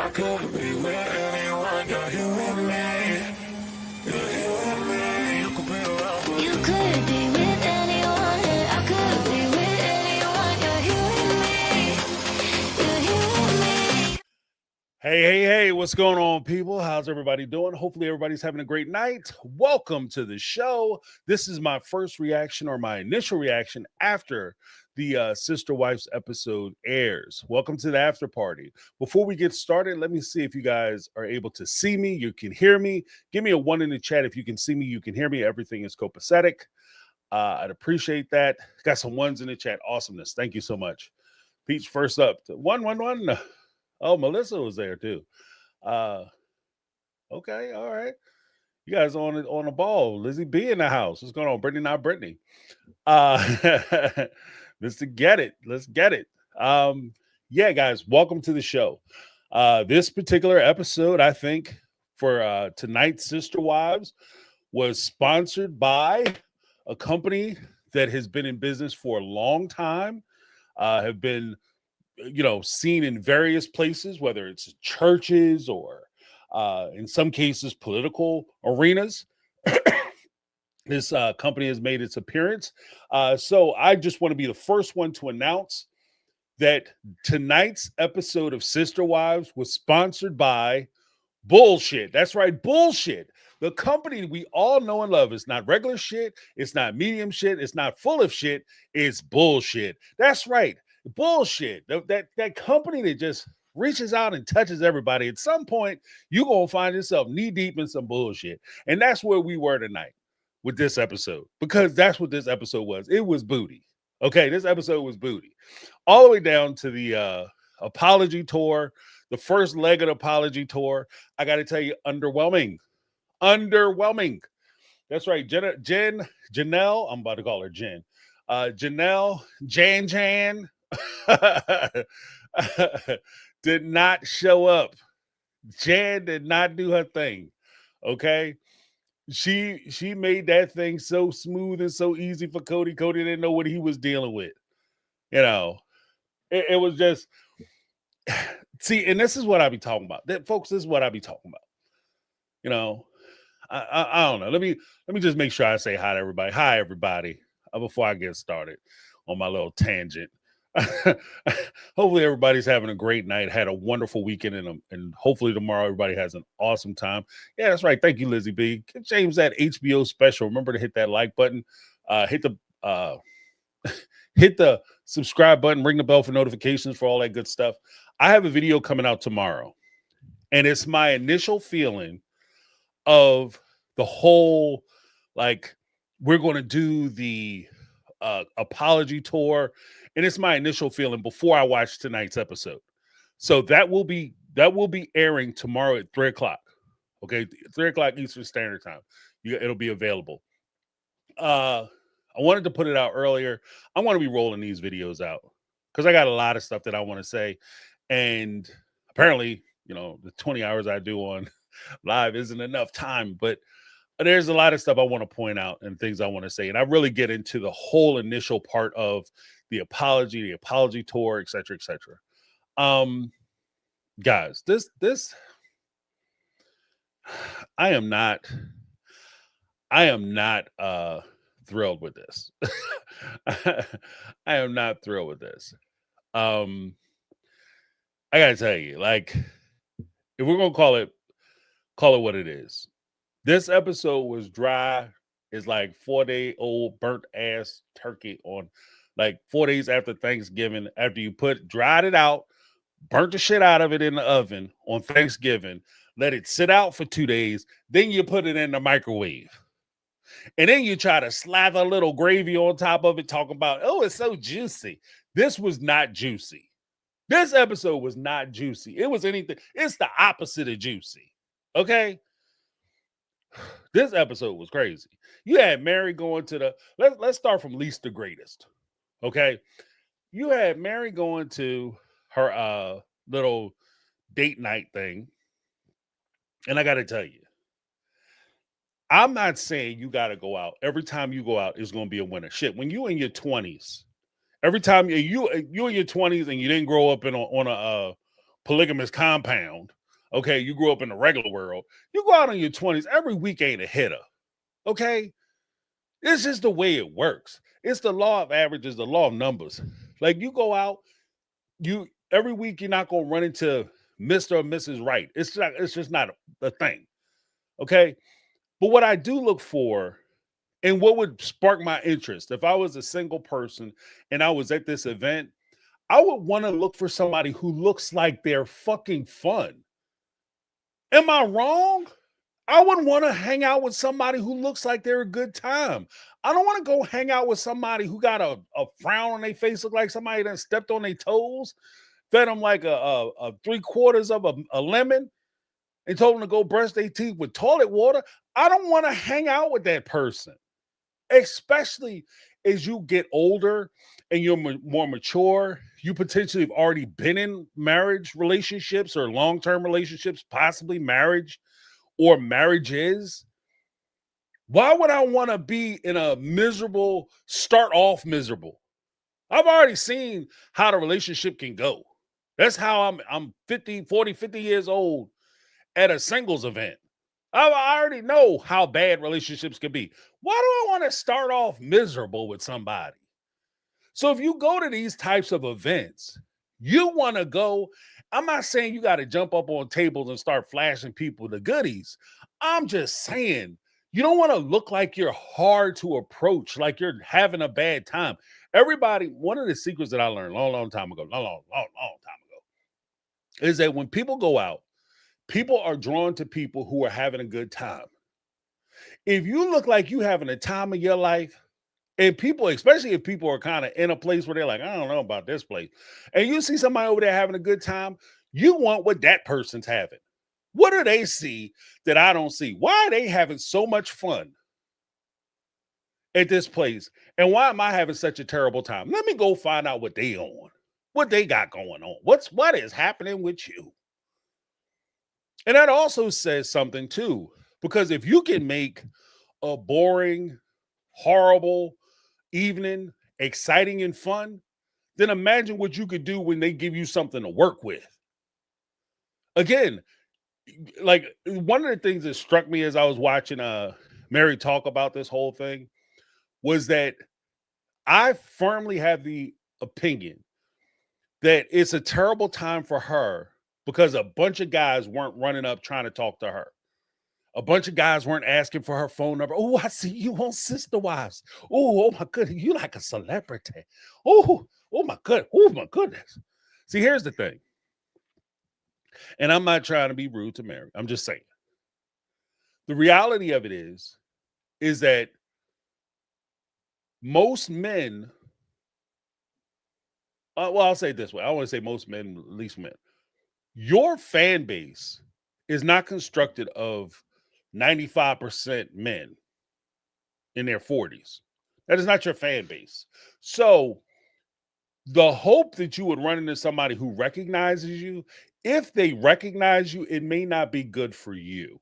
I could be with anyone, you're here with me. You're here with me. You could be around, but You could be with anyone, and I could be with anyone. You're here with me. You're here with me. Hey, what's going on, people? How's everybody doing? Hopefully, everybody's having a great night. Welcome to the show. This is my first reaction or my initial reaction after the Sister Wives episode airs. Welcome to the after party. Before we get started, let me see if you guys are able to see me. You can hear me. Give me a 1 in the chat if you can see me. You can hear me. Everything is copacetic. I'd appreciate that. Got some ones in the chat. Awesomeness. Thank you so much. Peach, first up. 111. Oh, Melissa was there too. Okay, all right. You guys on the ball. Lizzie B in the house. What's going on? Brittany, not Brittany. Mr. Get It. Let's get it. Yeah, guys, welcome to the show. This particular episode, I think, for tonight's Sister Wives was sponsored by a company that has been in business for a long time, have been seen in various places, whether it's churches or in some cases political arenas. This company has made its appearance. So I just want to be the first one to announce that tonight's episode of Sister Wives was sponsored by Bullshit. That's right, Bullshit. The company we all know and love. Is not regular shit. It's not medium shit. It's not full of shit. It's Bullshit. That's right. Bullshit. That company that just reaches out and touches everybody. At some point, you're going to find yourself knee deep in some bullshit. And that's where we were tonight with this episode, because that's what this episode was. It was booty. Okay, this episode was booty. All the way down to the apology tour, the first leg of the apology tour. I got to tell you, underwhelming. Underwhelming. That's right. Janelle, I'm about to call her Jen. Janelle, Jan, did not show up. Jan did not do her thing. Okay. She made that thing so smooth and so easy for Cody. Cody didn't know what he was dealing with. It was just, see, and this is what I be talking about. Folks, this is what I be talking about. I don't know. Let me just make sure I say hi to everybody. Hi, everybody. Before I get started on my little tangent. Hopefully everybody's having a great night, had a wonderful weekend, and hopefully tomorrow everybody has an awesome time. Yeah, that's right. Thank you, Lizzie B. Give James that HBO special. Remember to hit that like button, hit the subscribe button, ring the bell for notifications for all that good stuff. I have a video coming out tomorrow, and it's my initial feeling of the whole, like, we're going to do the apology tour. And it's my initial feeling before I watch tonight's episode. So that will be airing tomorrow at 3:00. Okay, 3:00 Eastern Standard Time. It'll be available. I wanted to put it out earlier. I want to be rolling these videos out because I got a lot of stuff that I want to say. And apparently, the 20 hours I do on live isn't enough time, but there's a lot of stuff I want to point out and things I want to say. And I really get into the whole initial part of the apology tour, et cetera, et cetera. Guys, this, I am not thrilled with this. I am not thrilled with this. I gotta tell you, like, if we're gonna call it what it is. This episode was dry. It's like 4-day-old burnt ass turkey on like 4 days after Thanksgiving, after you dried it out, burnt the shit out of it in the oven on Thanksgiving, let it sit out for 2 days, then you put it in the microwave. And then you try to slather a little gravy on top of it, talking about, oh, it's so juicy. This was not juicy. This episode was not juicy. It was anything. It's the opposite of juicy. Okay? This episode was crazy. You had Mary going to let's start from least to greatest. Okay. You had Mary going to her little date night thing. And I got to tell you, I'm not saying you got to go out. Every time you go out is going to be a winner. Shit, when you in your 20s, every time you in your 20s and you didn't grow up on a polygamous compound. Okay, you grew up in the regular world. You go out in your 20s, every week ain't a hitter. Okay, it's just the way it works. It's the law of averages, the law of numbers. Like you go out, you every week you're not gonna run into Mr. or Mrs. Right. It's just not a thing. Okay. But what I do look for and what would spark my interest if I was a single person and I was at this event, I would want to look for somebody who looks like they're fucking fun. Am I wrong? I wouldn't want to hang out with somebody who looks like they're a good time. I don't want to go hang out with somebody who got a frown on their face, look like somebody that stepped on their toes, fed them like a 3/4 of a lemon, and told them to go brush their teeth with toilet water. I don't want to hang out with that person, especially as you get older and you're more mature. You potentially have already been in marriage relationships or long-term relationships, possibly marriage or marriages. Why would I want to be in a miserable, start off miserable? I've already seen how the relationship can go. That's how I'm 50, 40, 50 years old at a singles event. I already know how bad relationships can be. Why do I want to start off miserable with somebody? So if you go to these types of events, you want to go. I'm not saying you got to jump up on tables and start flashing people the goodies. I'm just saying you don't want to look like you're hard to approach, like you're having a bad time. Everybody, one of the secrets that I learned long time ago, long time ago, is that when people go out, people are drawn to people who are having a good time. If you look like you having a time of your life, and people, especially if people are kind of in a place where they're like, I don't know about this place, and you see somebody over there having a good time, you want what that person's having. What do they see that I don't see? Why are they having so much fun at this place? And why am I having such a terrible time? Let me go find out what they on, what they got going on. What is happening with you? And that also says something too, because if you can make a boring, horrible evening exciting and fun, then imagine what you could do when they give you something to work with. Again, like one of the things that struck me as I was watching Mary talk about this whole thing was that I firmly have the opinion that it's a terrible time for her because a bunch of guys weren't running up trying to talk to her. A bunch of guys weren't asking for her phone number. Oh, I see you on Sister Wives. Oh my goodness, you like a celebrity. Oh my good. Oh my goodness. See, here's the thing. And I'm not trying to be rude to Mary. I'm just saying. The reality of it is that most men, well, I'll say it this way. I don't want to say most men, at least men. Your fan base is not constructed of 95% men in their 40s. That is not your fan base. So the hope that you would run into somebody who recognizes you, if they recognize you, it may not be good for you.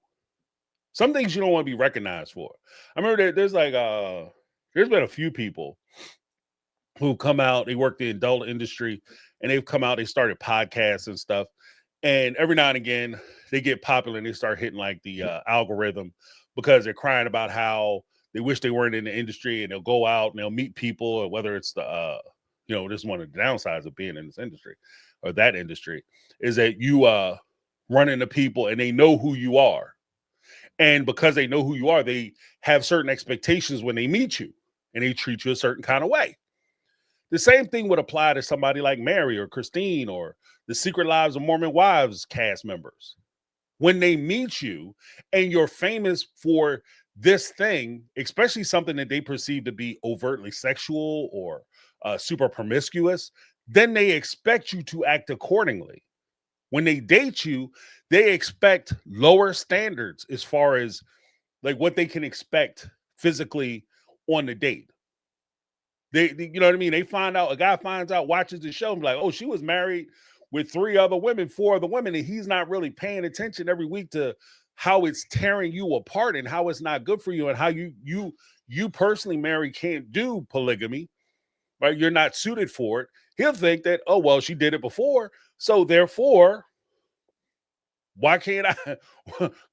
Some things you don't want to be recognized for. I remember there's been a few people who come out, they work the adult industry, and they've come out, they started podcasts and stuff. And every now and again, they get popular and they start hitting like the algorithm because they're crying about how they wish they weren't in the industry, and they'll go out and they'll meet people, or whether it's the, this is one of the downsides of being in this industry or that industry is that you run into people and they know who you are. And because they know who you are, they have certain expectations when they meet you and they treat you a certain kind of way. The same thing would apply to somebody like Mary or Christine or the Secret Lives of Mormon Wives cast members. When they meet you and you're famous for this thing, especially something that they perceive to be overtly sexual or super promiscuous, then they expect you to act accordingly. When they date you, they expect lower standards as far as like what they can expect physically on the date. They you know what I mean? They find out, a guy finds out, watches the show and be like, oh, she was married with 4 other women, and he's not really paying attention every week to how it's tearing you apart and how it's not good for you and how you personally, Mary, can't do polygamy, right? You're not suited for it. He'll think that, oh, well, she did it before, so therefore Why can't I?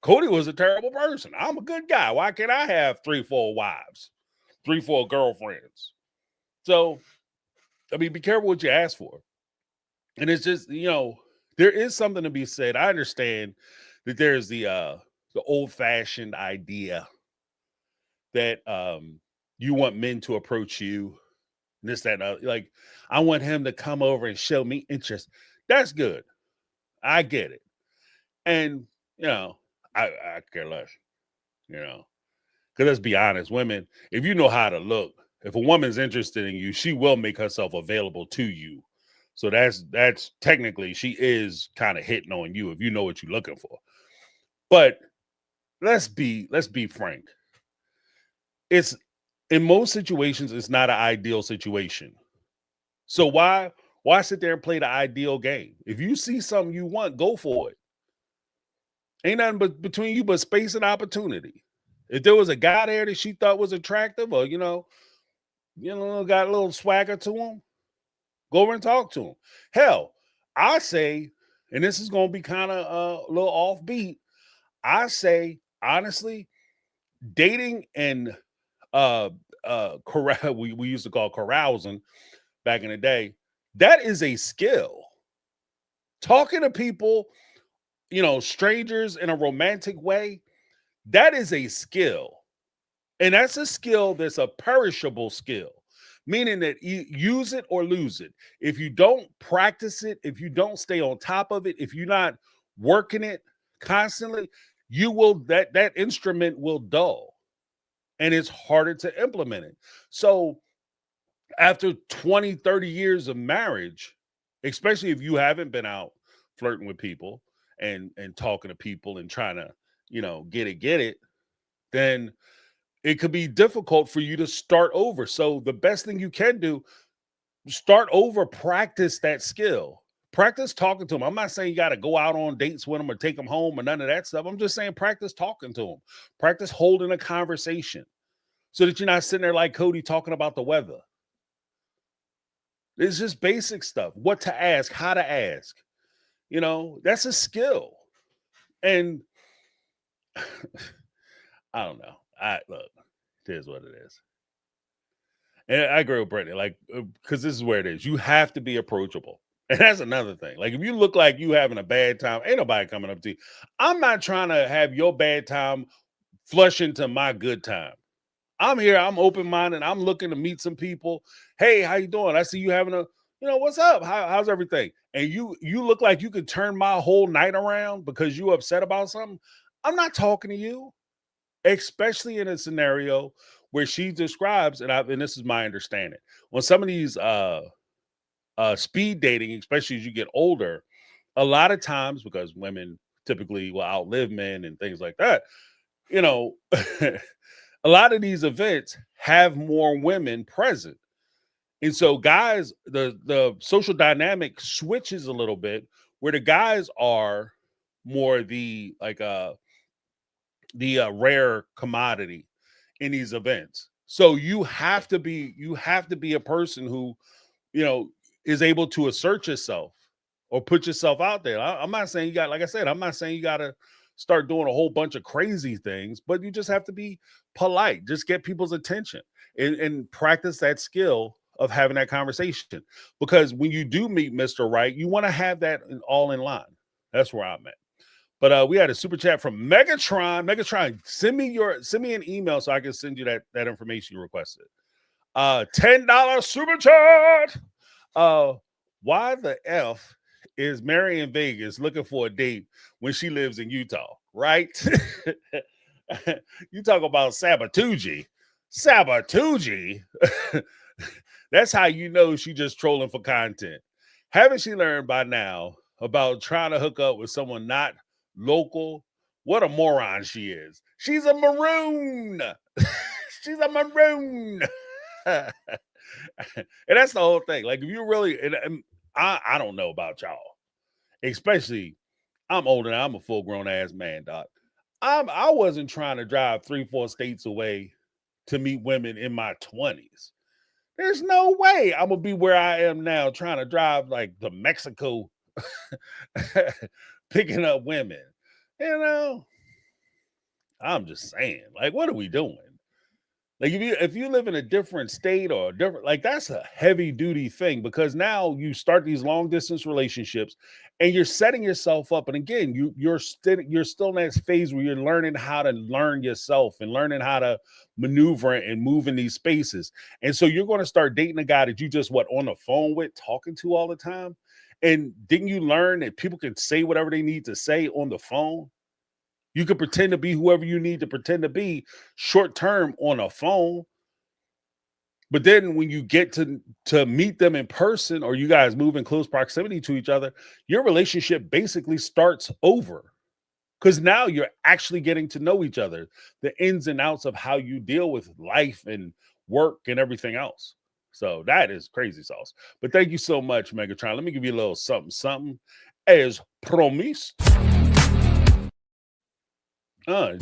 Cody was a terrible person. I'm a good guy. Why can't I have 3-4 wives, 3-4 girlfriends? So, I mean, be careful what you ask for. And it's just, there is something to be said. I understand that there's the old-fashioned idea that you want men to approach you, this, that, and other. Like, I want him to come over and show me interest. That's good. I get it. And, I care less, because let's be honest, women, if you know how to look, if a woman's interested in you, she will make herself available to you. So that's technically, she is kind of hitting on you if you know what you're looking for. But let's be frank. It's, in most situations, it's not an ideal situation. So why sit there and play the ideal game? If you see something you want, go for it. Ain't nothing but between you but space and opportunity. If there was a guy there that she thought was attractive, or got a little swagger to him, go over and talk to him. Hell, I say, and this is going to be kind of a little offbeat, I say, honestly, dating and we used to call carousing back in the day, that is a skill. Talking to people, strangers in a romantic way, that is a skill. And that's a skill that's a perishable skill, meaning that you use it or lose it. If you don't practice it, if you don't stay on top of it, if you're not working it constantly, that instrument will dull, and it's harder to implement it. So after 20, 30 years of marriage, especially if you haven't been out flirting with people and talking to people and trying to, get it, then it could be difficult for you to start over. So the best thing you can do, start over, practice that skill. Practice talking to them. I'm not saying you got to go out on dates with them or take them home or none of that stuff. I'm just saying practice talking to them. Practice holding a conversation so that you're not sitting there like Cody talking about the weather. It's just basic stuff. What to ask, how to ask. That's a skill. And I don't know. Look, it is what it is. And I agree with Brittany, like, because this is where it is. You have to be approachable. And that's another thing. Like, if you look like you having a bad time, ain't nobody coming up to you. I'm not trying to have your bad time flush into my good time. I'm here. I'm open-minded. I'm looking to meet some people. Hey, how you doing? I see you having what's up? How's everything? And you look like you could turn my whole night around because you upset about something. I'm not talking to you, especially in a scenario where she describes, and this is my understanding, on some of these speed dating, especially as you get older, a lot of times, because women typically will outlive men and things like that, a lot of these events have more women present. And so guys, the social dynamic switches a little bit, where the guys are more the rare commodity in these events. So you have to be a person who, is able to assert yourself or put yourself out there. I'm not saying you got, like I said, I'm not saying you got to start doing a whole bunch of crazy things, but you just have to be polite. Just get people's attention and practice that skill of having that conversation. Because when you do meet Mr. Right, you want to have that all in line. That's where I'm at. But we had a super chat from Megatron. Megatron, send me an email so I can send you that information you requested. $10 super chat. Why the F is Mary in Vegas looking for a date when she lives in Utah, right? You talk about Sabatucci. That's how you know she just trolling for content. Haven't she learned by now about trying to hook up with someone not local? What a moron she is. She's a maroon. She's a maroon. And that's the whole thing. Like, if you really, and I don't know about y'all, especially I'm older now. I'm a full grown ass man, doc. I wasn't trying to drive 3-4 states away to meet women in my 20s. There's no way I'm gonna be where I am now trying to drive like to Mexico picking up women. You know, I'm just saying, like, what are we doing? Like if you live in a different state or a different, like, that's a heavy duty thing, because now you start these long distance relationships and you're setting yourself up. And again, you're still in that phase where you're learning how to learn yourself and learning how to maneuver and move in these spaces. And so you're going to start dating a guy that you just on the phone with, talking to all the time. And didn't you learn that people can say whatever they need to say on the phone? You can pretend to be whoever you need to pretend to be short term on a phone. But then when you get to meet them in person, or you guys move in close proximity to each other, your relationship basically starts over, because now you're actually getting to know each other, the ins and outs of how you deal with life and work and everything else. So that is crazy sauce. But thank you so much, Megatron. Let me give you a little something, something. As promised. Uh,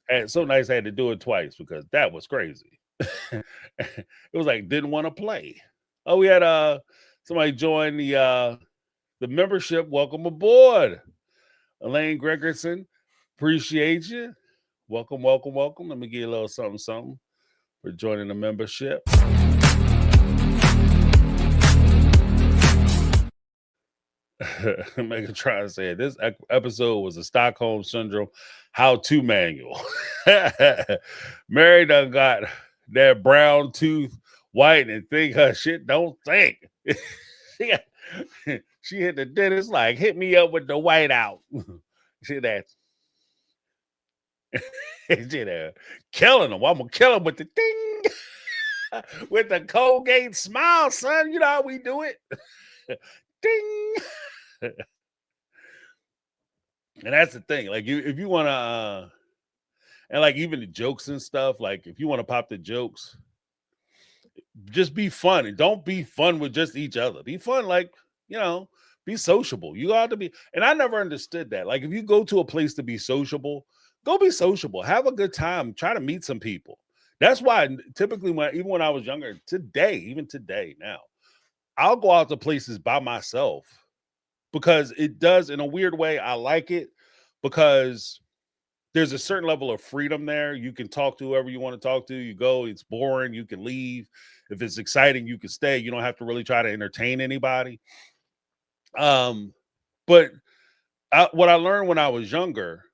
and it's so nice I had to do it twice because that was crazy. It was like, didn't want to play. Oh, we had somebody join the membership. Welcome aboard, Elaine Gregerson. Appreciate you. Welcome, welcome, welcome. Let me give you a little something, something for joining the membership. Megatron said this episode was a Stockholm Syndrome how-to manual. Mary done got that brown tooth white and think her shit don't think. she, got, she hit the dentist like, hit me up with the white out. She that. She there killing him. I'm gonna kill him with the ding. With the Colgate smile, son. You know how we do it. Ding. And that's the thing. Like, if you want to, and like even the jokes and stuff, like if you want to pop the jokes, just be fun, and don't be fun with just each other. Be fun, like, be sociable. You ought to be. And I never understood that. Like, if you go to a place to be sociable, go be sociable. Have a good time. Try to meet some people. That's why typically even when I was younger, even today now, I'll go out to places by myself, because it does, in a weird way, I like it, because there's a certain level of freedom there. You can talk to whoever you want to talk to. You go, it's boring, you can leave. If it's exciting, you can stay. You don't have to really try to entertain anybody. But what I learned when I was younger,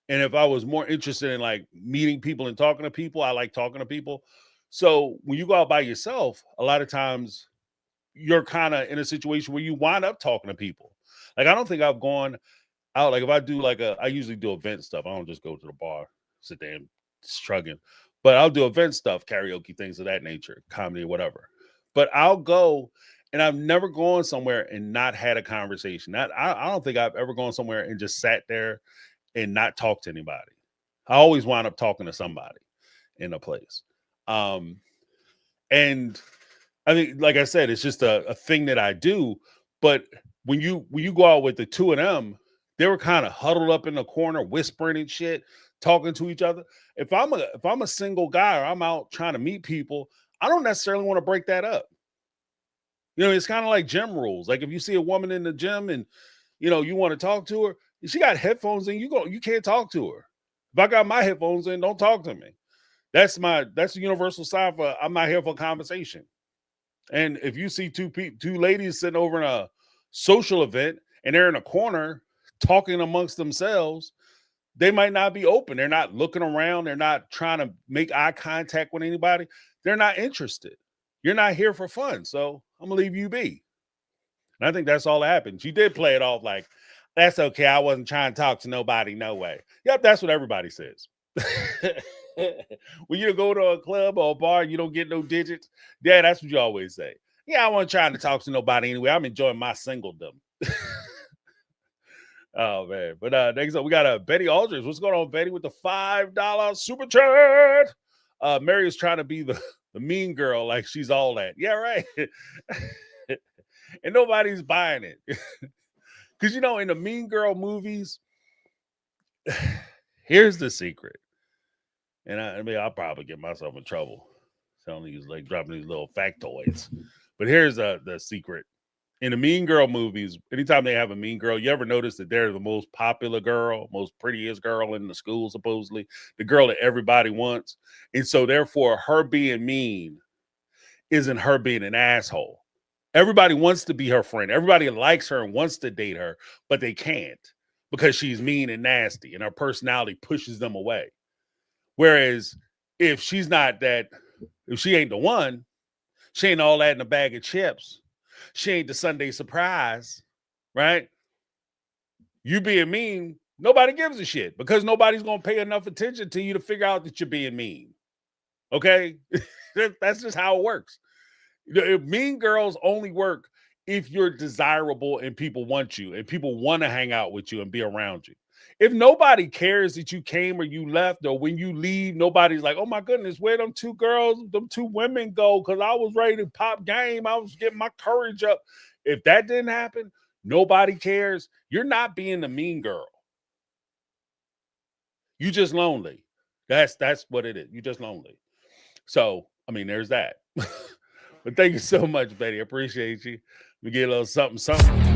and if I was more interested in like meeting people and talking to people, I like talking to people. So when you go out by yourself, a lot of times you're kind of in a situation where you wind up talking to people. Like, I don't think I've gone out, like if I do I usually do event stuff. I don't just go to the bar, sit there and struggling. But I'll do event stuff, karaoke, things of that nature, comedy, whatever. But I'll go, and I've never gone somewhere and not had a conversation. I don't think I've ever gone somewhere and just sat there and not talked to anybody. I always wind up talking to somebody in a place. And I think, like I said, it's just a thing that I do. But when you go out with the two of them, they were kind of huddled up in the corner, whispering and shit, talking to each other. If I'm a single guy, or I'm out trying to meet people, I don't necessarily want to break that up. It's kind of like gym rules. Like, if you see a woman in the gym and you want to talk to her, she got headphones in, you can't talk to her. If I got my headphones in, don't talk to me. That's the universal sign for I'm not here for a conversation. And if you see two ladies sitting over in a social event and they're in a corner talking amongst themselves, they might not be open. They're not looking around. They're not trying to make eye contact with anybody. They're not interested. You're not here for fun. So I'm going to leave you be. And I think that's all that happened. She did play it off like, that's okay. I wasn't trying to talk to nobody. No way. Yep, that's what everybody says. When you go to a club or a bar, you don't get no digits. Yeah, that's what you always say. Yeah, I wasn't trying to talk to nobody anyway. I'm enjoying my singledom. Oh man. But next up, we got Betty Aldridge. What's going on, Betty, with the $5 super chat? Mary is trying to be the mean girl, like she's all that. Yeah, right. And nobody's buying it. Because in the Mean Girl movies, here's the secret. And I mean, I'll probably get myself in trouble telling these, like, dropping these little factoids. But here's the secret. In the Mean Girl movies, anytime they have a mean girl, you ever notice that they're the most popular girl, most prettiest girl in the school, supposedly, the girl that everybody wants. And so therefore her being mean isn't her being an asshole. Everybody wants to be her friend. Everybody likes her and wants to date her, but they can't because she's mean and nasty and her personality pushes them away. Whereas if she's not that, if she ain't the one, she ain't all that in a bag of chips. She ain't the Sunday surprise, right? You being mean, nobody gives a shit because nobody's going to pay enough attention to you to figure out that you're being mean. Okay? That's just how it works. Mean girls only work if you're desirable and people want you and people want to hang out with you and be around you. If nobody cares that you came or you left, or when you leave, nobody's like, oh my goodness, where them two girls, them two women go? Because I was ready to pop game. I was getting my courage up. If that didn't happen, nobody cares. You're not being the mean girl. You just lonely. That's what it is. You just lonely. So, I mean, there's that. But thank you so much, Betty. I appreciate you. We get a little something, something.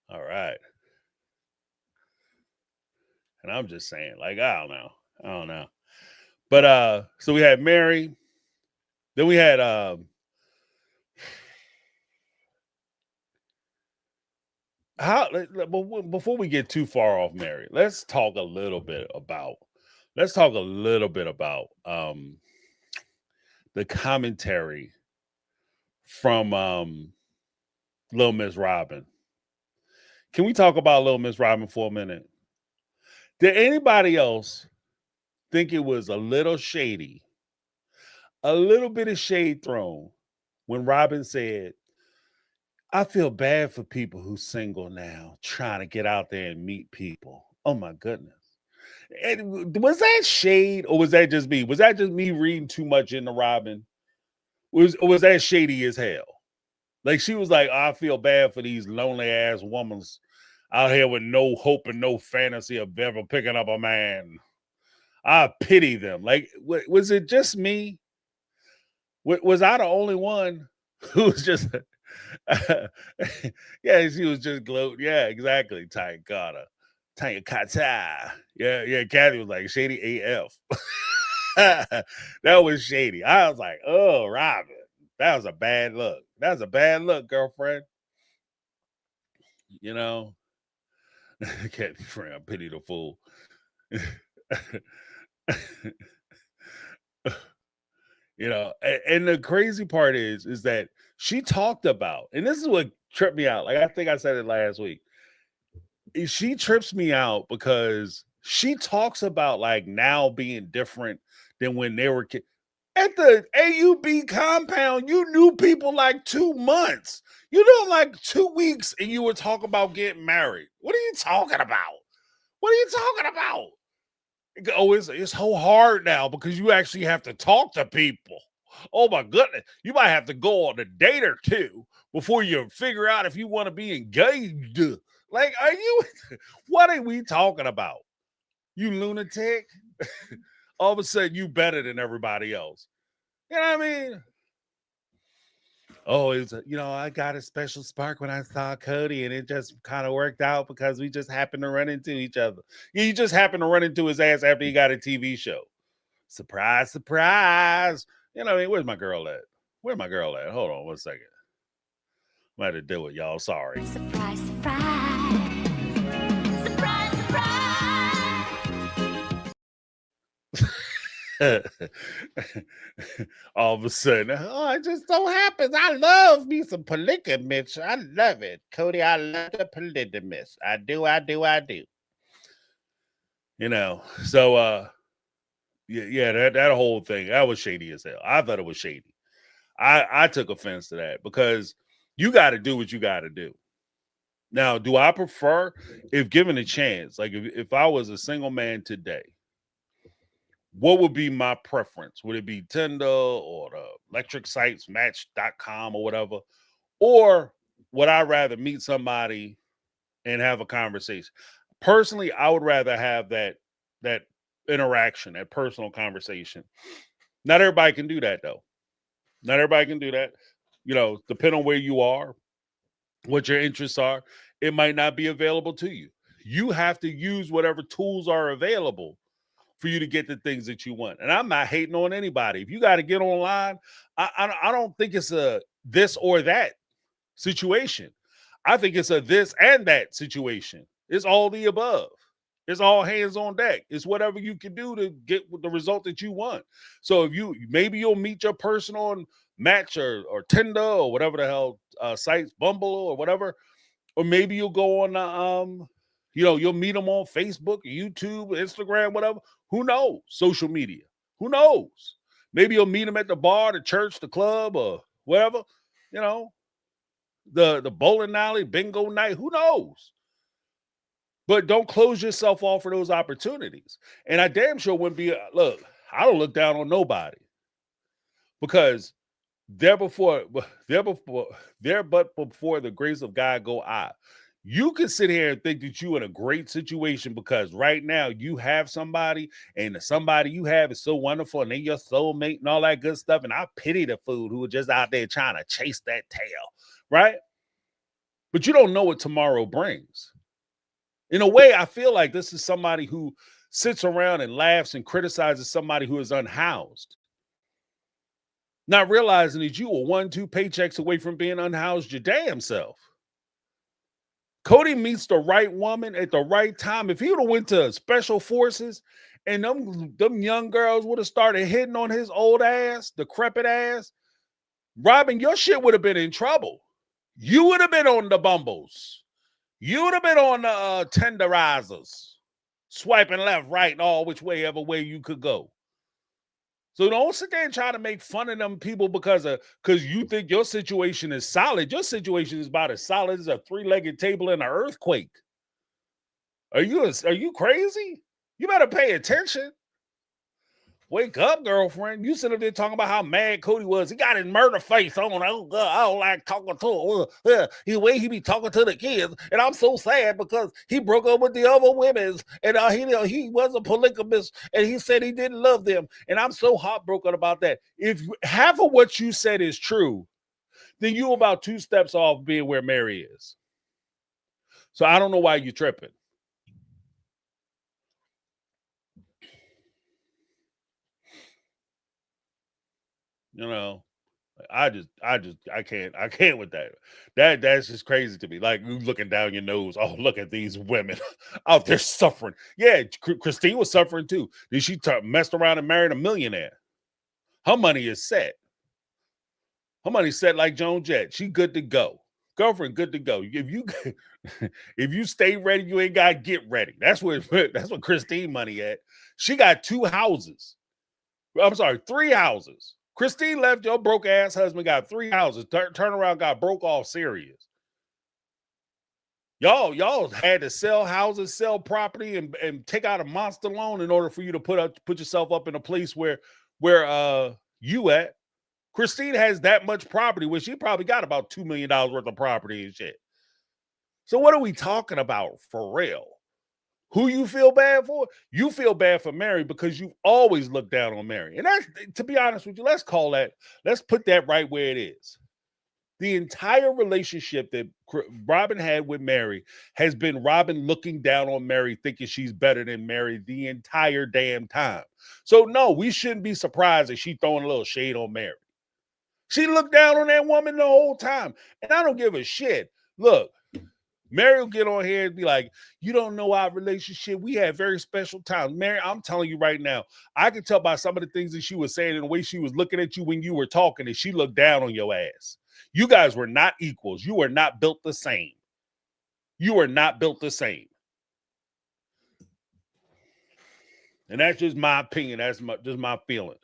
All right. And I'm just saying, like, I don't know. But so we had Mary. Then we had before we get too far off Mary, let's talk a little bit about the commentary from Little Miss Robin. Can we talk about Little Miss Robin for a minute? Did anybody else think it was a little shady, a little bit of shade thrown when Robin said, I feel bad for people who's single now, trying to get out there and meet people. Oh my goodness. And was that shade or was that just me? Was that just me reading too much into Robin? Or was that shady as hell? Like she was like, I feel bad for these lonely ass women out here with no hope and no fantasy of ever picking up a man. I pity them. Like, was it just me? Was I the only one who was just, yeah, she was just gloating. Yeah, exactly. Tanya Carter. Tanya Carter. Yeah. Kathy was like, shady AF. That was shady. I was like, oh, Robin. That was a bad look. That was a bad look, girlfriend. You know, Kathy friend, I pity the fool. You know, and the crazy part is that she talked about, and this is what tripped me out. Like I think I said it last week. She trips me out because she talks about like now being different than when they were kids. At the AUB compound, you knew people like 2 months. You know, like 2 weeks, and you were talking about getting married. What are you talking about? What are you talking about? Oh, it's so hard now because you actually have to talk to people. Oh my goodness. You might have to go on a date or two before you figure out if you want to be engaged. Like, are you what are we talking about? You lunatic? All of a sudden you better than everybody else. You know what I mean? Oh, it's I got a special spark when I saw Cody, and it just kind of worked out because we just happened to run into each other. Yeah, you just happened to run into his ass after he got a TV show. Surprise, surprise. You know what I mean? Where's my girl at? Where's my girl at? Hold on 1 second. I'm going to do it, y'all. Sorry. Surprise, surprise. Surprise, surprise. All of a sudden, it just so happens. I love me some polygamist. I love it. Cody, I love the polygamist. I do. You know, so that whole thing, that was shady as hell. I thought it was shady. I took offense to that because you got to do what you got to do. Now, do I prefer, if given a chance, like if I was a single man today, what would be my preference? Would it be Tinder or the electric sites, match.com or whatever? Or would I rather meet somebody and have a conversation? Personally, I would rather have that interaction, that personal conversation. Not everybody can do that, though. Not everybody can do that. Depending on where you are, what your interests are, it might not be available to you. You have to use whatever tools are available for you to get the things that you want. And I'm not hating on anybody. If you got to get online, I don't think it's a this or that situation. I think it's a this and that situation. It's all the above. It's all hands on deck. It's whatever you can do to get the result that you want. So if maybe you'll meet your person on Match or Tinder or whatever the hell sites, Bumble or whatever, or maybe you'll go on you'll meet them on Facebook, YouTube, Instagram, whatever. Who knows? Social media. Who knows? Maybe you'll meet them at the bar, the church, the club, or whatever. The bowling alley, bingo night. Who knows? But don't close yourself off for those opportunities. And I damn sure wouldn't be. Look, I don't look down on nobody because they're but before the grace of God go I. You can sit here and think that you're in a great situation because right now you have somebody and the somebody you have is so wonderful and they're your soulmate and all that good stuff. And I pity the fool who are just out there trying to chase that tail, right? But you don't know what tomorrow brings. In a way, I feel like this is somebody who sits around and laughs and criticizes somebody who is unhoused. Not realizing that you are 1-2 paychecks away from being unhoused your damn self. Cody meets the right woman at the right time. If he would have went to special forces and them young girls would have started hitting on his old ass, decrepit ass, Robin, your shit would have been in trouble. You would have been on the Bumbles. You would have been on the tenderizers, swiping left, right, and all which way, ever way you could go. So don't sit there and try to make fun of them people because you think your situation is solid. Your situation is about as solid as a 3-legged table in an earthquake. Are you crazy? You better pay attention. Wake up, girlfriend. You sitting up there talking about how mad Cody was. He got his murder face on. Oh, God, I don't like talking to him. The way he be talking to the kids. And I'm so sad because he broke up with the other women. And he wasn't polygamous. And he said he didn't love them. And I'm so heartbroken about that. If half of what you said is true, then you're about 2 steps off being where Mary is. So I don't know why you're tripping. I can't with that. That's just crazy to me. Like you looking down your nose. Oh, look at these women out there suffering. Yeah, Christine was suffering too. Did she messed around and married a millionaire? Her money is set. Her money's set like Joan Jett. She good to go. Girlfriend, good to go. If you stay ready, you ain't gotta get ready. That's what Christine money at. She got 2 houses. I'm sorry, 3 houses. Christine left your broke ass husband, got 3 houses, turn around, got broke off serious. Y'all had to sell houses, sell property, and take out a monster loan in order for you to put yourself up in a place where you at. Christine has that much property, where she probably got about $2 million worth of property and shit. So what are we talking about for real? Who you feel bad for? You feel bad for Mary because you always look down on Mary. And that's, to be honest with you, let's put that right where it is. The entire relationship that Robin had with Mary has been Robin looking down on Mary, thinking she's better than Mary the entire damn time. So no, we shouldn't be surprised that she's throwing a little shade on Mary. She looked down on that woman the whole time. And I don't give a shit. Look, Mary will get on here and be like, you don't know our relationship. We had very special times. Mary, I'm telling you right now, I can tell by some of the things that she was saying and the way she was looking at you when you were talking that she looked down on your ass. You guys were not equals. You were not built the same. You are not built the same. And that's just my opinion. That's just my feeling.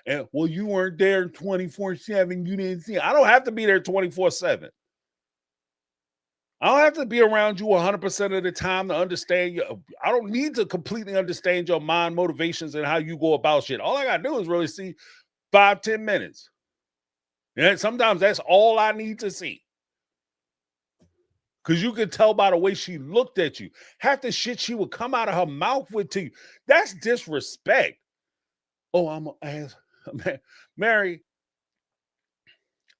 And, well, you weren't there 24/7. You didn't see it. I don't have to be there 24/7. I don't have to be around you 100% of the time to understand you. I don't need to completely understand your mind, motivations, and how you go about shit. All I got to do is really see 5-10 minutes. And sometimes that's all I need to see. Because you could tell by the way she looked at you. Half the shit she would come out of her mouth with to you. That's disrespect. Oh, I'm gonna ask Mary.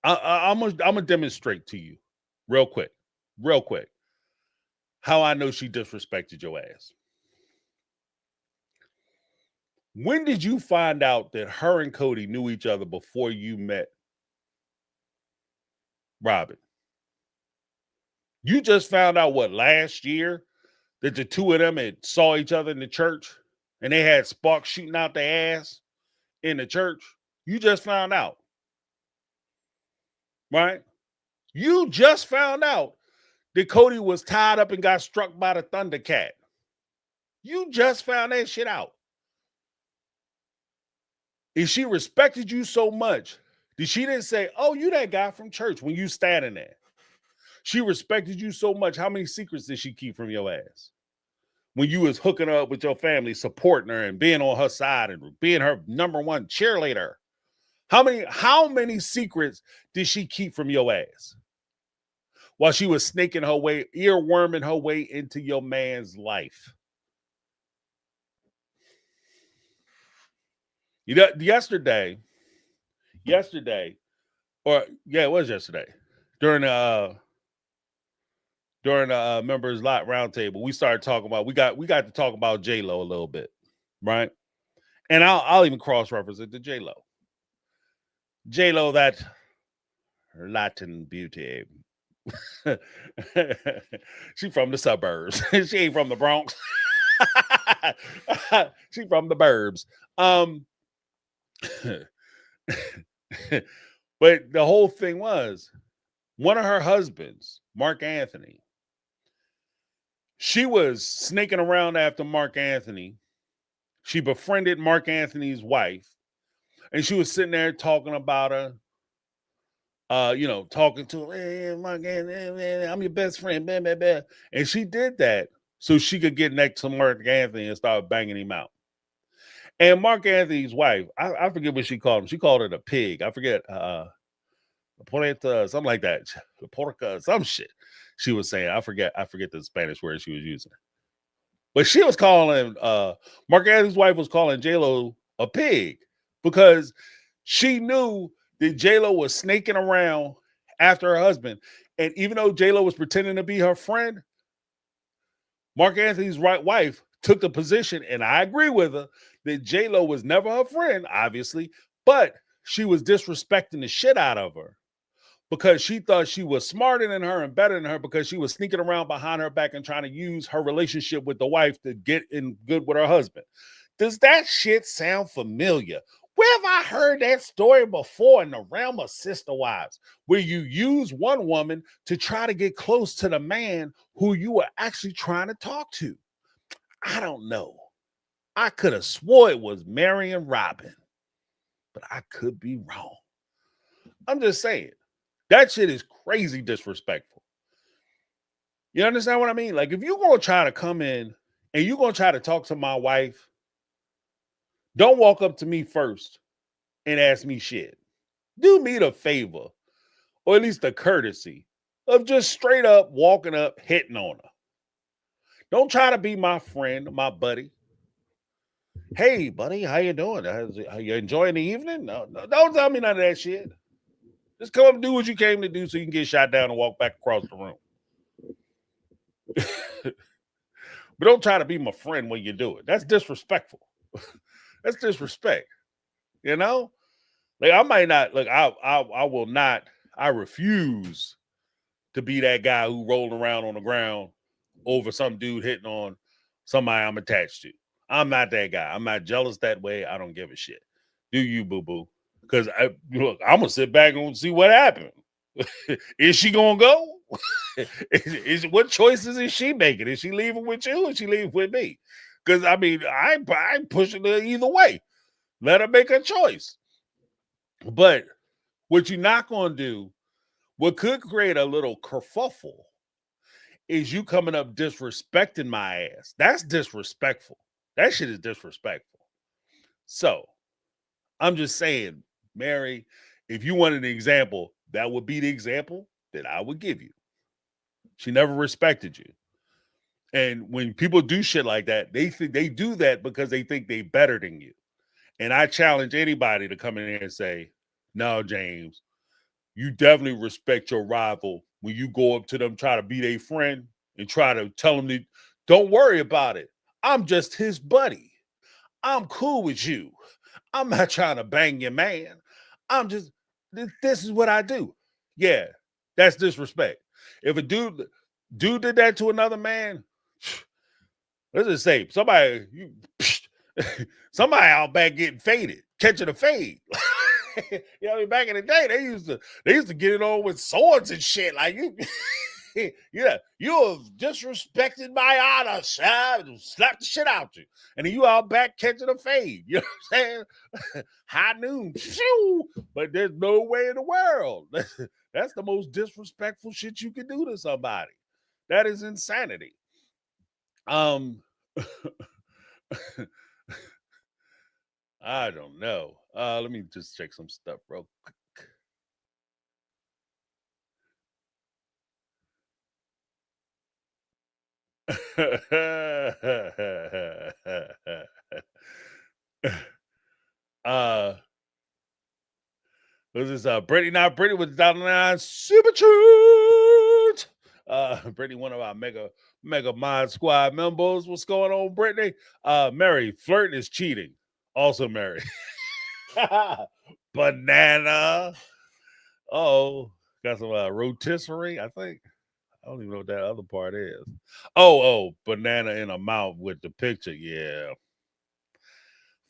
I'm gonna demonstrate to you real quick, how I know she disrespected your ass. When did you find out that her and Cody knew each other before you met Robin? You just found out what, last year, that the two of them had saw each other in the church and they had sparks shooting out their ass in the church? You just found out, right? You just found out that Cody was tied up and got struck by the Thundercat. You just found that shit out. If she respected you so much, did she didn't say, oh, you that guy from church when you standing there? She respected you so much. How many secrets did she keep from your ass? When you was hooking up with your family, supporting her and being on her side and being her number one cheerleader. How many secrets did she keep from your ass? While she was snaking her way, earworming her way into your man's life. You know, yesterday, or yeah, it was yesterday, during the members lot roundtable, we started talking about we got to talk about J-Lo a little bit, right? And I'll even cross reference it to J-Lo. J-Lo, that Latin beauty. She from the suburbs. She ain't from the Bronx. She from the burbs. But the whole thing was one of her husbands, Mark Anthony. She was sneaking around after Mark Anthony. She befriended Mark Anthony's wife, and she was sitting there talking about her. Talking to her, hey, Mark Anthony, I'm your best friend, blah, blah, blah. And she did that so she could get next to Mark Anthony and start banging him out. And Mark Anthony's wife, I forget what she called him. She called it a pig. I forget, something like that. Porca, some shit she was saying. I forget the Spanish word she was using. But she was calling, Mark Anthony's wife was calling J-Lo a pig because she knew that J-Lo was snaking around after her husband. And even though J-Lo was pretending to be her friend, Mark Anthony's wife took the position, and I agree with her, that J-Lo was never her friend, obviously, but she was disrespecting the shit out of her because she thought she was smarter than her and better than her because she was sneaking around behind her back and trying to use her relationship with the wife to get in good with her husband. Does that shit sound familiar? Where have I heard that story before in the realm of sister wives, where you use one woman to try to get close to the man who you were actually trying to talk to? I don't know. I could have swore it was Mary and Robin, but I could be wrong. I'm just saying, that shit is crazy disrespectful. You understand what I mean? Like, if you're going to try to come in and you're going to try to talk to my wife, don't walk up to me first and ask me shit. Do me the favor, or at least the courtesy, of just straight up walking up, hitting on her. Don't try to be my friend, my buddy. Hey, buddy, how you doing? Are you enjoying the evening? No, don't tell me none of that shit. Just come up and do what you came to do so you can get shot down and walk back across the room. But don't try to be my friend when you do it. That's disrespectful. That's disrespect. You know? Like, I might not, like, I will not, I refuse to be that guy who rolled around on the ground over some dude hitting on somebody I'm attached to. I'm not that guy. I'm not jealous that way. I don't give a shit. Do you, boo-boo? Because I'm going to sit back and see what happened. Is she going to go? What choices is she making? Is she leaving with you or is she leaving with me? Because, I mean, I'm pushing her either way. Let her make a choice. But what you're not going to do, what could create a little kerfuffle, is you coming up disrespecting my ass. That's disrespectful. That shit is disrespectful. So, I'm just saying, Mary, if you wanted an example, that would be the example that I would give you. She never respected you. And when people do shit like that, they think they do that because they think they better than you. And I challenge anybody to come in here and say, no, James, you definitely respect your rival when you go up to them, try to be their friend and try to tell them that don't worry about it. I'm just his buddy. I'm cool with you. I'm not trying to bang your man. I'm just, this is what I do. Yeah, that's disrespect. If a dude did that to another man, let's just say somebody, somebody out back getting faded, catching a fade. You know, I mean, back in the day, they used to get it on with swords and shit. Like you, yeah, you have disrespected my honor, sir. Slap the shit out you, and then you out back catching a fade. You know what I'm saying? High noon, shoo, but there's no way in the world. That's the most disrespectful shit you can do to somebody. That is insanity. I don't know. Let me just check some stuff real quick. This is Brittany, not Brittany with down the line super treat. Brittany, one of our mega mod squad members. What's going on, Brittany? Mary, flirting is cheating. Also, Mary. Banana. Oh, got some rotisserie, I think. I don't even know what that other part is. Oh, banana in a mouth with the picture. Yeah.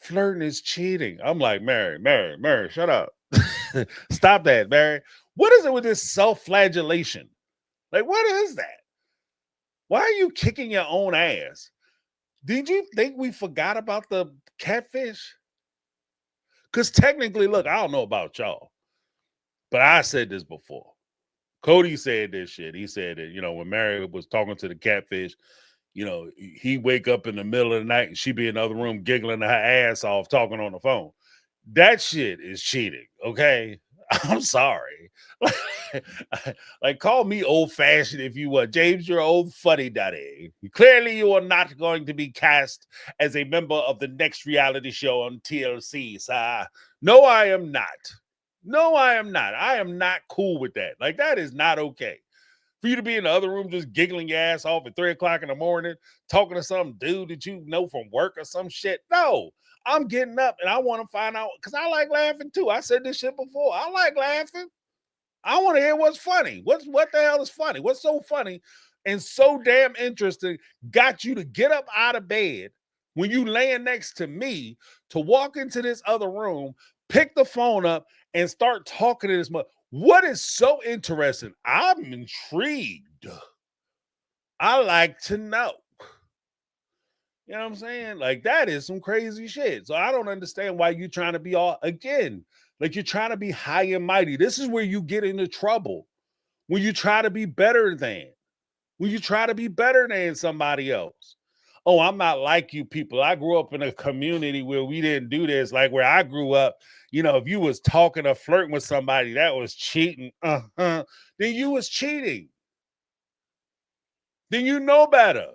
Flirting is cheating. I'm like, Mary, shut up. Stop that, Mary. What is it with this self-flagellation? Like, what is that? Why are you kicking your own ass? Did you think we forgot about the catfish? Because technically, look, I don't know about y'all, but I said this before. Cody said this shit. He said that, you know, when Mary was talking to the catfish, you know, he wake up in the middle of the night and she be in the other room giggling her ass off talking on the phone. That shit is cheating, okay? I'm sorry. Like, call me old-fashioned if you want. James, you're old fuddy-duddy. Clearly, you are not going to be cast as a member of the next reality show on TLC, sir. No, I am not. No, I am not. I am not cool with that. Like, that is not okay. For you to be in the other room just giggling your ass off at 3 o'clock in the morning, talking to some dude that you know from work or some shit. No, I'm getting up and I want to find out because I like laughing too. I said this shit before. I like laughing. I want to hear what's funny. What the hell is funny? What's so funny and so damn interesting got you to get up out of bed when you laying next to me to walk into this other room, pick the phone up, and start talking to this mother. What is so interesting? I'm intrigued. I like to know. You know what I'm saying? Like, that is some crazy shit. So I don't understand why you're trying to be all, again, like you're trying to be high and mighty. This is where you get into trouble. When you try to be better than, when you try to be better than somebody else. Oh, I'm not like you people. I grew up in a community where we didn't do this. Like where I grew up, you know, if you was talking or flirting with somebody that was cheating, then you was cheating. Then you know better.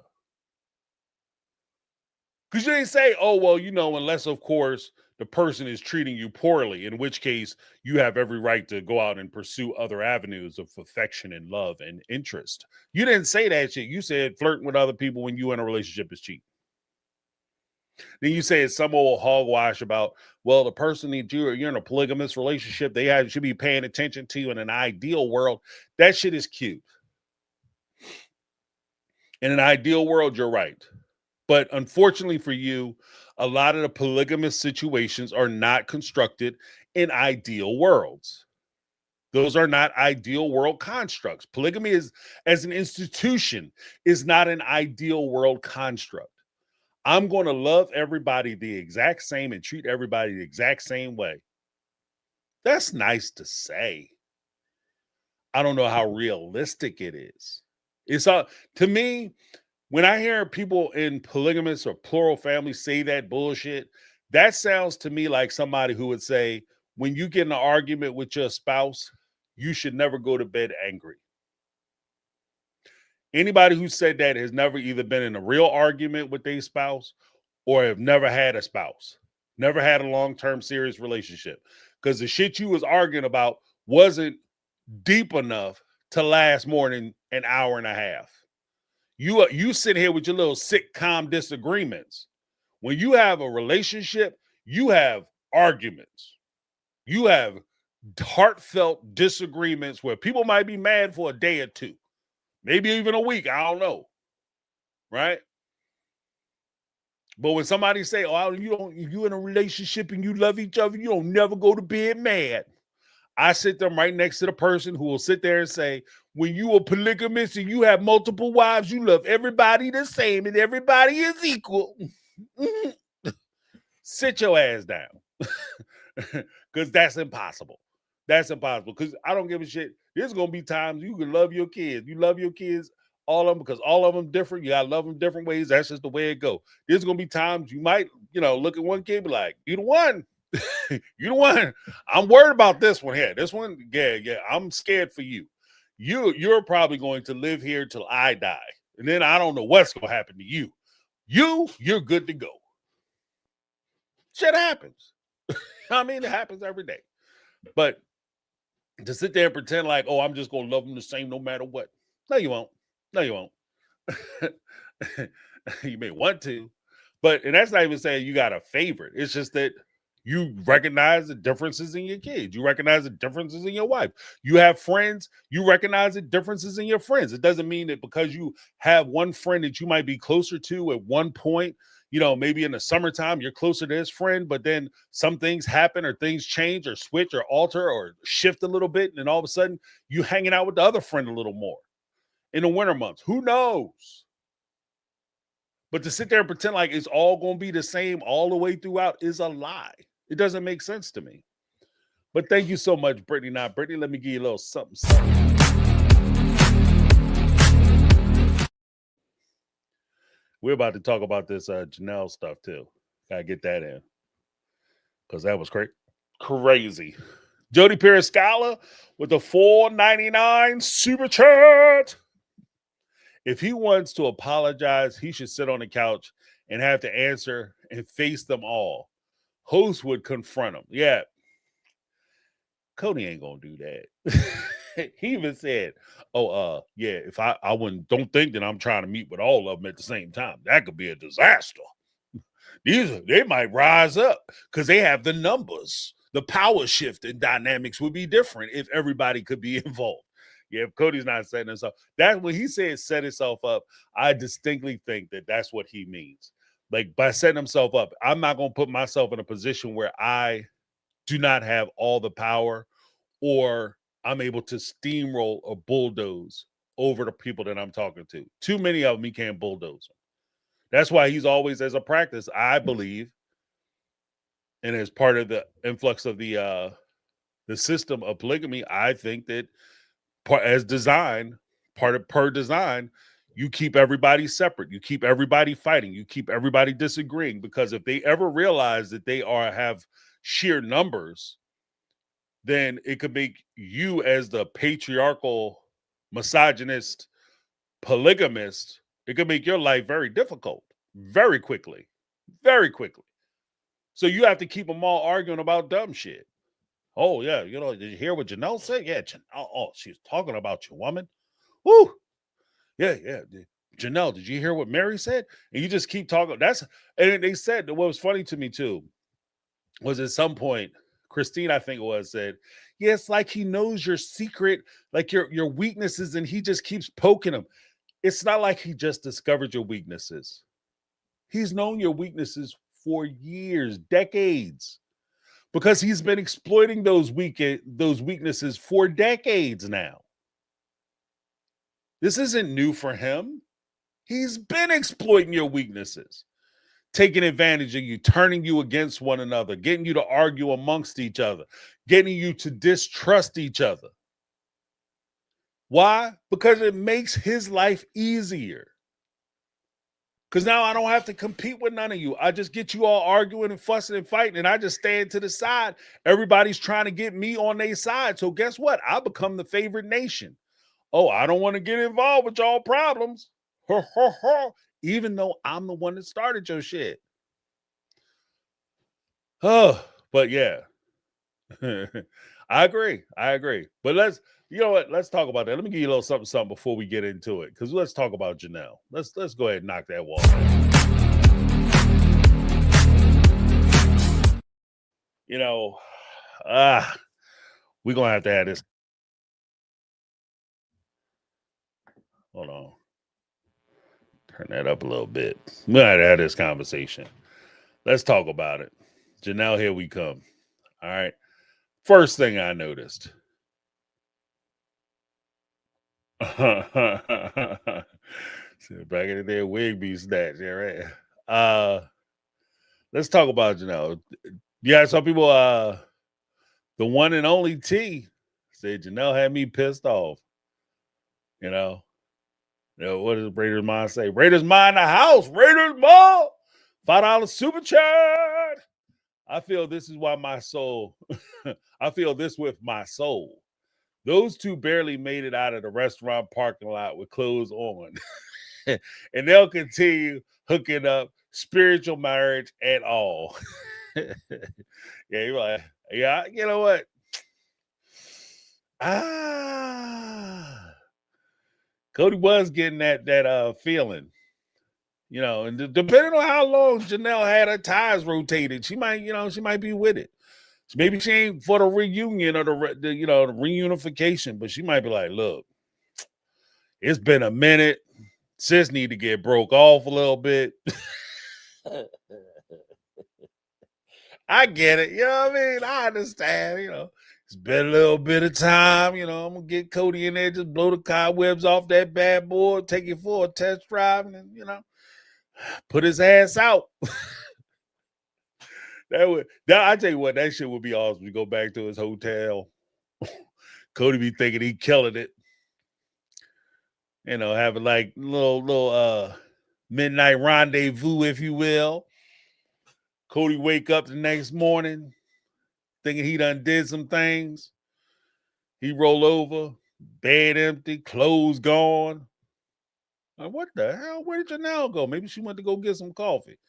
Because you ain't say, oh, well, you know, unless, of course, the person is treating you poorly, in which case you have every right to go out and pursue other avenues of affection and love and interest. You didn't say that shit. You said flirting with other people when you in a relationship is cheating. Then you say it's some old hogwash about, well, the person that you're in a polygamous relationship, should be paying attention to you in an ideal world. That shit is cute. In an ideal world, you're right. But unfortunately for you, a lot of the polygamous situations are not constructed in ideal worlds. Those are not ideal world constructs. Polygamy is, as an institution, is not an ideal world construct. I'm going to love everybody the exact same and treat everybody the exact same way. That's nice to say. I don't know how realistic it is. It's to me, when I hear people in polygamous or plural families say that bullshit, that sounds to me like somebody who would say, when you get in an argument with your spouse, you should never go to bed angry. Anybody who said that has never either been in a real argument with their spouse or have never had a spouse, never had a long-term serious relationship. Because the shit you was arguing about wasn't deep enough to last more than an hour and a half. You sit here with your little sitcom disagreements. When you have a relationship, you have arguments. You have heartfelt disagreements where people might be mad for a day or two, maybe even a week. I don't know. Right? But when somebody say, "Oh, you in a relationship and you love each other, you don't never go to bed mad." I sit them right next to the person who will sit there and say, "When you are polygamous and you have multiple wives, you love everybody the same and everybody is equal." Sit your ass down. Because that's impossible. That's impossible. Because I don't give a shit. There's gonna be times you can love your kids. You love your kids, all of them, because all of them different. You gotta love them different ways. That's just the way it go. There's gonna be times you might, look at one kid and be like, "You the one." You the one. I'm worried about this one here. This one, yeah. I'm scared for you. You're probably going to live here till I die. And then I don't know what's gonna happen to you. You're good to go. Shit happens. I mean, it happens every day. But to sit there and pretend like, "Oh, I'm just gonna love them the same no matter what." No, you won't. No, you won't. You may want to, and that's not even saying you got a favorite. It's just that you recognize the differences in your kids. You recognize the differences in your wife. You have friends. You recognize the differences in your friends. It doesn't mean that because you have one friend that you might be closer to at one point, maybe in the summertime, you're closer to this friend, but then some things happen or things change or switch or alter or shift a little bit. And then all of a sudden you hanging out with the other friend a little more in the winter months. Who knows? But to sit there and pretend like it's all going to be the same all the way throughout is a lie. It doesn't make sense to me. But thank you so much, Brittany. Now, Brittany, let me give you a little something. We're about to talk about this Janelle stuff too. Gotta get that in. Because that was crazy. Jody Periscala with the $4.99 super chat. If he wants to apologize, he should sit on the couch and have to answer and face them all. Host would confront him. Yeah. Cody ain't gonna do that. He even said, yeah, if I don't think that I'm trying to meet with all of them at the same time. That could be a disaster. They might rise up because they have the numbers. The power shift and dynamics would be different if everybody could be involved. Yeah, if Cody's not setting himself, that's when he said set himself up. I distinctly think that that's what he means. Like by setting himself up, I'm not going to put myself in a position where I do not have all the power or I'm able to steamroll or bulldoze over the people that I'm talking to. Too many of them, he can't bulldoze them. That's why he's always, as a practice, I believe, and as part of the influx of the system of polygamy, I think that per design, you keep everybody separate. You keep everybody fighting. You keep everybody disagreeing, because if they ever realize that they have sheer numbers, then it could make you, as the patriarchal, misogynist, polygamist, it could make your life very difficult very quickly. So you have to keep them all arguing about dumb shit. Oh, yeah. Did you hear what Janelle said? Yeah. She's talking about you, woman. Woo. Yeah. Janelle, did you hear what Mary said? And you just keep talking. And they said that what was funny to me too was at some point, Christine, I think it was, said, yeah, it's like he knows your secret, like your weaknesses, and he just keeps poking them. It's not like he just discovered your weaknesses. He's known your weaknesses for years, decades, because he's been exploiting those weaknesses for decades now. This isn't new for him. He's been exploiting your weaknesses, taking advantage of you, turning you against one another, getting you to argue amongst each other, getting you to distrust each other. Why? Because it makes his life easier. Because now I don't have to compete with none of you. I just get you all arguing and fussing and fighting, and I just stand to the side. Everybody's trying to get me on their side. So guess what? I become the favorite nation. Oh, I don't want to get involved with y'all problems. Even though I'm the one that started your shit. Oh, but yeah. I agree. But you know what? Let's talk about that. Let me give you a little something before we get into it. Because let's talk about Janelle. Let's go ahead and knock that wall. You know, we're gonna have to add this. Hold on. Turn that up a little bit. We gotta have this conversation. Let's talk about it. Janelle, here we come. All right. First thing I noticed. So back in the day, wig be snatched, yeah, right. Let's talk about Janelle. Yeah, some people the one and only T said Janelle had me pissed off. You know, what does Raiders Mind say? Raiders Mind the house, Raiders Mind. $5 super chat. I feel this is why my soul, I feel this with my soul. Those two barely made it out of the restaurant parking lot with clothes on. And they'll continue hooking up, spiritual marriage and all. Yeah, you're like, yeah, you know what? Cody was getting that feeling. You know, and depending on how long Janelle had her ties rotated, she might be with it. Maybe she ain't for the reunion or the reunification, but she might be like, look, it's been a minute. Sis need to get broke off a little bit. I get it. You know what I mean? I understand. It's been a little bit of time. I'm going to get Cody in there, just blow the cobwebs off that bad boy, take it for a test drive, and, put his ass out. I tell you what, that shit would be awesome. We go back to his hotel. Cody be thinking he killing it. Having like little midnight rendezvous, if you will. Cody wake up the next morning thinking he done did some things. He roll over, bed empty, clothes gone. Like, what the hell? Where did Janelle go? Maybe she went to go get some coffee.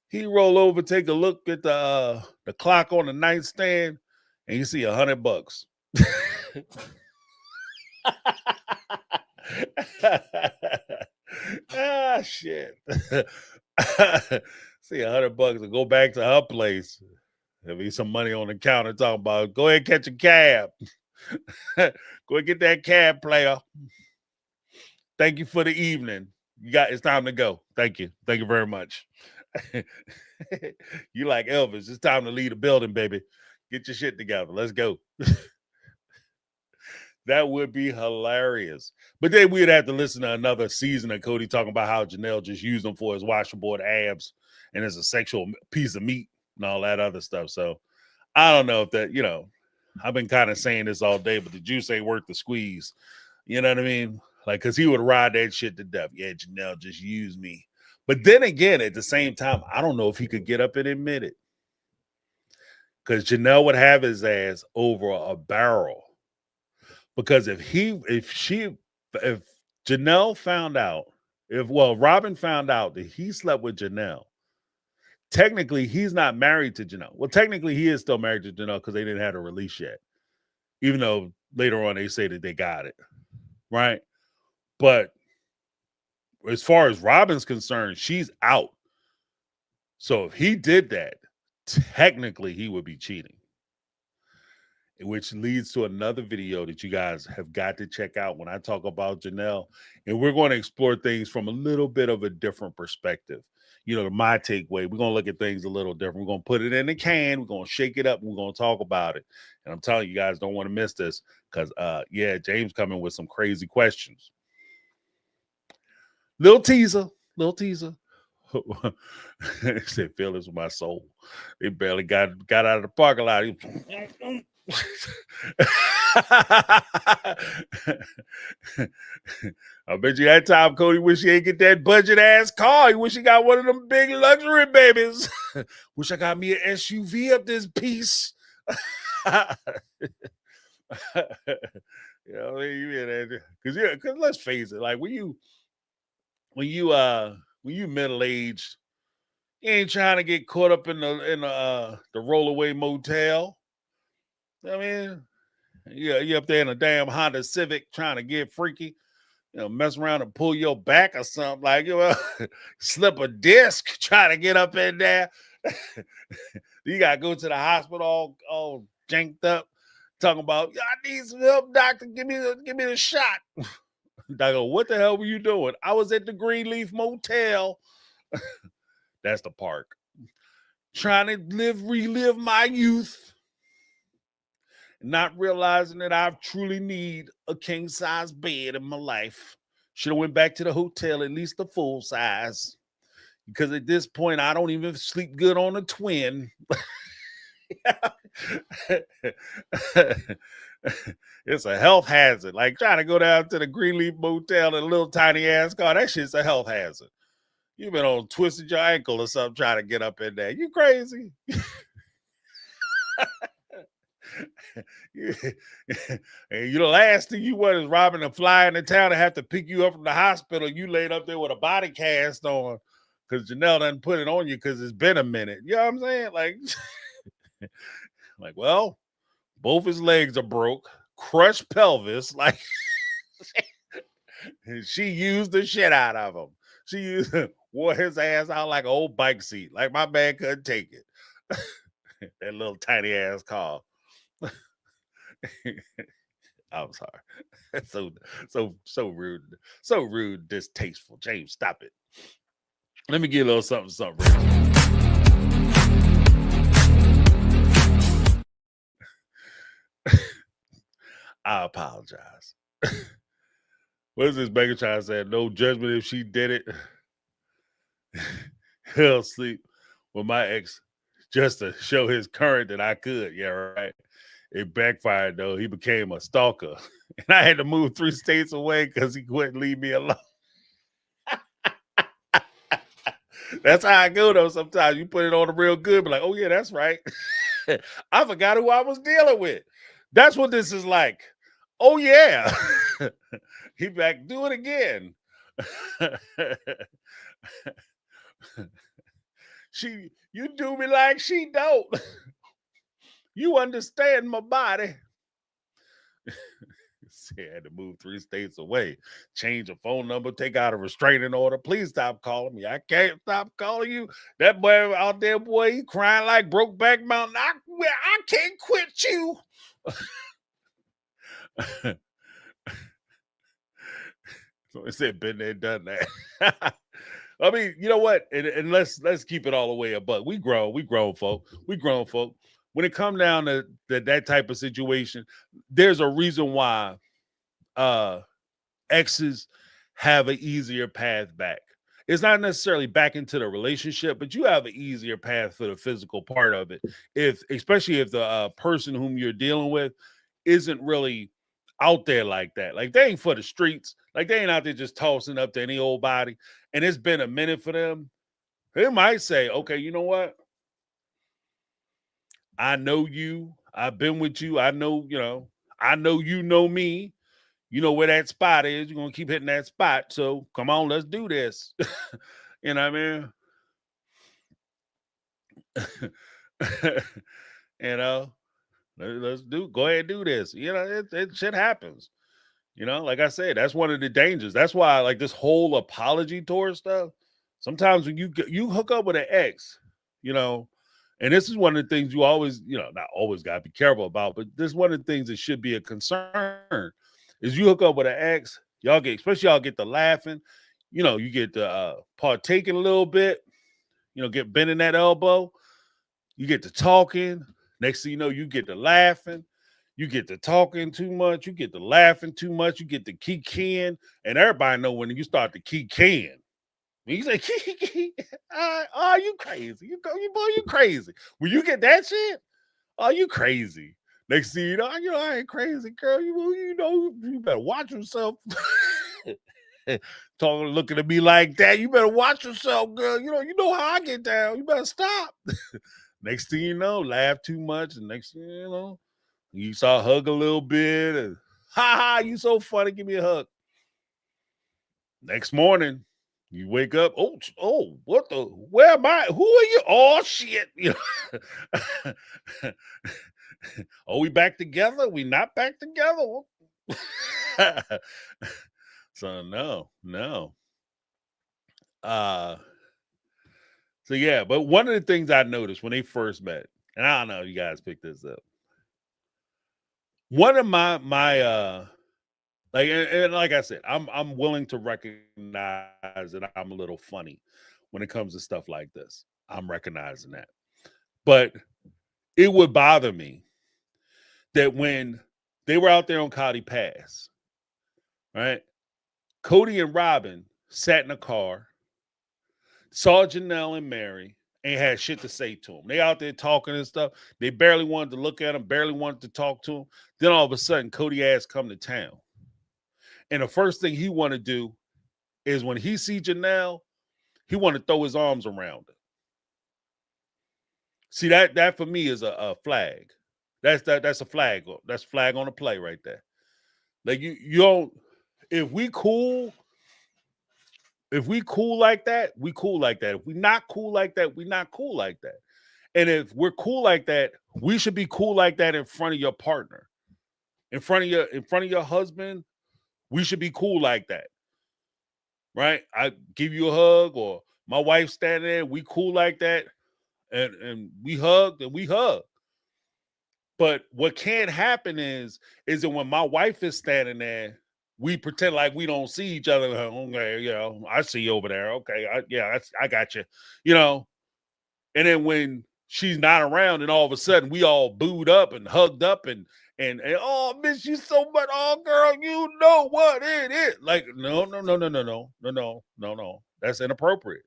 He roll over, take a look at the clock on the nightstand, and you see $100. Shit. See $100 and go back to her place. There'll be some money on the counter talking about, go ahead and catch a cab. Go ahead, get that cab, player. Thank you for the evening. It's time to go. Thank you very much. You like Elvis. It's time to leave the building, baby. Get your shit together. Let's go. That would be hilarious. But then we'd have to listen to another season of Cody talking about how Janelle just used him for his washboard abs and as a sexual piece of meat and all that other stuff. So I don't know if that, I've been kind of saying this all day, but the juice ain't worth the squeeze. You know what I mean? Like, because he would ride that shit to death. Yeah, Janelle just used me. But then again, at the same time, I don't know if he could get up and admit it. Because Janelle would have his ass over a barrel. Because if Janelle found out, Robin found out that he slept with Janelle, technically he's not married to Janelle. Well, technically he is still married to Janelle because they didn't have a release yet. Even though later on they say that they got it. Right? But as far as Robin's concerned, she's out. So if he did that, technically he would be cheating. Which leads to another video that you guys have got to check out when I talk about Janelle. And we're going to explore things from a little bit of a different perspective. My takeaway, we're going to look at things a little different. We're going to put it in the can. We're going to shake it up. And we're going to talk about it. And I'm telling you guys, don't want to miss this because, James coming with some crazy questions. Little teaser. Said, feel this with my soul. They barely got out of the parking lot. I bet you that time Cody wish he ain't get that budget ass car. He wish he got one of them big luxury babies. Wish I got me an SUV up this piece. You know, what I mean? Because let's face it, like when you middle aged, you ain't trying to get caught up in the rollaway motel. I mean, yeah, you up there in a damn Honda Civic trying to get freaky, mess around and pull your back or something, like slip a disc trying to get up in there. You gotta go to the hospital all janked up, talking about, I need some help, doctor. Give me the shot. Doctor, what the hell were you doing? I was at the Greenleaf Motel. That's the park. Trying to relive my youth, not realizing that I truly need a king size bed in my life. Should have went back to the hotel, at least the full size, because at this point I don't even sleep good on a twin. It's a health hazard. Like trying to go down to the Greenleaf Motel in a little tiny ass car. That shit's a health hazard. You've been on twisted your ankle or something trying to get up in there. You crazy? And the last thing you want is robbing a fly in the town to have to pick you up from the hospital. You laid up there with a body cast on because Janelle done put it on you because it's been a minute. You know what I'm saying? Like, well, both his legs are broke, crushed pelvis. Like, she used the shit out of him. She wore his ass out like an old bike seat. Like my man couldn't take it. That little tiny ass car. I'm sorry. So rude. So rude, distasteful. James, stop it. Let me get a little something. I apologize. What is this Baker trying to say? No judgment if she did it. He'll sleep with my ex just to show his current that I could. Yeah, right. It backfired though. He became a stalker. And I had to move 3 states away because he wouldn't leave me alone. That's how I go though. Sometimes you put it on the real good, be like, oh yeah, that's right. I forgot who I was dealing with. That's what this is like. Oh yeah. He back, do it again. You do me like she don't. You understand my body. See, I had to move 3 states away, change a phone number, take out a restraining order. Please stop calling me. I can't stop calling you. That boy out there, boy, he crying like Brokeback Mountain. I can't quit you. So it said, been there, done that. I mean, you know what? And let's keep it all the way above. We grown folk. When it comes down to that type of situation, there's a reason why exes have an easier path back. It's not necessarily back into the relationship, but you have an easier path for the physical part of it. Especially if the person whom you're dealing with isn't really out there like that. Like they ain't for the streets. Like they ain't out there just tossing up to any old body. And it's been a minute for them. They might say, okay, you know what? I know you. I've been with you. I know you know me. You know where that spot is. You're going to keep hitting that spot. So come on, let's do this. You know what I mean? Let's go ahead and do this. It shit happens. Like I said, that's one of the dangers. That's why I like this whole apology tour stuff. Sometimes when you hook up with an ex, and this is one of the things you always, not always got to be careful about, but this is one of the things that should be a concern is you hook up with an ex, y'all get the laughing, you get to partaking a little bit, get bending that elbow, you get to talking. Next thing you know, you get to laughing. You get to talking too much. You get to laughing too much. You get to kikiing. And everybody know when you start to kikiing. You say, oh, you crazy. You crazy. When you get that shit, oh, you crazy. Next thing you know, I ain't crazy, girl. You better watch yourself. Looking at me like that. You better watch yourself, girl. You know how I get down. You better stop. Next thing you know, laugh too much. And next thing you know, you saw hug a little bit. And Ha ha, you so funny. Give me a hug. Next morning, you wake up. Oh, what the? Where am I? Who are you? Oh shit! You know, are we back together? We not back together? So no. Uh, so yeah, but one of the things I noticed when they first met, and I don't know if you guys picked this up. One of my like and like I said, I'm willing to recognize that I'm a little funny when it comes to stuff like this. I'm recognizing that. But it would bother me that when they were out there on Cody Pass, right? Cody and Robin sat in a car, saw Janelle and Mary, ain't had shit to say to them. They out there talking and stuff. They barely wanted to look at him, barely wanted to talk to him. Then all of a sudden, Cody ass come to town. And the first thing he want to do is when he see Janelle, he want to throw his arms around her. See, that for me is a flag. That's a flag. That's flag on the play right there. Like you don't, if we cool like that, we cool like that. If we not cool like that, we not cool like that. And if we're cool like that, we should be cool like that in front of your partner. In front of your husband, we should be cool like that. Right? I give you a hug, or my wife standing there, we cool like that, and we hugged and we hug. But what can't happen is that when my wife is standing there, we pretend like we don't see each other. Okay, you know, I see you over there. Okay, I got you. You know, and then when she's not around, and all of a sudden we all booed up and hugged up and oh, I miss you so much. Oh, girl, you know what it is. Like, no. That's inappropriate.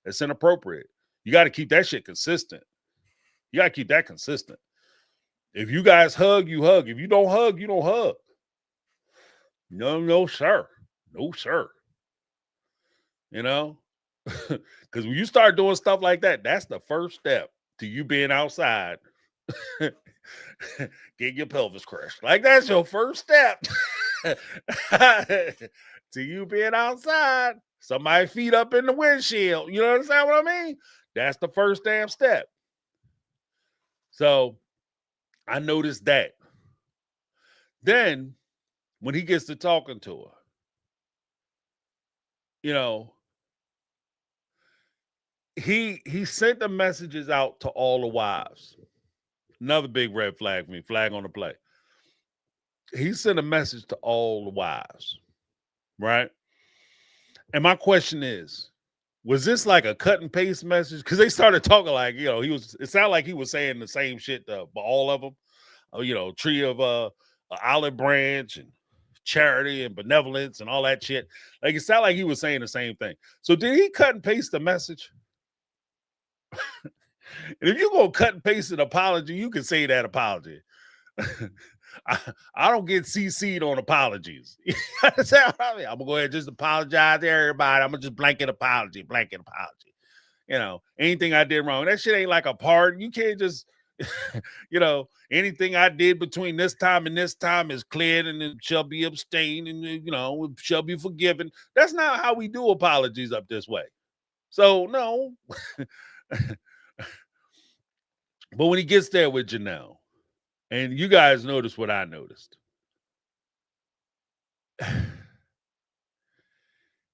That's inappropriate. You got to keep that shit consistent. You got to keep that consistent. If you guys hug, you hug. If you don't hug, you don't hug. No, sir. No, sir. You know? Because when you start doing stuff like that, that's the first step to you being outside. Get your pelvis crushed. Like, that's your first step to you being outside. Somebody feet up in the windshield. You understand what I mean? That's the first damn step. So I noticed that. Then when he gets to talking to her, you know, he sent the messages out to all the wives. Another big red flag for me, flag on the play. He sent a message to all the wives, right? And my question is, was this like a cut and paste message? Because they started talking like, you know, it sounded like he was saying the same shit to all of them. You know, tree of olive branch and charity and benevolence and all that shit. Like, it sounded like he was saying the same thing. So did he cut and paste the message? And if you're going to cut and paste an apology, you can say that apology. I don't get CC'd on apologies. I'm going to go ahead and just apologize to everybody. I'm going to just blanket apology. You know, anything I did wrong. That shit ain't like a pardon. You can't just, you know, anything I did between this time and this time is cleared and it shall be abstained and, you know, it shall be forgiven. That's not how we do apologies up this way. So, no. But when he gets there with Janelle, and you guys notice what I noticed,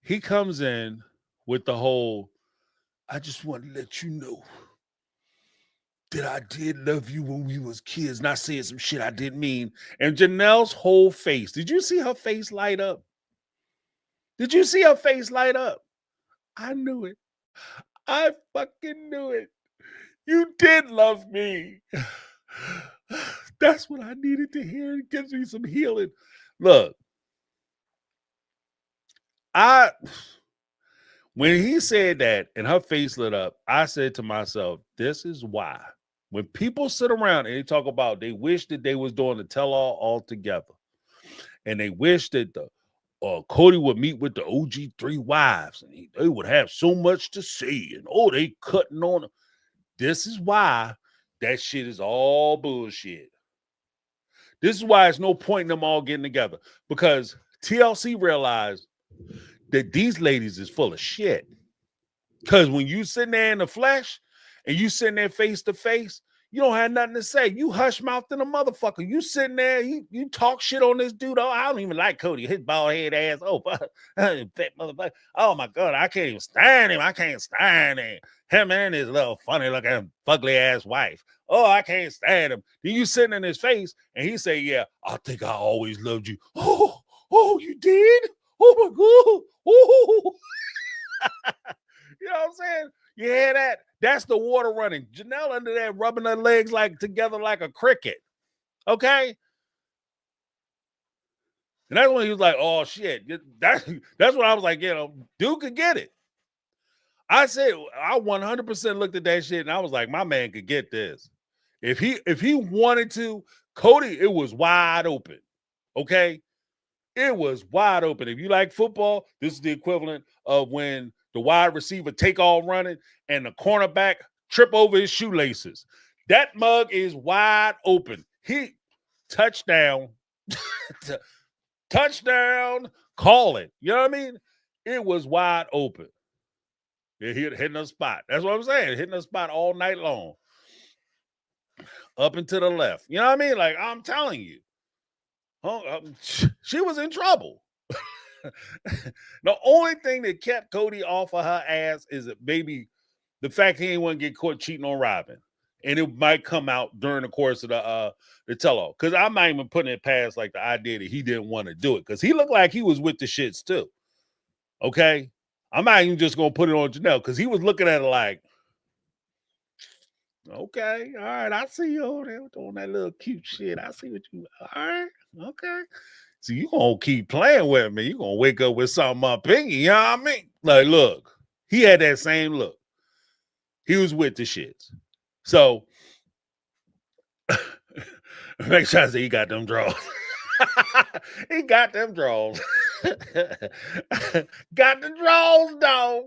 he comes in with the whole, I just want to let you know that I did love you when we was kids, not saying some shit I didn't mean. And Janelle's whole face, did you see her face light up? Did you see her face light up? I knew it. I fucking knew it. You did love me. That's what I needed to hear. It gives me some healing. Look, when he said that and her face lit up, I said to myself, this is why. When people sit around and they talk about they wish that they was doing the tell-all together, and they wish that Cody would meet with the OG 3 wives and they would have so much to say, and they cutting on them. This is why that shit is all bullshit. This is why it's no point in them all getting together, because TLC realized that these ladies is full of shit. Because when you sitting there in the flesh and you sitting there face to face, you don't have nothing to say. You hush mouthed in a motherfucker. You sitting there, you talk shit on this dude. Oh, I don't even like Cody. His bald head ass. Oh, fat motherfucker. Oh my God, I can't even stand him. I can't stand him. Him and his little funny looking fugly ass wife. Oh, I can't stand him. Then you sitting in his face and he say, yeah, I think I always loved you. Oh, you did? Oh my God. Oh. You know what I'm saying? You hear that? That's the water running. Janelle under there rubbing her legs like together like a cricket. Okay? And that's when he was like, oh shit. That's what I was like, Duke could get it. I said, I 100% looked at that shit and I was like, my man could get this. If he wanted to, Cody, it was wide open. Okay? It was wide open. If you like football, this is the equivalent of when the wide receiver take off running and the cornerback trip over his shoelaces. That mug is wide open. He touchdown, touchdown, call it. You know what I mean? It was wide open. Yeah, he hitting a spot. That's what I'm saying. Hitting a spot all night long. Up and to the left. You know what I mean? Like, I'm telling you. She was in trouble. The only thing that kept Cody off of her ass is that maybe the fact he ain't want to get caught cheating on Robin. And it might come out during the course of the tell-all. Because I'm not even putting it past like the idea that he didn't want to do it. Because he looked like he was with the shits too. Okay? I'm not even just going to put it on Janelle because he was looking at it like, okay, all right, I see you over there doing that little cute shit. I see what you, all right, okay. So you gonna keep playing with me. You gonna wake up with something up in you, you know what I mean? Like, look, he had that same look. He was with the shits. So make sure I say he got them draws. He got them draws. Got the draws, dog.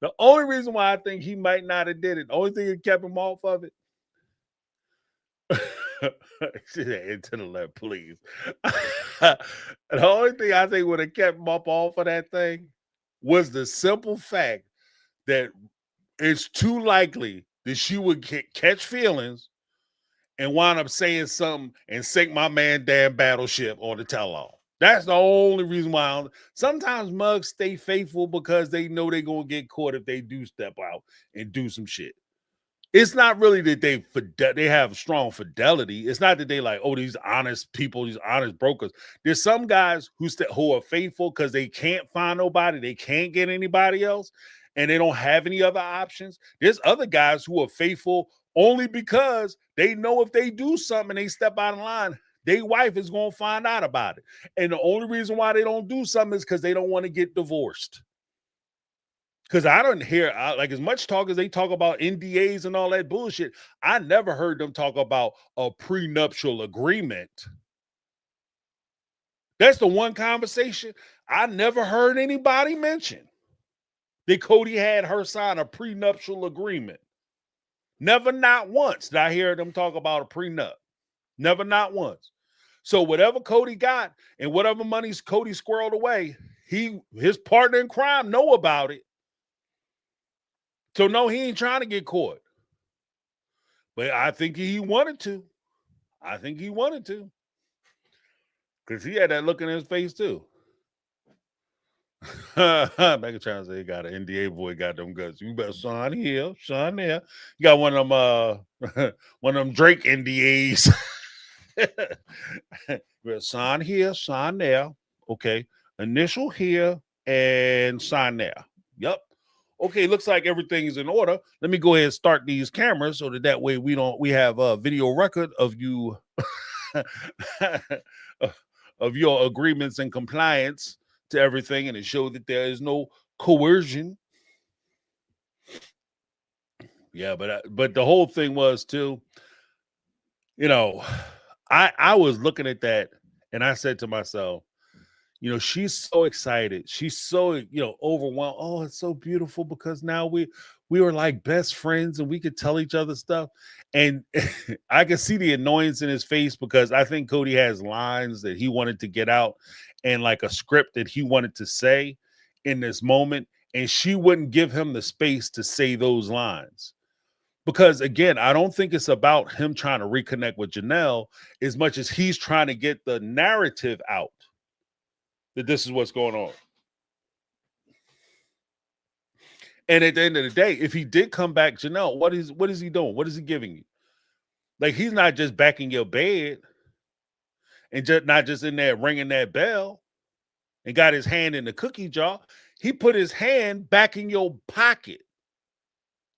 The only reason why I think he might not have did it, the only thing that kept him off of it. Into the left, please. The only thing I think would have kept him up off of that thing was the simple fact that it's too likely that she would catch feelings and wind up saying something and sink my man damn Battleship on the tell-all. That's the only reason why. Sometimes mugs stay faithful because they know they're going to get caught if they do step out and do some shit. It's not really that they have strong fidelity. It's not that they like, oh, these honest people, these honest brokers. There's some guys who are faithful because they can't find nobody. They can't get anybody else. And they don't have any other options. There's other guys who are faithful only because they know if they do something and they step out of line, their wife is going to find out about it. And the only reason why they don't do something is because they don't want to get divorced. Because I don't hear, like, as much talk as they talk about NDAs and all that bullshit, I never heard them talk about a prenuptial agreement. That's the one conversation I never heard anybody mention. That Cody had her sign a prenuptial agreement. Never, not once did I hear them talk about a prenup. Never, not once. So whatever Cody got and whatever money's Cody squirreled away, his partner in crime know about it. So no, he ain't trying to get caught. But I think he wanted to. I think he wanted to. Because he had that look in his face too. Megan trying to say he got an NDA boy, got them guts. You better sign here, sign there. You got one of them Drake NDAs. You better sign here, sign there. Okay. Initial here and sign there. Yep. Okay, looks like everything is in order. Let me go ahead and start these cameras so that way we have a video record of you of your agreements and compliance to everything, and it showed that there is no coercion. Yeah, but the whole thing was too, I was looking at that and I said to myself, she's so excited. She's so, overwhelmed. Oh, it's so beautiful because now we we were like best friends and we could tell each other stuff. And I could see the annoyance in his face because I think Cody has lines that he wanted to get out and like a script that he wanted to say in this moment. And she wouldn't give him the space to say those lines. Because again, I don't think it's about him trying to reconnect with Janelle as much as he's trying to get the narrative out that this is what's going on. And at the end of the day, if he did come back, Janelle, what is he doing? What is he giving you? Like, he's not just back in your bed and just not just in there ringing that bell and got his hand in the cookie jar. He put his hand back in your pocket.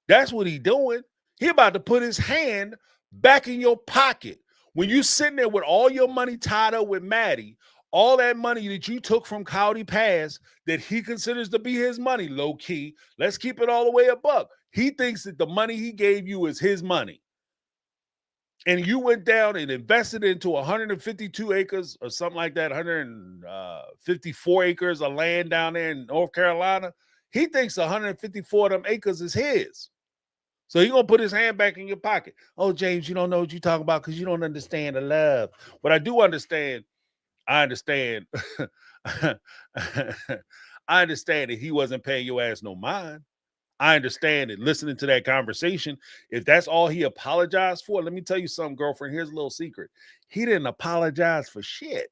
That's what he doing. He about to put his hand back in your pocket. When you sitting there with all your money tied up with Maddie, all that money that you took from Cowdy Pass that he considers to be his money, low key, let's keep it all the way a buck. He thinks that the money he gave you is his money. And you went down and invested into 152 acres or something like that, 154 acres of land down there in North Carolina. He thinks 154 of them acres is his. So he's going to put his hand back in your pocket. Oh, James, you don't know what you're talking about because you don't understand the love. But I do understand. I understand. I understand that he wasn't paying your ass no mind. I understand that listening to that conversation, if that's all he apologized for, let me tell you something, girlfriend. Here's a little secret. He didn't apologize for shit.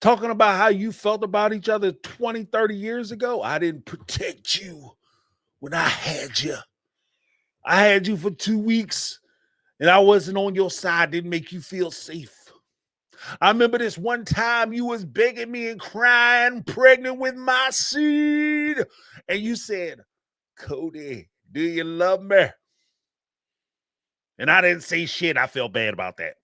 Talking about how you felt about each other 20, 30 years ago. I didn't protect you when I had you. I had you for 2 weeks and I wasn't on your side. Didn't make you feel safe. I remember this one time you was begging me and crying, pregnant with my seed. And you said, Cody, do you love me? And I didn't say shit. I felt bad about that.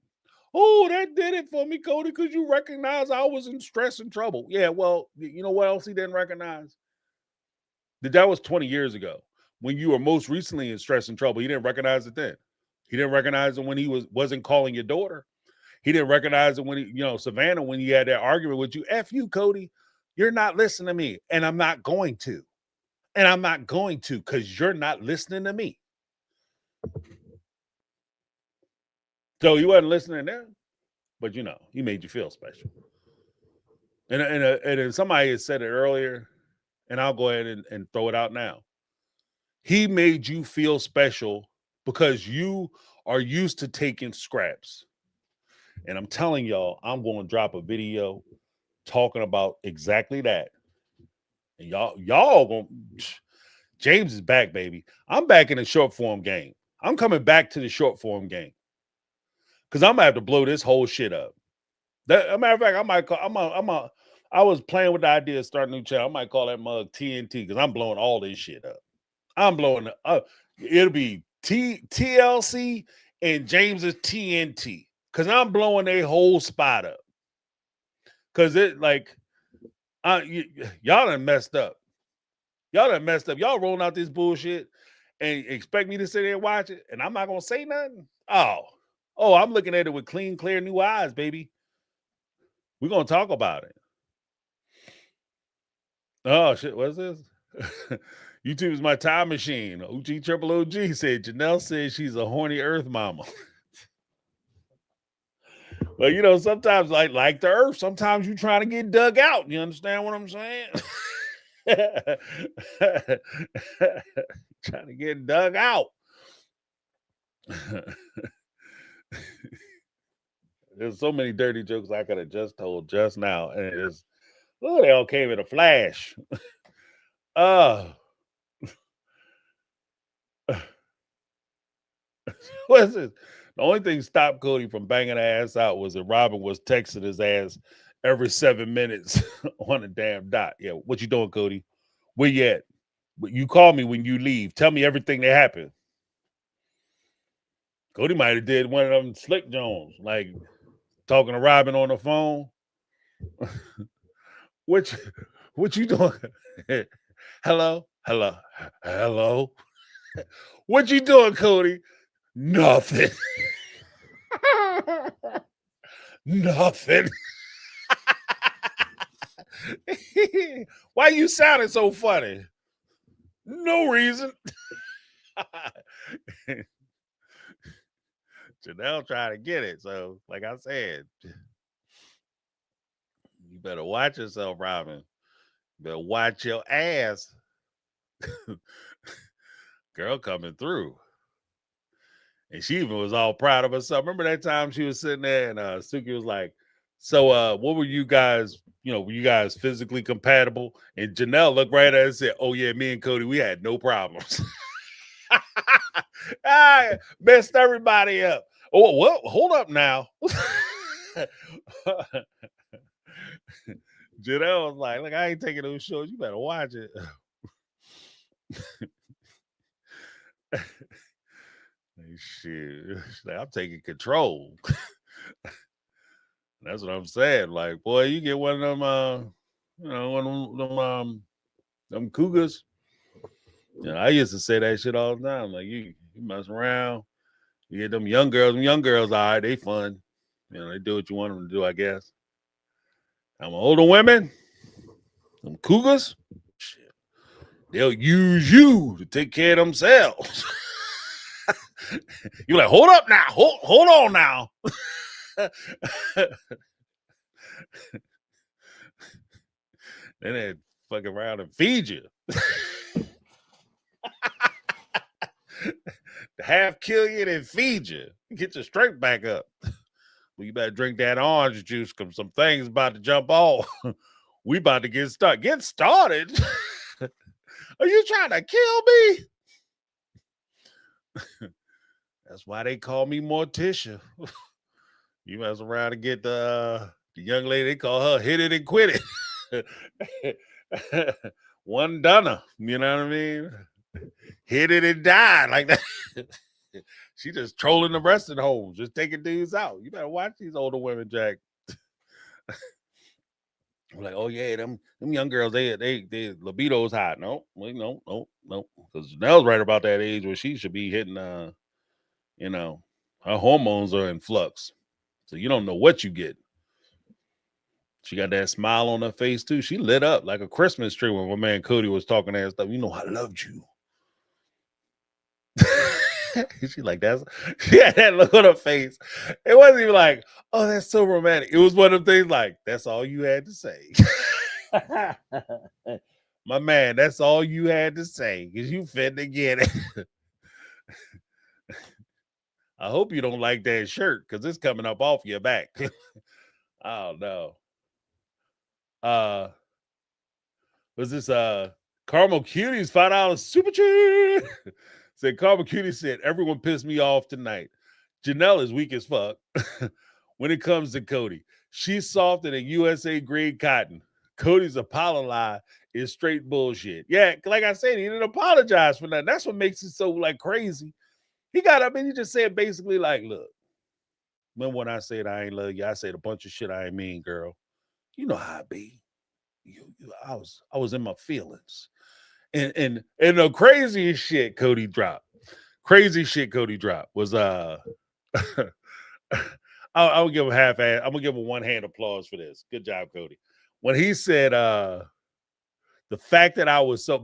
Oh, that did it for me, Cody, because you recognize I was in stress and trouble. Yeah, well, you know what else he didn't recognize? That was 20 years ago. When you were most recently in stress and trouble, he didn't recognize it then. He didn't recognize it when he wasn't calling your daughter. He didn't recognize it when he, Savannah, when he had that argument with you. F you, Cody. You're not listening to me. And I'm not going to. And I'm not going to because you're not listening to me. So he wasn't listening there. But, he made you feel special. And somebody had said it earlier, and I'll go ahead and throw it out now. He made you feel special because you are used to taking scraps. And I'm telling y'all, I'm going to drop a video talking about exactly that. And y'all going to, James is back, baby. I'm back in the short form game. I'm coming back to the short form game. Because I'm going to have to blow this whole shit up. As a matter of fact, I might call, I was playing with the idea of starting a new channel. I might call that mug TNT because I'm blowing all this shit up. I'm blowing it up. It'll be TLC and James's TNT. Because I'm blowing a whole spot up. Because it y'all done messed up. Y'all done messed up. Y'all rolling out this bullshit and expect me to sit there and watch it. And I'm not going to say nothing. Oh, I'm looking at it with clean, clear, new eyes, baby. We're going to talk about it. Oh, shit. What's this? YouTube is my time machine. OG Triple OG said, Janelle says she's a horny earth mama. Well, sometimes like the earth, sometimes you're trying to get dug out. You understand what I'm saying? Trying to get dug out. There's so many dirty jokes I could have just told just now. And they all came in a flash. What's this? The only thing stopped Cody from banging her ass out was that Robin was texting his ass every 7 minutes on a damn dot. Yeah, what you doing, Cody? Where you at? You call me when you leave. Tell me everything that happened. Cody might have did one of them slick Jones, like talking to Robin on the phone. What you doing? Hello? What you doing, Cody? Nothing. Nothing. Why you sounding so funny? No reason. Janelle trying to get it. So, like I said, you better watch yourself, Robin. You better watch your ass. Girl coming through. And she even was all proud of herself. Remember that time she was sitting there and Suki was like, so what were you guys, were you guys physically compatible? And Janelle looked right at her and said, oh yeah, me and Cody, we had no problems. I messed everybody up. Oh, what? Hold up now. Janelle was like, look, I ain't taking those shows. You better watch it. Shit. Like, I'm taking control. That's what I'm saying. Like, boy, you get one of them, one of them cougars. I used to say that shit all the time. Like, you mess around, you get them young girls. Them young girls, all right, they fun. They do what you want them to do, I guess. I'm older women, them cougars, shit, they'll use you to take care of themselves. You're like, hold up now, hold on now. Then they fuck around and feed you. Half kill you and feed you. Get your strength back up. Well, you better drink that orange juice because some things about to jump off. We about to get started. Get started? Are you trying to kill me? That's why they call me Morticia. You mess around and get the young lady, they call her hit it and quit it. One dunner, you know what I mean? Hit it and die like that. She just trolling the rest of the homes, just taking dudes out. You better watch these older women, Jack. I'm like, oh yeah, them young girls, they libido's hot. No. Because Janelle's right about that age where she should be hitting her hormones are in flux. So you don't know what you get. She got that smile on her face too. She lit up like a Christmas tree when my man Cody was talking to her and stuff. I loved you. She like that's she had that look on her face. It wasn't even like, oh, that's so romantic. It was one of the things like, that's all you had to say. My man, that's all you had to say because you finna get it. I hope you don't like that shirt because it's coming up off your back. I don't know. Was this Carmel Cuties $5 super chat? Said Carmel Cutie said everyone pissed me off tonight. Janelle is weak as fuck. When it comes to Cody, she's softer than USA grade cotton. Cody's apology is straight bullshit. Yeah, like I said, he didn't apologize for nothing. That's what makes it so like crazy. He just said basically like, look, remember when I said I ain't love you? I said a bunch of shit I ain't mean, girl. You know how I be. I was in my feelings. And the craziest shit Cody dropped. Was I'll give him half-ass. I'm gonna give him one hand applause for this. Good job, Cody. When he said the fact that I was so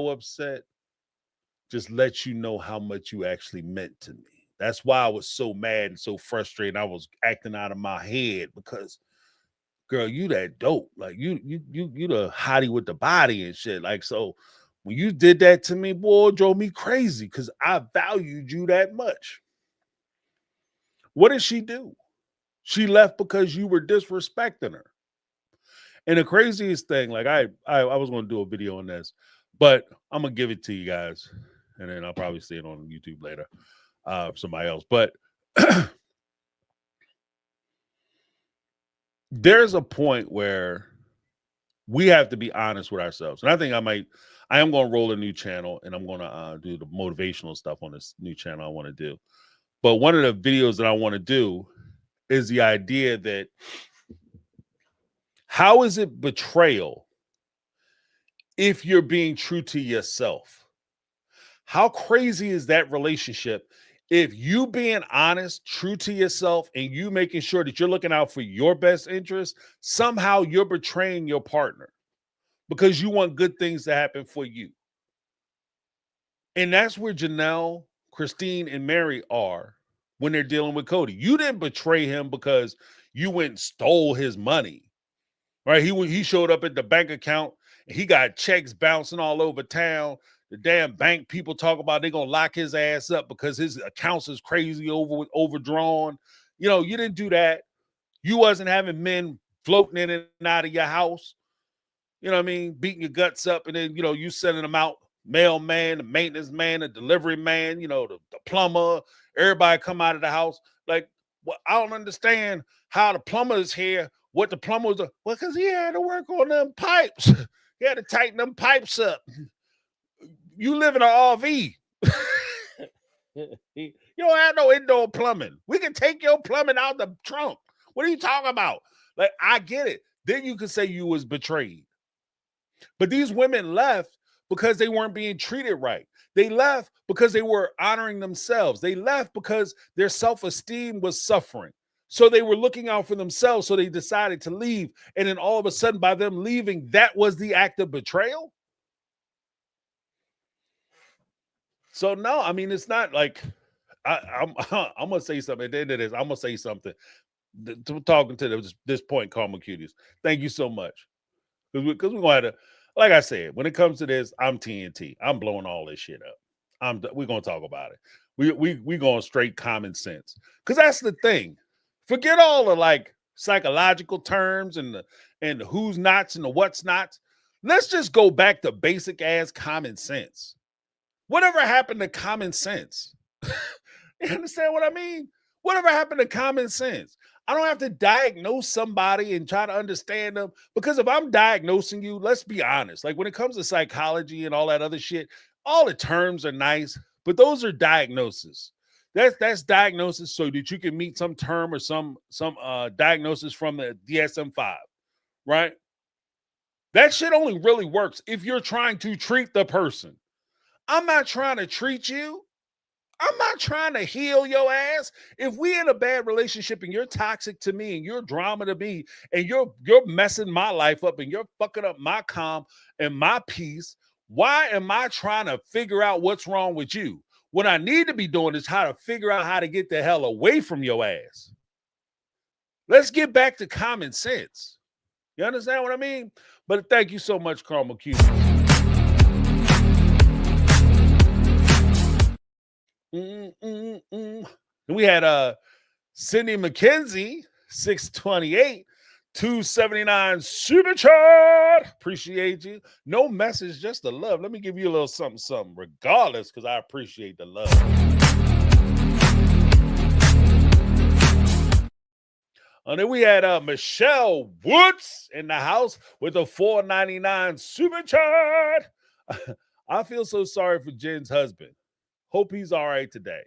upset just lets you know how much you actually meant to me. That's why I was so mad and so frustrated. I was acting out of my head because, girl, you that dope. Like you the hottie with the body and shit. Like, so when you did that to me, boy, it drove me crazy because I valued you that much. What did she do? She left because you were disrespecting her. And the craziest thing, like I was going to do a video on this, but I'm gonna give it to you guys, and then I'll probably see it on YouTube later, somebody else. But there's a point where we have to be honest with ourselves, and I think I am going to roll a new channel, and I'm going to do the motivational stuff on this new channel I want to do. But one of the videos that I want to do is the idea that how is it betrayal if you're being true to yourself? How crazy is that relationship if you being honest, true to yourself, and you making sure that you're looking out for your best interest, somehow you're betraying your partner? because you want good things to happen for you. And that's where Janelle, Christine, and Mary are when they're dealing with Cody. You didn't betray him because you went and stole his money, right? He showed up at the bank account and he got checks bouncing all over town. The damn bank people talk about they're gonna lock his ass up because his accounts is crazy overdrawn. You know, you didn't do that. You wasn't having men floating in and out of your house. You know what I mean? Beating your guts up, and then, you know, you sending them out, mailman, the maintenance man, the delivery man, you know, the plumber, everybody come out of the house. Like, well, I don't understand how the plumber is here. What the plumber was, well, because he had to work on them pipes. He had to tighten them pipes up. You live in an RV. You don't have no indoor plumbing. We can take your plumbing out the trunk. What are you talking about? Like, I get it. Then you could say you was betrayed. But these women left because they weren't being treated right. They left because they were honoring themselves. They left because their self-esteem was suffering. So they were looking out for themselves. So they decided to leave. And then all of a sudden, by them leaving, that was the act of betrayal. So no, I mean, it's not like I'm gonna say something. At the end of this, I'm gonna say something. Talking to this point, Karma Cuties. Thank you so much. Because we're going to, like I said, when it comes to this, I'm TNT. I'm blowing all this shit up. We're gonna talk about it. We going straight common sense. Because that's the thing. Forget all the like psychological terms and the who's nots and the what's nots. Let's just go back to basic ass common sense. Whatever happened to common sense? You understand what I mean? Whatever happened to common sense? I don't have to diagnose somebody and try to understand them, because if I'm diagnosing you, let's be honest. Like when it comes to psychology and all that other shit, all the terms are nice, but those are diagnoses. That's diagnosis so that you can meet some term or some diagnosis from the DSM-5, right? That shit only really works if you're trying to treat the person. I'm not trying to treat you. I'm not trying to heal your ass. If we in a bad relationship and you're toxic to me and you're drama to me and you're messing my life up and you're fucking up my calm and my peace, why am I trying to figure out what's wrong with you? What I need to be doing is how to figure out how to get the hell away from your ass. Let's get back to common sense. You understand what I mean? But thank you so much, Karma Q. We had Cindy McKenzie, 628, 279 super chart. Appreciate you. No message, just the love. Let me give you a little something, regardless, because I appreciate the love. And then we had Michelle Woods in the house with a 499 super chart. I feel so sorry for Jen's husband. Hope he's all right today.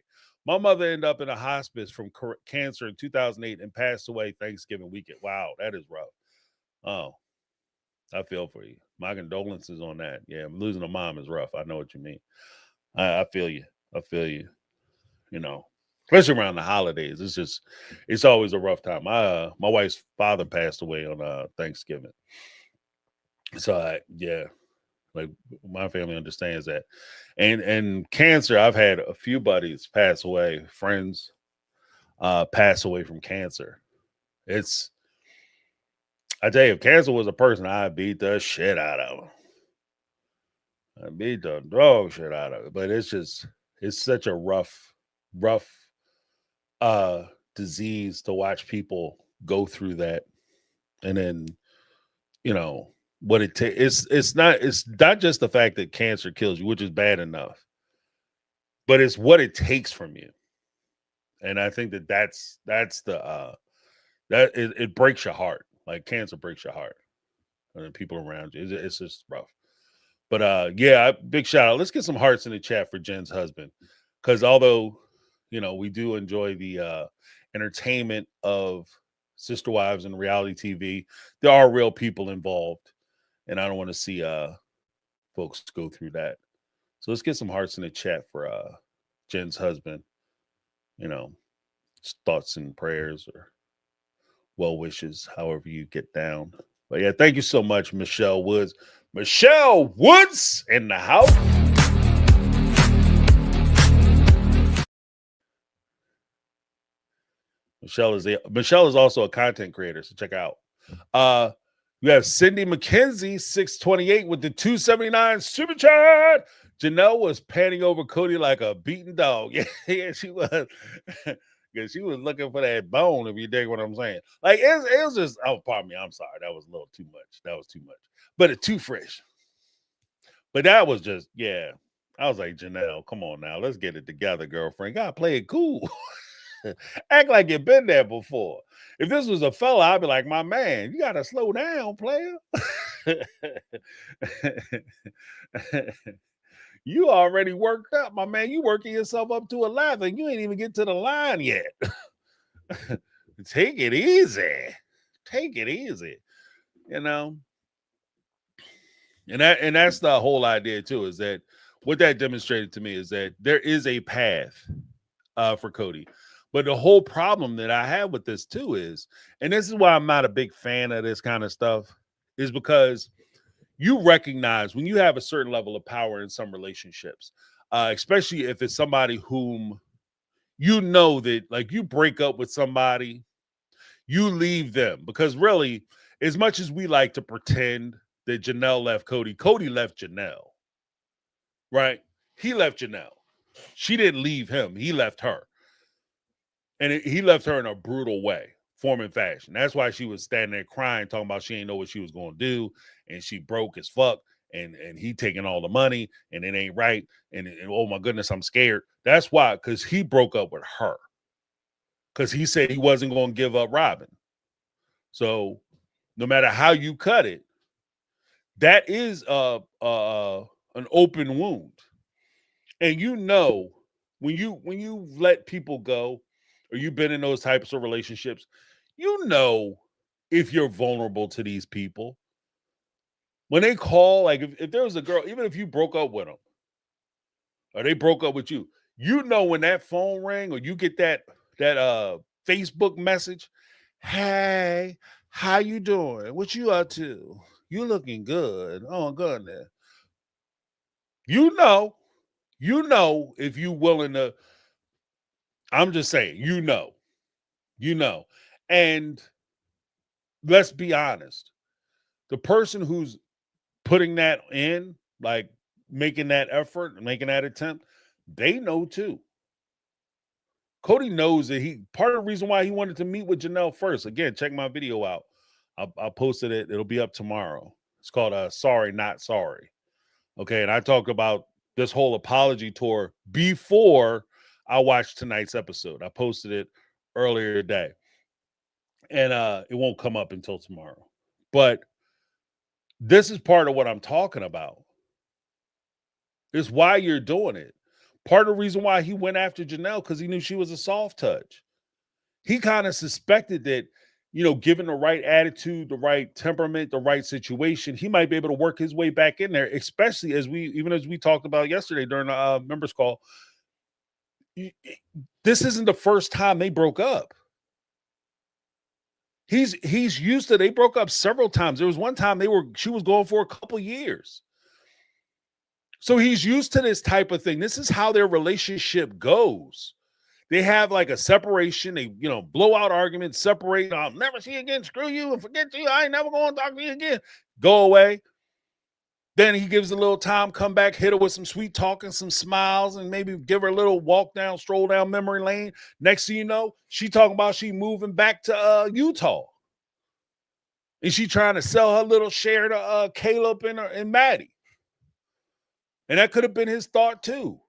My mother ended up in a hospice from cancer in 2008 and passed away Thanksgiving weekend. Wow, that is rough. Oh, I feel for you. My condolences on that. Yeah, losing a mom is rough. I know what you mean. I feel you. I feel you. You know, especially around the holidays. It's always a rough time. My wife's father passed away on Thanksgiving. So yeah, like my family understands that. And cancer, I've had a few buddies pass away, friends pass away from cancer. I tell you, if cancer was a person, I'd beat the shit out of him. I'd beat the dog shit out of it. But it's such a rough disease to watch people go through that. And then, you know, what it takes, it's not just the fact that cancer kills you, which is bad enough, but it's what it takes from you. And I think that's the it breaks your heart. Like cancer breaks your heart, and then people around you. It's just rough. But yeah, big shout out. Let's get some hearts in the chat for Jen's husband, because although we do enjoy the entertainment of Sister Wives and reality TV, there are real people involved, and I don't want to see folks go through that. So let's get some hearts in the chat for Jen's husband. Thoughts and prayers or well wishes, however you get down. But yeah, thank you so much, Michelle Woods. Michelle Woods in the house. Michelle is also a content creator, so check out. You have Cindy McKenzie, 628 with the 279 super chat. Janelle was panning over Cody like a beaten dog. Yeah, she was. Yeah, she was looking for that bone, if you dig what I'm saying. Like, it was just, oh, pardon me, I'm sorry. That was a little too much. That was too much. But it's too fresh. But that was just, yeah. I was like, Janelle, come on now. Let's get it together, girlfriend. Gotta play it cool. Act like you've been there before. If this was a fella, I'd be like, my man, you gotta slow down, player. You already worked up, my man. You working yourself up to 11. You ain't even get to the line yet. Take it easy. Take it easy. You know. And that's the whole idea too, is that what that demonstrated to me is that there is a path for Cody. But the whole problem that I have with this too is, and this is why I'm not a big fan of this kind of stuff, is because you recognize when you have a certain level of power in some relationships, especially if it's somebody whom you know that, like, you break up with somebody, you leave them, because really, as much as we like to pretend that Janelle left Cody, Cody left Janelle, right? He left Janelle. She didn't leave him. He left her. And he left her in a brutal way, form and fashion. That's why she was standing there crying, talking about she didn't know what she was going to do. And she broke as fuck. And he taking all the money. And it ain't right. And oh, my goodness, I'm scared. That's why, because he broke up with her. Because he said he wasn't going to give up Robin. So no matter how you cut it, that is an open wound. And you know, when you let people go, or you've been in those types of relationships, you know if you're vulnerable to these people. When they call, like if there was a girl, even if you broke up with them, or they broke up with you, you know when that phone rang, or you get that Facebook message, hey, how you doing? What you up to? You looking good. Oh, goodness. You know if you willing to. I'm just saying, you know. And let's be honest. The person who's putting that in, like making that effort, making that attempt, they know too. Cody knows that part of the reason why he wanted to meet with Janelle first. Again, check my video out. I'll posted it. It'll be up tomorrow. It's called Sorry, Not Sorry. Okay. And I talked about this whole apology tour before I watched tonight's episode. I posted it earlier today. And it won't come up until tomorrow. But this is part of what I'm talking about. It's why you're doing it. Part of the reason why he went after Janelle, because he knew she was a soft touch. He kind of suspected that, given the right attitude, the right temperament, the right situation, he might be able to work his way back in there, especially as we talked about yesterday during the members call. This isn't the first time they broke up. He's used to, they broke up several times. There was one time she was going for a couple years. So he's used to this type of thing. This is how their relationship goes. They have like a separation. They, blow out arguments, separate. I'll never see you again. Screw you and forget you. I ain't never going to talk to you again. Go away. Then he gives a little time, come back, hit her with some sweet talking, some smiles, and maybe give her a little stroll down memory lane. Next thing you know, she talking about she moving back to Utah. And she trying to sell her little share to Caleb and Maddie. And that could have been his thought too.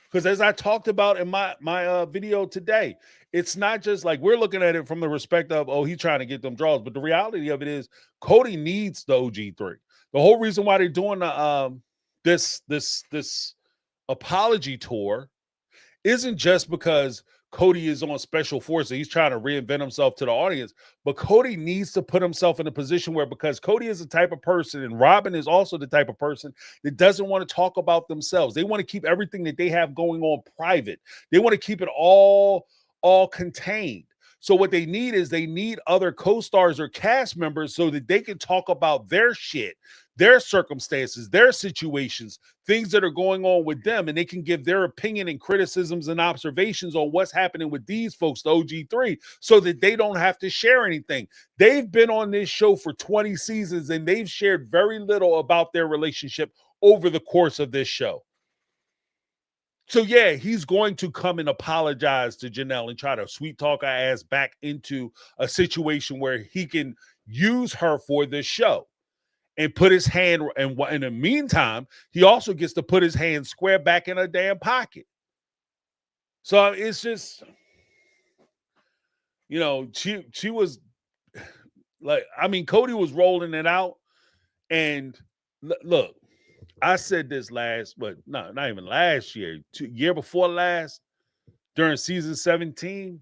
Because as I talked about in my video today, it's not just like we're looking at it from the respect of, oh, he's trying to get them draws. But the reality of it is Cody needs the OG3. The whole reason why they're doing this apology tour isn't just because Cody is on special forces. He's trying to reinvent himself to the audience, but Cody needs to put himself in a position where, because Cody is the type of person, and Robin is also the type of person that doesn't want to talk about themselves. They want to keep everything that they have going on private. They want to keep it all contained. So what they need other co-stars or cast members so that they can talk about their shit, their circumstances, their situations, things that are going on with them, and they can give their opinion and criticisms and observations on what's happening with these folks, the OG3, so that they don't have to share anything. They've been on this show for 20 seasons and they've shared very little about their relationship over the course of this show. So yeah, he's going to come and apologize to Janelle and try to sweet talk her ass back into a situation where he can use her for this show and put his hand. And in the meantime, he also gets to put his hand square back in a damn pocket. So it's just, you know, she was like, I mean, Cody was rolling it out, and look. I said this not even last year, year before last, during season 17.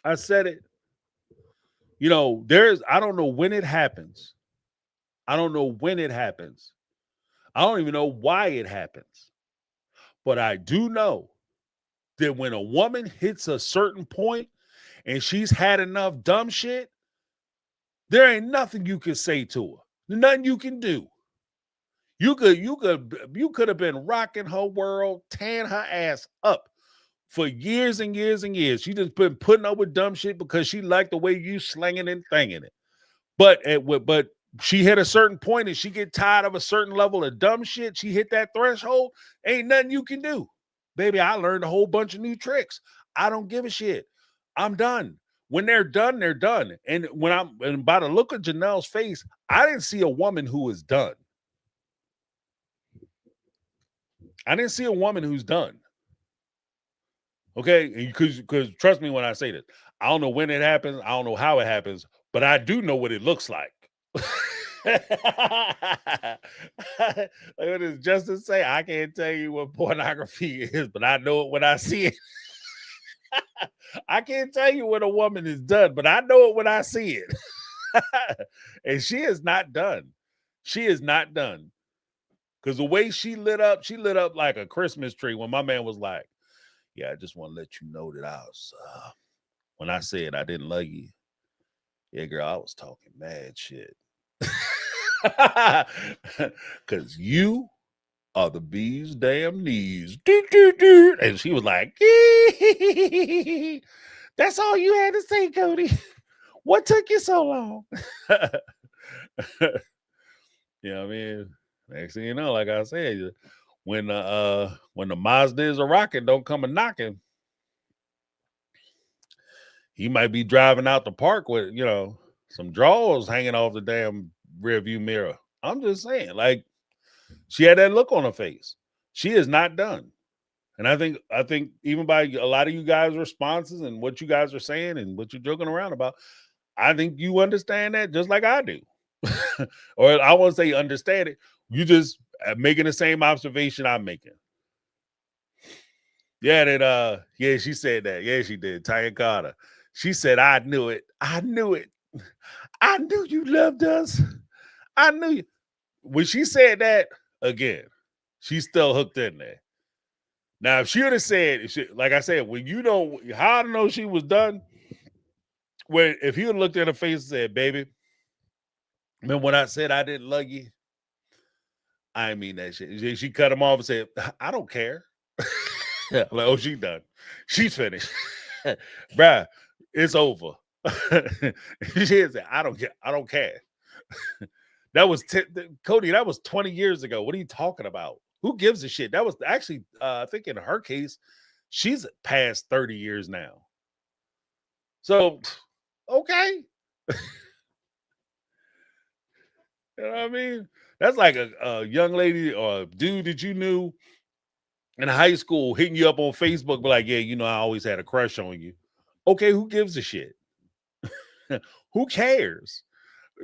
I said it. You know, I don't know when it happens. I don't know when it happens. I don't even know why it happens. But I do know that when a woman hits a certain point and she's had enough dumb shit, there ain't nothing you can say to her. Nothing you can do. You could have been rocking her world, tearing her ass up for years and years and years. She just been putting up with dumb shit because she liked the way you slinging and thanging it. But she hit a certain point and she get tired of a certain level of dumb shit. She hit that threshold. Ain't nothing you can do. Baby, I learned a whole bunch of new tricks. I don't give a shit. I'm done. When they're done, they're done. And by the look of Janelle's face, I didn't see a woman who is done. I didn't see a woman who's done. Okay, because trust me when I say this, I don't know when it happens, I don't know how it happens, but I do know what it looks like. Like what does Justice say? I can't tell you what pornography is, but I know it when I see it. I can't tell you when a woman is done, but I know it when I see it. And she is not done. She is not done. Because the way she lit up like a Christmas tree when my man was like, yeah, I just want to let you know that I was, when I said I didn't love you, yeah, girl, I was talking mad shit. Because you are the bee's damn knees. And she was like, that's all you had to say, Cody. What took you so long? You know what I mean? Next thing you know, like I said, when the Mazda is a rocket, don't come a knocking. He might be driving out the park with, you know, some drawers hanging off the damn rear view mirror. I'm just saying, like, she had that look on her face. She is not done. And I think even by a lot of you guys' responses and what you guys are saying and what you're joking around about, I think you understand that just like I do. Or I won't say understand it. You just making the same observation I'm making. Yeah, yeah, she said that. Yeah, she did. Tanya Carter. She said, I knew it. I knew it. I knew you loved us. I knew you. When she said that, again, she's still hooked in there. Now, if she would have said, like I said, when you know how I know she was done, if he would have looked at her face and said, baby, remember when I said I didn't love you? I didn't mean that shit. She cut him off and said, I don't care. Like, oh, she done. She's finished. Bruh, it's over. She said, I don't care. I don't care. That was Cody, that was 20 years ago. What are you talking about? Who gives a shit? That was actually, I think in her case, she's past 30 years now. So, okay. You know what I mean? That's like a young lady or a dude that you knew in high school hitting you up on Facebook, be like, yeah, you know, I always had a crush on you. Okay, who gives a shit? Who cares?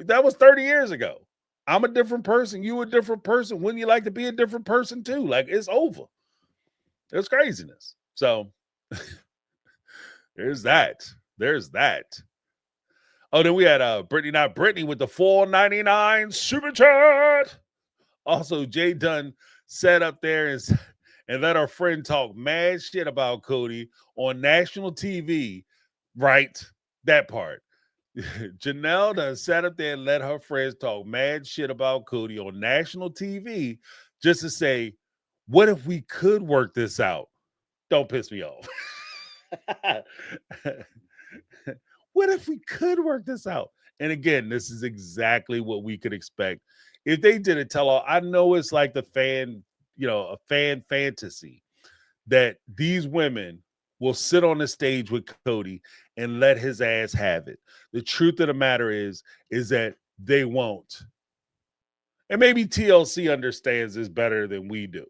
That was 30 years ago. I'm a different person. You a different person. Wouldn't you like to be a different person too? Like, it's over. It's craziness. So there's that. There's that. Oh, then we had Brittany, not Brittany, with the $4.99 super chat. Also, Jay Dunn sat up there and let our friend talk mad shit about Cody on national TV, right? That part. Janelle done sat up there and let her friends talk mad shit about Cody on national TV just to say, what if we could work this out? Don't piss me off. What if we could work this out? And again, this is exactly what we could expect. If they did a tell all, I know it's like the fan, a fan fantasy that these women will sit on the stage with Cody and let his ass have it. The truth of the matter is that they won't. And maybe TLC understands this better than we do.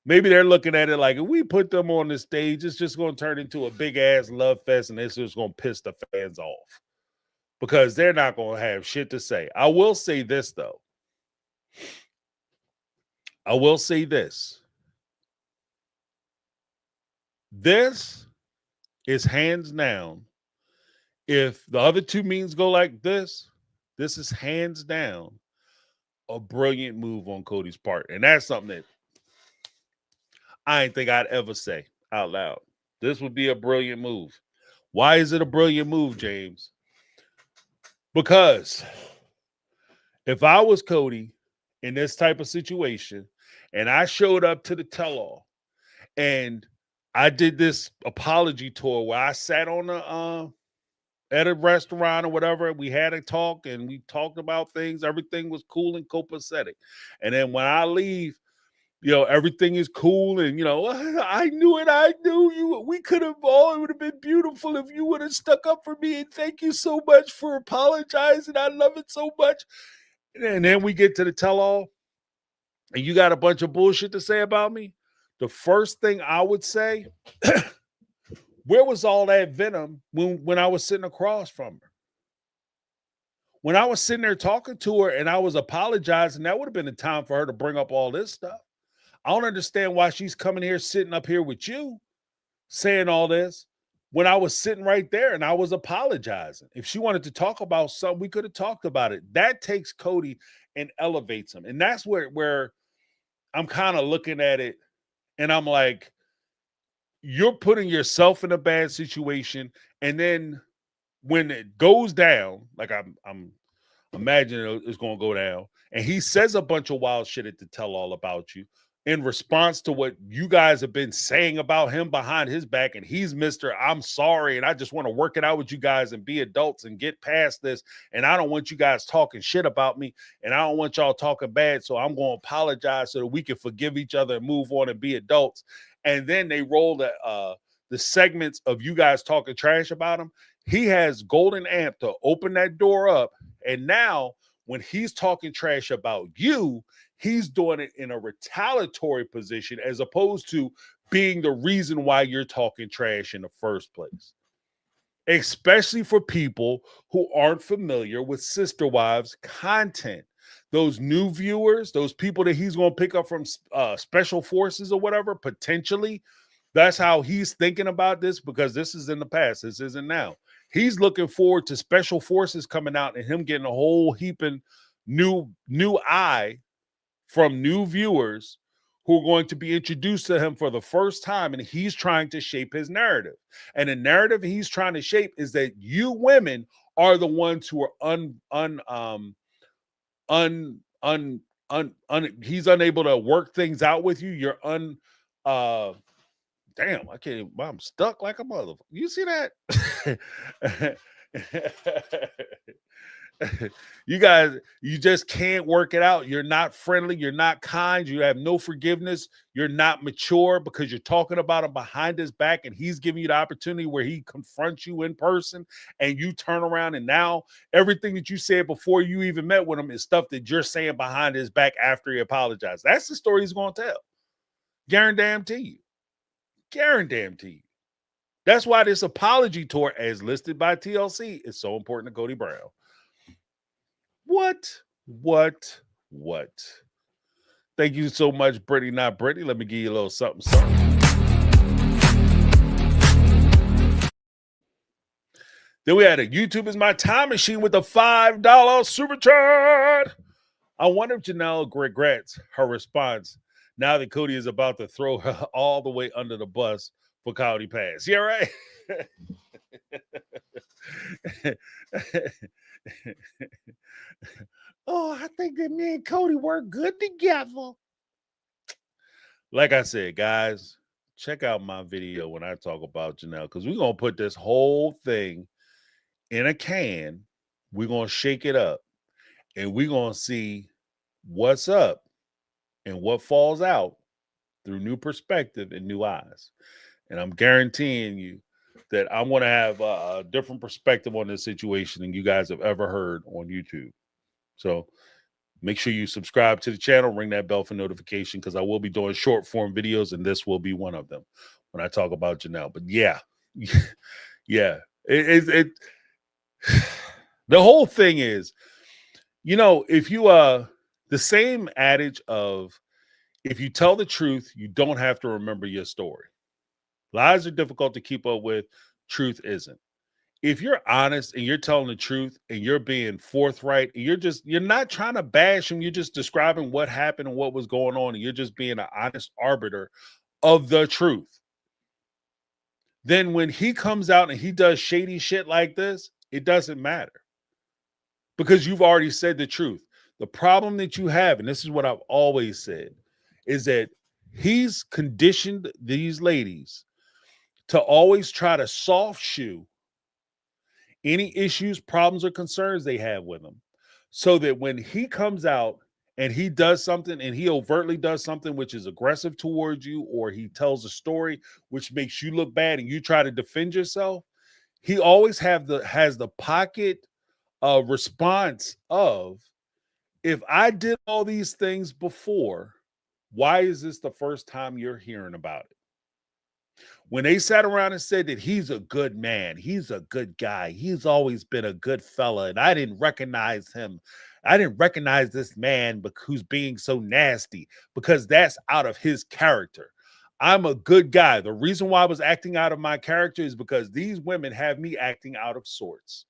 Maybe they're looking at it like, if we put them on the stage, it's just going to turn into a big ass love fest and it's just going to piss the fans off because they're not going to have shit to say. I will say this, though. I will say this. This is hands down. If the other two means go like this is hands down a brilliant move on Cody's part. And that's something that I didn't think I'd ever say out loud. This would be a brilliant move. Why is it a brilliant move, James? Because if I was Cody in this type of situation and I showed up to the tell-all and I did this apology tour where I sat on at a restaurant or whatever, we had a talk and we talked about things. Everything was cool and copacetic. And then when I leave, everything is cool. And, I knew it. I knew you. We could have all, it would have been beautiful if you would have stuck up for me. And thank you so much for apologizing. I love it so much. And then we get to the tell-all and you got a bunch of bullshit to say about me. The first thing I would say, where was all that venom when I was sitting across from her? When I was sitting there talking to her and I was apologizing, that would have been the time for her to bring up all this stuff. I don't understand why she's coming here, sitting up here with you, saying all this when I was sitting right there and I was apologizing. If she wanted to talk about something, we could have talked about it. That takes Cody and elevates him. And that's where I'm kind of looking at it and I'm like, you're putting yourself in a bad situation. And then when it goes down, like I'm imagining it's going to go down, and he says a bunch of wild shit at the tell all about you in response to what you guys have been saying about him behind his back. And he's Mr. I'm sorry. And I just want to work it out with you guys and be adults and get past this. And I don't want you guys talking shit about me. And I don't want y'all talking bad. So I'm going to apologize so that we can forgive each other and move on and be adults. And then they roll the segments of you guys talking trash about him. He has golden amp to open that door up. And now when he's talking trash about you, he's doing it in a retaliatory position as opposed to being the reason why you're talking trash in the first place. Especially for people who aren't familiar with Sister Wives content. Those new viewers, those people that he's going to pick up from special forces or whatever, potentially, that's how he's thinking about this because this is in the past. This isn't now. He's looking forward to special forces coming out and him getting a whole heaping new eye from new viewers who are going to be introduced to him for the first time, and he's trying to shape his narrative. And the narrative he's trying to shape is that you women are the ones who are he's unable to work things out with you. You're damn, I can't even, I'm stuck like a mother. You see that? You guys, you just can't work it out. You're not friendly. You're not kind. You have no forgiveness. You're not mature because you're talking about him behind his back and he's giving you the opportunity where he confronts you in person and you turn around and now everything that you said before you even met with him is stuff that you're saying behind his back after he apologized. That's the story he's going to tell. Guarantee you. Guarantee you. That's why this apology tour, as listed by TLC, is so important to Cody Brown. What? Thank you so much, Brittany, not Brittany. Let me give you a little something. Then we had a YouTube is my time machine with a $5 super chat. I wonder if Janelle regrets her response now that Cody is about to throw her all the way under the bus for Cody Pass. Yeah, right? Oh, I think that me and Cody work good together. Like I said, guys, check out my video when I talk about Janelle, because we're going to put this whole thing in a can. We're going to shake it up and we're going to see what's up and what falls out through new perspective and new eyes. And I'm guaranteeing you that I'm going to have a different perspective on this situation than you guys have ever heard on YouTube. So make sure you subscribe to the channel, ring that bell for notification, because I will be doing short form videos, and this will be one of them when I talk about Janelle. But yeah, yeah, it the whole thing is, if you the same adage of, if you tell the truth, you don't have to remember your story. Lies are difficult to keep up with. Truth isn't. If you're honest and you're telling the truth and you're being forthright and you're not trying to bash him, you're just describing what happened and what was going on, and you're just being an honest arbiter of the truth, then when he comes out and he does shady shit like this, it doesn't matter, because you've already said the truth. The problem that you have, and this is what I've always said, is that he's conditioned these ladies to always try to soft shoe any issues, problems, or concerns they have with him, so that when he comes out and he does something, and he overtly does something which is aggressive towards you, or he tells a story which makes you look bad and you try to defend yourself, he always has the pocket response of, if I did all these things before, why is this the first time you're hearing about it? When they sat around and said that he's a good man, he's a good guy, he's always been a good fella, and I didn't recognize him. I didn't recognize this man who's being so nasty, because that's out of his character. I'm a good guy. The reason why I was acting out of my character is because these women have me acting out of sorts.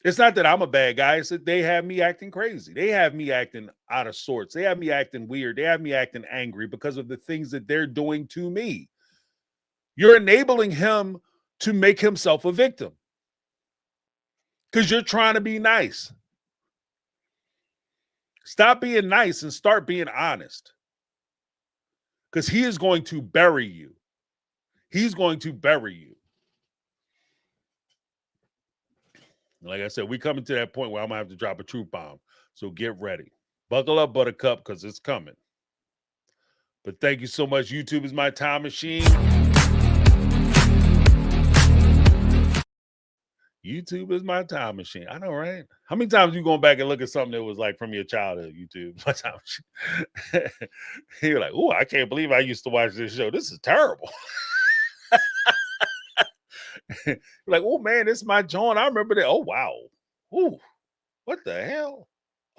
It's not that I'm a bad guy. It's that they have me acting crazy. They have me acting out of sorts. They have me acting weird. They have me acting angry because of the things that they're doing to me. You're enabling him to make himself a victim because you're trying to be nice. Stop being nice and start being honest, because he is going to bury you. He's going to bury you. Like I said, we coming to that point where I'm going to have to drop a truth bomb. So get ready. Buckle up, Buttercup, because it's coming. But thank you so much. YouTube is my time machine. YouTube is my time machine. I know, right? How many times you going back and look at something that was like from your childhood? YouTube, my time machine. You're like, oh, I can't believe I used to watch this show. This is terrible. You're like, oh man, this is my joint. I remember that. Oh wow. Ooh, what the hell?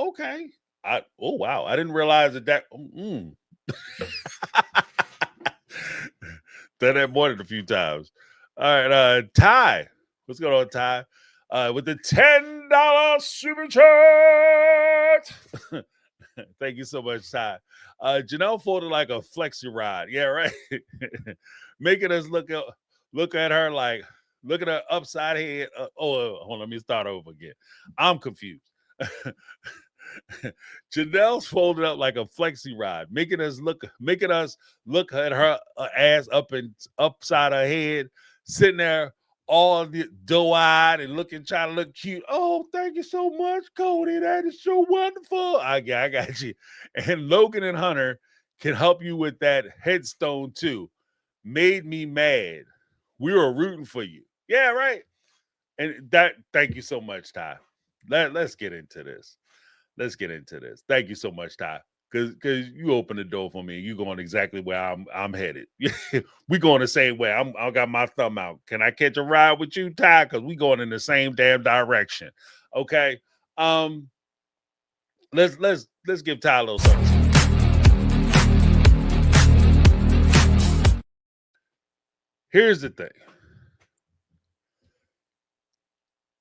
Okay. Oh wow. I didn't realize that. Done that more than a few times. All right, Ty. What's going on, Ty? With the $10 super chat. Thank you so much, Ty. Janelle folded like a flexi ride. Yeah, right. Making us look at her like, look at her upside head. Hold on, let me start over again. I'm confused. Janelle's folded up like a flexi ride, making us look at her ass up and upside her head, sitting there all doe-eyed and trying to look cute. Oh, thank you so much, Cody. That is so wonderful. I got you. And Logan and Hunter can help you with that headstone too. Made me mad. We were rooting for you. Yeah, right. And thank you so much, Ty. Let's get into this. Thank you so much, Ty. Because you opened the door for me. You going exactly where I'm headed. We going the same way. I got my thumb out. Can I catch a ride with you, Ty? Because we going in the same damn direction. Okay. Let's give Ty a little something. Here's the thing.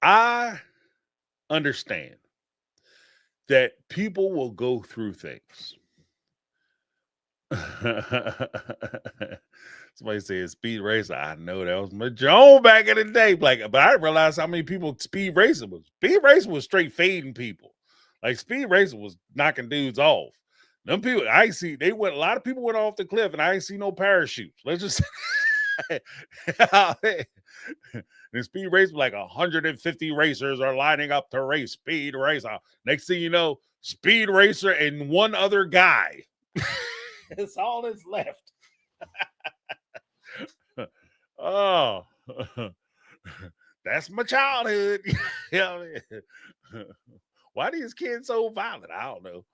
I understand that people will go through things. Somebody said speed racer. I know that was my Joan back in the day. Like, but I didn't realize how many people speed racing was. Speed racing was straight fading people. Like speed racing was knocking dudes off. Them people, I see they went. A lot of people went off the cliff, and I ain't see no parachutes. Let's just. And speed race, like 150 racers are lining up to race speed racer. Next thing you know, speed racer and one other guy. It's all that's left. Oh, that's my childhood. You know what I mean? Why these kids so violent? I don't know.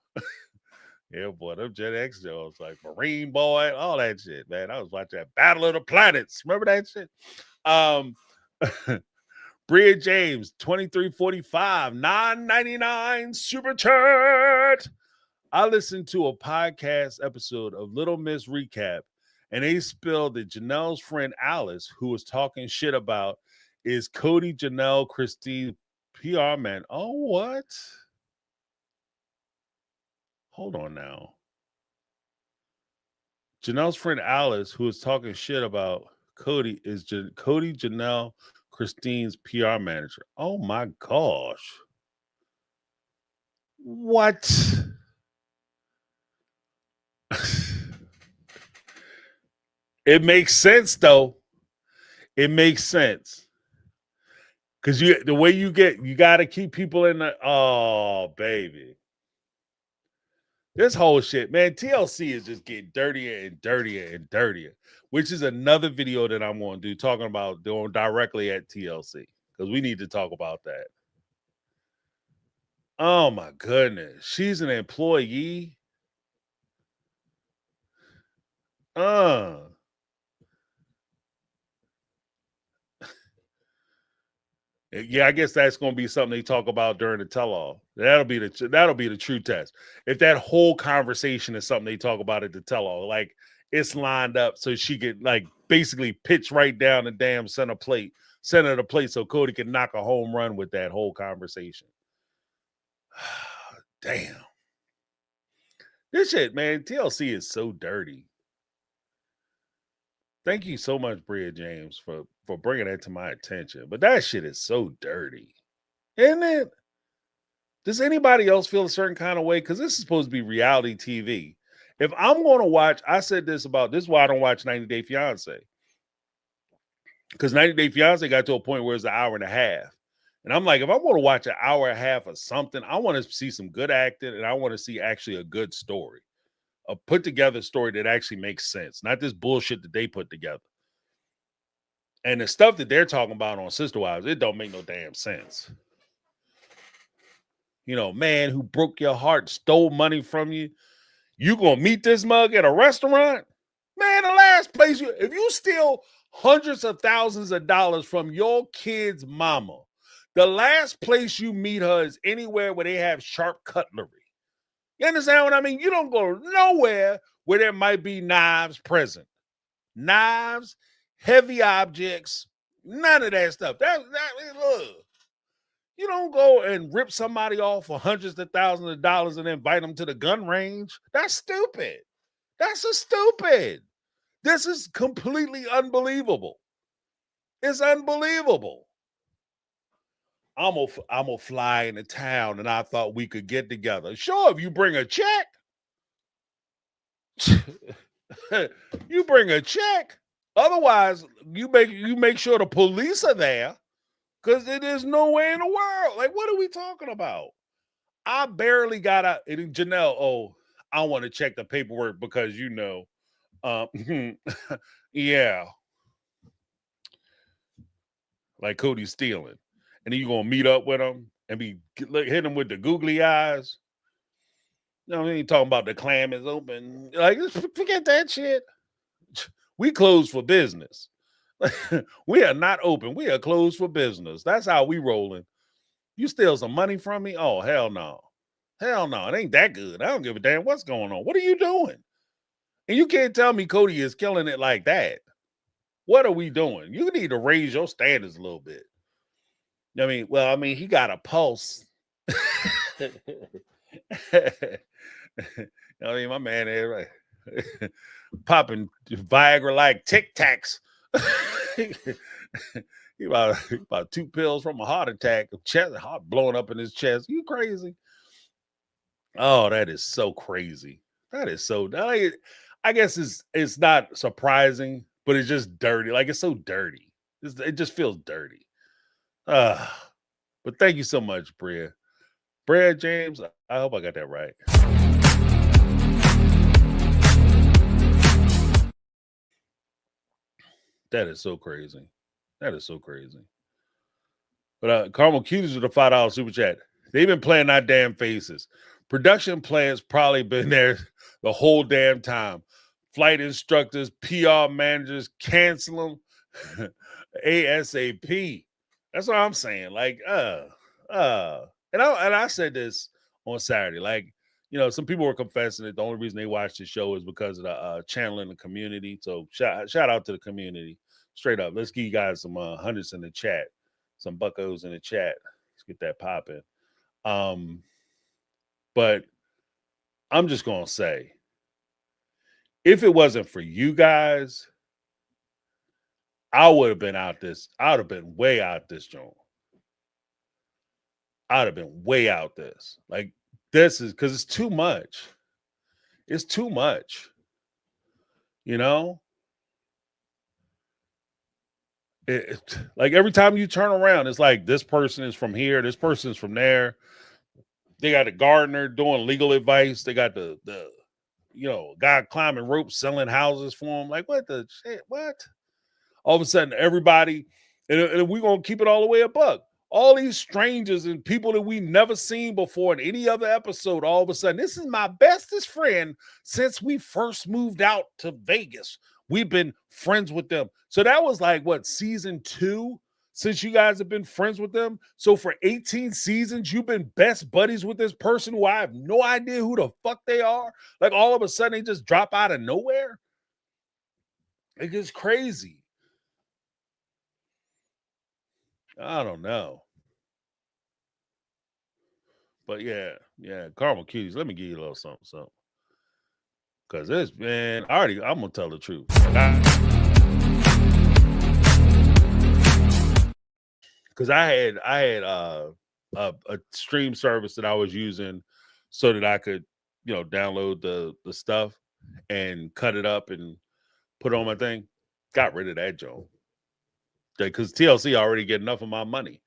Yeah, boy, them Gen X Jones, like Marine Boy, all that shit, man. I was watching that Battle of the Planets. Remember that shit? Bria James, 2345, 9.99 super chat. I listened to a podcast episode of Little Miss Recap, and they spilled that Janelle's friend Alice, who was talking shit about, is Cody Janelle Christine PR man. Oh, what? Hold on now. Janelle's friend Alice, who was talking shit about Cody, is Cody Janelle Christine's PR manager. Oh my gosh. What? It makes sense though. It makes sense. Cause the way you got to keep people in the baby. This whole shit, man, TLC is just getting dirtier and dirtier and dirtier, which is another video that I'm going to do talking about doing directly at TLC because we need to talk about that. Oh my goodness. She's an employee. Yeah, I guess that's going to be something they talk about during the tell-all. That'll be the true test. If that whole conversation is something they talk about at the tell-all, like it's lined up so she could like basically pitch right down the damn center of the plate, so Cody can knock a home run with that whole conversation. Damn, this shit, man. TLC is so dirty. Thank you so much, Bria James, for bringing that to my attention. But that shit is so dirty, isn't it? Does anybody else feel a certain kind of way? Because this is supposed to be reality TV. If I'm going to watch, I said this is why I don't watch 90 Day Fiance. Because 90 Day Fiance got to a point where it's an hour and a half. And I'm like, if I'm going to watch an hour and a half of something, I want to see some good acting and I want to see actually a good story. A put together story that actually makes sense, not this bullshit that they put together. And the stuff that they're talking about on Sister Wives, it don't make no damn sense. You know, man who broke your heart, stole money from you. You gonna meet this mug at a restaurant? Man, the last place if you steal hundreds of thousands of dollars from your kid's mama, the last place you meet her is anywhere where they have sharp cutlery. You understand what I mean? You don't go nowhere where there might be knives present. Knives, heavy objects, none of that stuff. Look. You don't go and rip somebody off for hundreds of thousands of dollars and invite them to the gun range. That's stupid. That's stupid. This is completely unbelievable. It's unbelievable. I'm gonna fly into town and I thought we could get together. Sure, if you bring a check. You bring a check. Otherwise, you make sure the police are there. Because there's no way in the world. Like, what are we talking about? I barely got out. Janelle, I want to check the paperwork because, yeah. Like Cody's stealing. And then you're going to meet up with him and hit him with the googly eyes. You know, we ain't talking about the clam is open. Like, forget that shit. We closed for business. We are not open. We are closed for business. That's how we rolling. You steal some money from me? Oh, hell no. Hell no. It ain't that good. I don't give a damn what's going on. What are you doing? And you can't tell me Cody is killing it like that. What are we doing? You need to raise your standards a little bit. I mean, he got a pulse. My man is right. popping Viagra like Tic Tacs. he about 2 pills from a heart attack, chest heart blowing up in his chest. You crazy? Oh, that is so crazy. That is so. I guess it's not surprising, but it's just dirty. Like it's so dirty. It just feels dirty. Uh, but thank you so much, Bria. Bria James. I hope I got that right. That is so crazy. That is so crazy. But Carmel Cuties with a $5 super chat. They've been playing our damn faces. Production plans probably been there the whole damn time. Flight instructors, PR managers, cancel them ASAP. That's what I'm saying. Like, and I said this on Saturday. Like, some people were confessing that the only reason they watched the show is because of the channel in the community. So shout out to the community. Straight up. Let's give you guys some hundreds in the chat, some buckos in the chat. Let's get that popping. But I'm just gonna say, if it wasn't for you guys, I would have been out this. I would have been way out this joint. I'd have been way out this. Like, this is because it's too much. It's too much. Like every time you turn around, it's like this person is from here, this person is from there. They got a gardener doing legal advice. They got the guy climbing ropes, selling houses for them. Like, what the shit? What? All of a sudden, everybody, and we're gonna keep it all the way a buck. All these strangers and people that we never seen before in any other episode, all of a sudden, this is my bestest friend since we first moved out to Vegas. We've been friends with them. So that was like what, season 2? Since you guys have been friends with them. So for 18 seasons, you've been best buddies with this person who I have no idea who the fuck they are. Like all of a sudden they just drop out of nowhere. It gets crazy. I don't know. But yeah, Carmel Cuties. Let me give you a little something. Cause this, man, I'm gonna tell the truth. Because I had a stream service that I was using so that I could, download the stuff and cut it up and put it on my thing. Got rid of that joke. Because TLC already get enough of my money.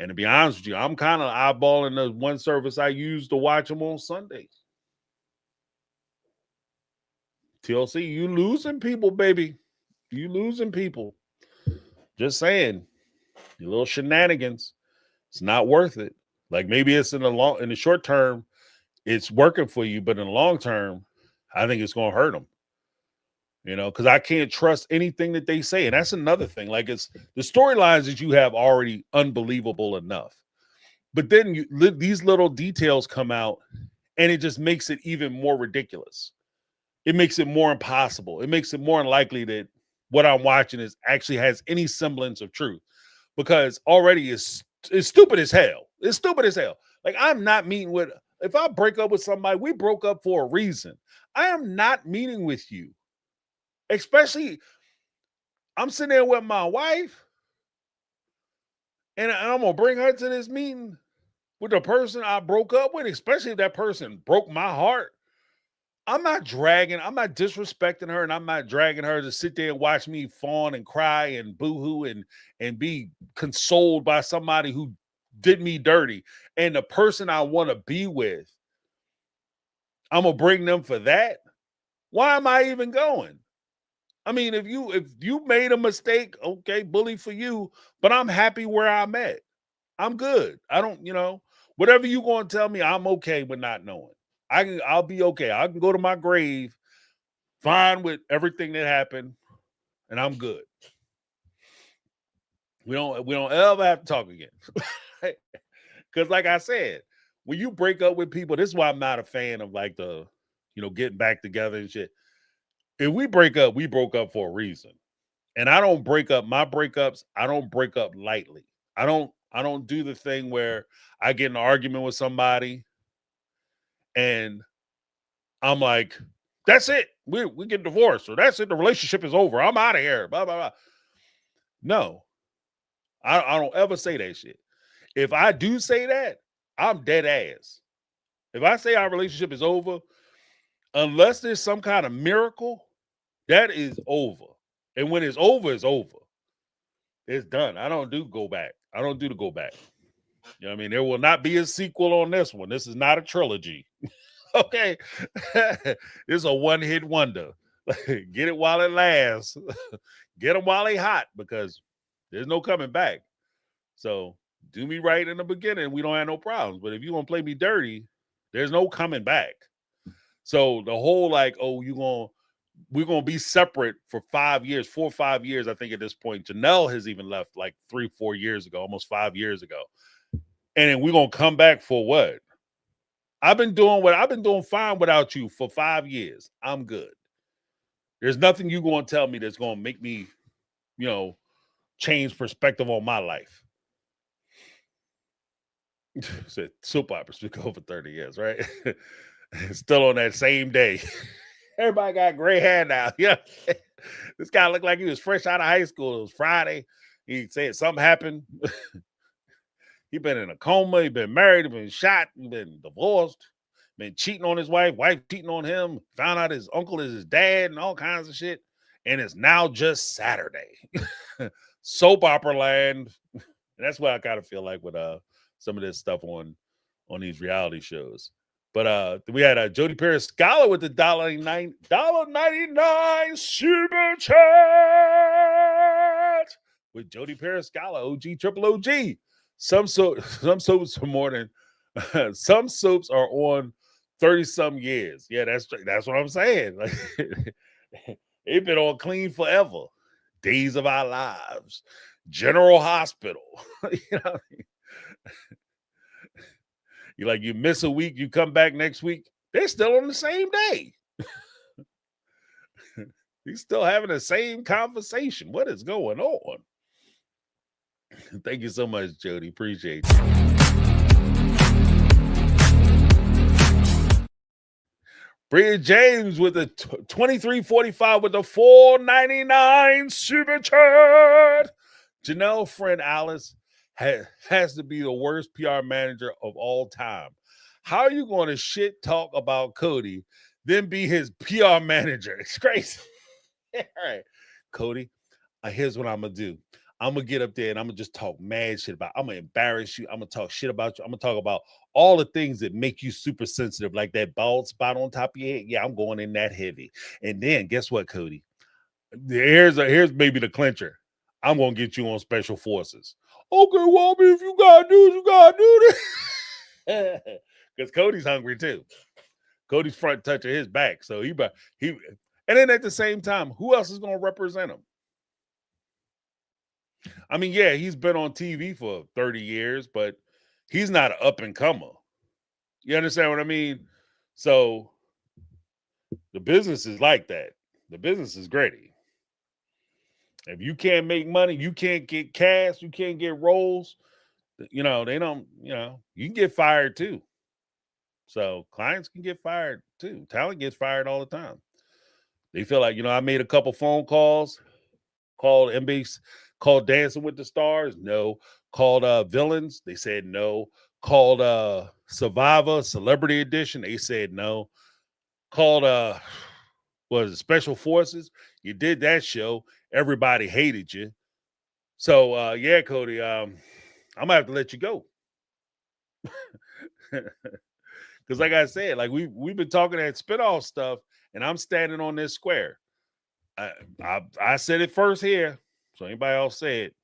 And to be honest with you, I'm kind of eyeballing the one service I use to watch them on Sundays. TLC, you losing people, baby. You losing people. Just saying. Your little shenanigans. It's not worth it. Like maybe it's in the short term, it's working for you, but in the long term, I think it's gonna hurt them. Because I can't trust anything that they say. And that's another thing. Like it's the storylines that you have already unbelievable enough. But then these little details come out and it just makes it even more ridiculous. It makes it more impossible. It makes it more unlikely that what I'm watching actually has any semblance of truth. Because already it's stupid as hell. It's stupid as hell. Like I'm not meeting with, if I break up with somebody, we broke up for a reason. I am not meeting with you. Especially, I'm sitting there with my wife and I'm going to bring her to this meeting with the person I broke up with, especially if that person broke my heart. I'm not disrespecting her, and I'm not dragging her to sit there and watch me fawn and cry and boo-hoo and be consoled by somebody who did me dirty. And the person I want to be with, I'm going to bring them for that? Why am I even going? I mean, if you made a mistake, okay, bully for you, but I'm happy where I'm at. I'm good. I don't, whatever you're going to tell me, I'm okay with not knowing. I'll be okay. I can go to my grave fine with everything that happened, and I'm good. We don't ever have to talk again. Because like I said, when you break up with people, this is why I'm not a fan of like the, getting back together and shit. If we break up, we broke up for a reason. And I don't break up my breakups. I don't break up lightly. I don't do the thing where I get in an argument with somebody and I'm like, that's it. We get divorced, or that's it. The relationship is over. I'm out of here. Blah blah blah. No, I don't ever say that shit. If I do say that, I'm dead ass. If I say our relationship is over, unless there's some kind of miracle, that is over. And when it's over, it's over. It's done. I don't do go back. I don't do the go back. You know what I mean? There will not be a sequel on this one. This is not a trilogy. Okay. It's a one-hit wonder. Get it while it lasts. Get them while they hot, because there's no coming back. So do me right in the beginning. We don't have no problems. But if you want to play me dirty, there's no coming back. So the whole like, oh, we're gonna be separate for 5 years, 4 or 5 years. I think at this point, Janelle has even left like 3-4 years ago, almost 5 years ago. And then we're gonna come back for what? I've been doing fine without you for 5 years. I'm good. There's nothing you're gonna tell me that's gonna make me, change perspective on my life. Said soap operas been going for 30 years, right? Still on that same day. Everybody got gray hair now. Yeah. This guy looked like he was fresh out of high school. It was Friday. He said something happened. He been in a coma. He been married. He been shot. He been divorced. Been cheating on his wife. Wife cheating on him. Found out his uncle is his dad and all kinds of shit. And it's now just Saturday. Soap opera land. And that's what I kind of feel like with some of this stuff on these reality shows. But we had Jody Paris Scholar with the $1.99 super chat with Jody Paris Scholar, OG Triple OG. Some soaps are more than some soaps are on 30-some years. Yeah, that's what I'm saying. Like, they've been on clean forever. Days of Our Lives, General Hospital. You know what I mean? You miss a week, you come back next week, they're still on the same day. He's still having the same conversation. What is going on? Thank you so much, Jody. Appreciate you. Bria James with the 2345 with the $4.99 super chat. Janelle friend Alice has to be the worst PR manager of all time. How are you going to shit talk about Cody, then be his PR manager? It's crazy. All right, Cody, here's what I'm going to do. I'm going to get up there and I'm going to just talk mad shit about. I'm going to embarrass you. I'm going to talk shit about you. I'm going to talk about all the things that make you super sensitive, like that bald spot on top of your head. Yeah, I'm going in that heavy. And then guess what, Cody? Here's maybe the clincher. I'm going to get you on special forces. Okay, well, if you got to do it, you got to do this. Because Cody's hungry too. Cody's front touching his back. So he and then at the same time, who else is going to represent him? I mean, yeah, he's been on TV for 30 years, but he's not an up and comer. You understand what I mean? So the business is like that. The business is gritty. If you can't make money, you can't get cash, you can't get roles, they don't, you can get fired too. So clients can get fired too. Talent gets fired all the time. They feel like, I made a couple phone calls, called NBC, called Dancing with the Stars. No. Called Villains. They said no. Called Survivor, Celebrity Edition. They said no. Called Special Forces. You did that show. Everybody hated you. So yeah, Cody, I'm gonna have to let you go. Because like I said, like we've been talking that spinoff stuff, and I'm standing on this square. I said it first here, so anybody else say it,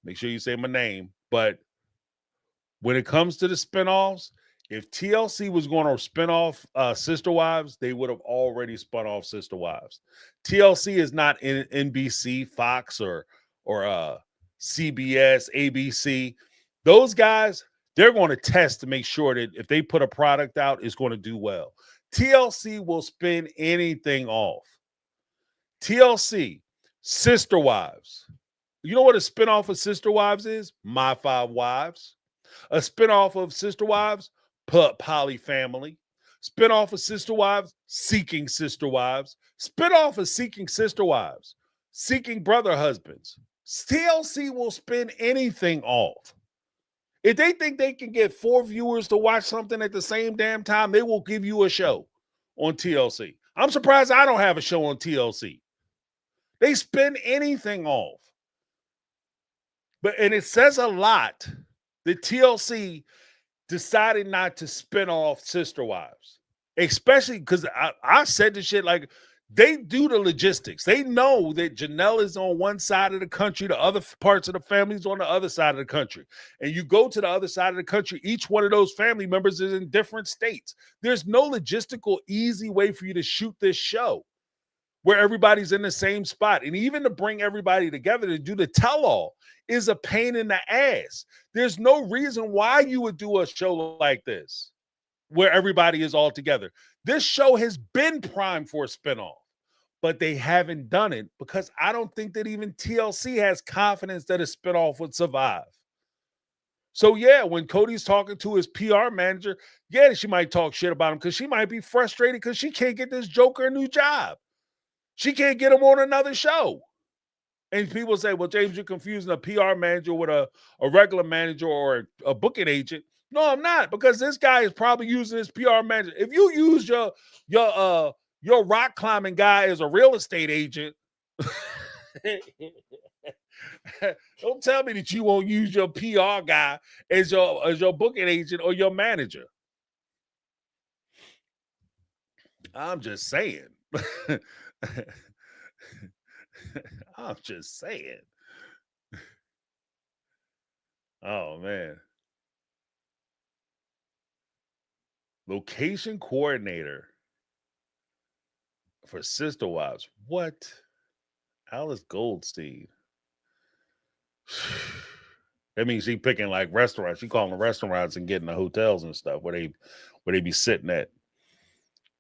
make sure you say my name. But when it comes to the spinoffs, if TLC was going to spin off Sister Wives, they would have already spun off Sister Wives. TLC is not in NBC, Fox, or CBS, ABC. Those guys, they're going to test to make sure that if they put a product out, it's going to do well. TLC will spin anything off. TLC, Sister Wives. You know what a spinoff of Sister Wives is? My Five Wives. A spinoff of Sister Wives, Poly Family. Spinoff of Sister Wives, Seeking Sister Wives. Spinoff of Seeking Sister Wives, Seeking Brother Husbands. TLC will spin anything off. If they think they can get 4 viewers to watch something at the same damn time, they will give you a show on TLC. I'm surprised I don't have a show on TLC. They spin anything off. And it says a lot that TLC decided not to spin off Sister Wives, especially because I said this shit, like, they do the logistics. They know that Janelle is on one side of the country, the other parts of the family is on the other side of the country. And you go to the other side of the country, each one of those family members is in different states. There's no logistical easy way for you to shoot this show where everybody's in the same spot. And even to bring everybody together to do the tell-all is a pain in the ass. There's no reason why you would do a show like this where everybody is all together. This show has been primed for a spinoff, but they haven't done it because I don't think that even TLC has confidence that a spinoff would survive. So yeah, when Cody's talking to his PR manager, yeah, she might talk shit about him because she might be frustrated because she can't get this Joker a new job. She can't get him on another show. And people say, well, James, you're confusing a PR manager with a regular manager or a booking agent. No, I'm not, because this guy is probably using his PR manager. If you use your rock climbing guy as a real estate agent, don't tell me that you won't use your PR guy as your booking agent or your manager. I'm just saying. I'm just saying. Oh, man. Location coordinator for Sister Wives. What? Alice Goldstein. That means she picking like restaurants. She calling the restaurants and getting the hotels and stuff where they be sitting at.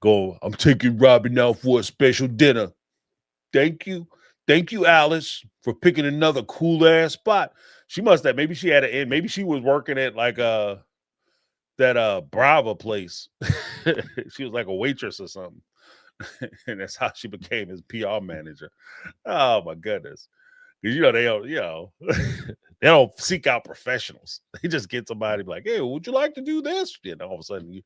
Go, I'm taking Robin out for a special dinner. Thank you. Thank you, Alice, for picking another cool ass spot. She must have, maybe she had it in. Maybe she was working at like that Brava place. She was like a waitress or something. And that's how she became his PR manager. Oh my goodness. Because they don't seek out professionals. They just get somebody like, hey, would you like to do this? And all of a sudden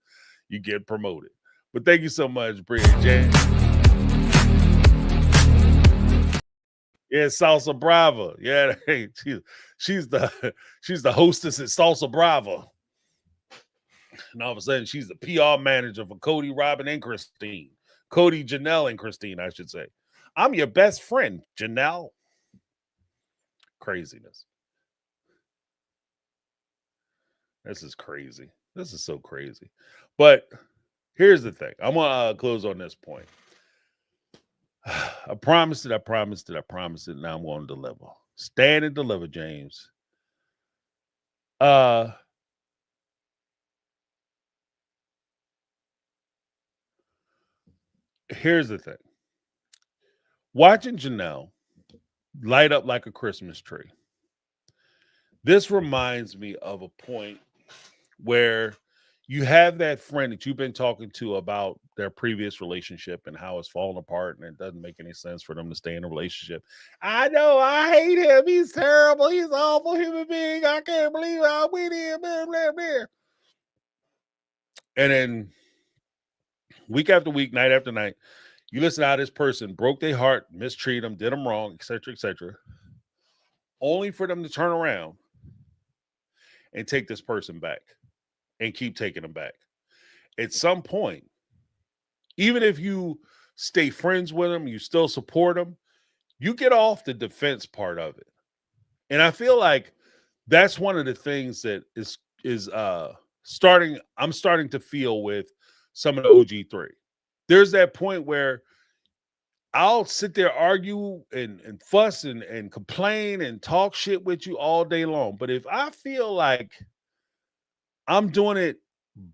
you get promoted. But thank you so much, Bria J. Yeah, Salsa Brava. Yeah, hey, she's the hostess at Salsa Brava. And all of a sudden, she's the PR manager for Cody, Robin, and Christine. Cody, Janelle, and Christine, I should say. I'm your best friend, Janelle. Craziness. This is crazy. This is so crazy. But here's the thing. I'm going to close on this point. I promised it. Now I'm going to deliver. Stand and deliver, James. Here's the thing. Watching Janelle light up like a Christmas tree. This reminds me of a point where you have that friend that you've been talking to about their previous relationship and how it's falling apart and it doesn't make any sense for them to stay in a relationship. I know, I hate him. He's terrible. He's an awful human being. I can't believe I'm with him. Blah, blah, blah. And then week after week, night after night, you listen to how this person broke their heart, mistreated them, did them wrong, etc., only for them to turn around and take this person back and keep taking them back. At some point, even if you stay friends with them, you still support them, you get off the defense part of it. And I feel like that's one of the things that I'm starting to feel with some of the OG3. There's that point where I'll sit there, argue and fuss and complain and talk shit with you all day long. But if I feel like I'm doing it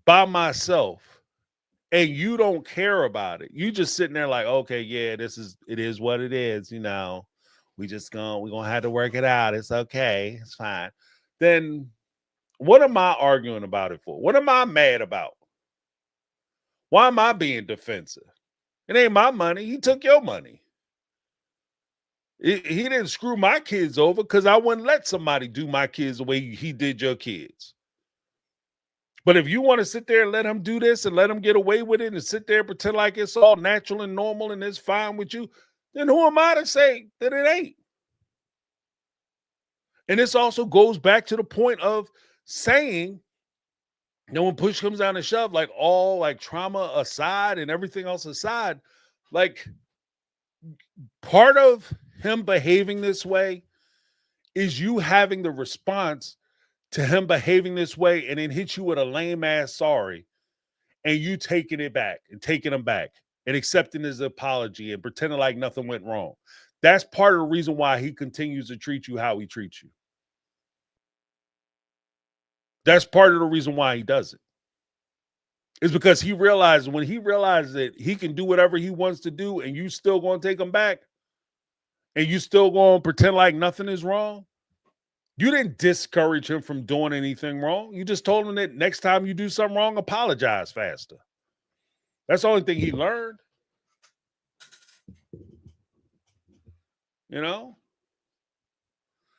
by myself and you don't care about it, you just sitting there like, okay, yeah, it is what it is. We're gonna have to work it out. It's okay. It's fine. Then what am I arguing about it for? What am I mad about? Why am I being defensive? It ain't my money. He took your money. He didn't screw my kids over because I wouldn't let somebody do my kids the way he did your kids. But if you want to sit there and let him do this and let him get away with it and sit there and pretend like it's all natural and normal and it's fine with you, then who am I to say that it ain't? And this also goes back to the point of saying, when push comes down to shove, like all like trauma aside and everything else aside, like part of him behaving this way is you having the response to him behaving this way and then hit you with a lame ass sorry and you taking it back and taking him back and accepting his apology and pretending like nothing went wrong. That's part of the reason why he continues to treat you how he treats you. That's part of the reason why he does it. It's because he realized when he realized that he can do whatever he wants to do and you still going to take him back and you still going to pretend like nothing is wrong. You didn't discourage him from doing anything wrong. You just told him that next time you do something wrong, apologize faster. That's the only thing he learned. You know?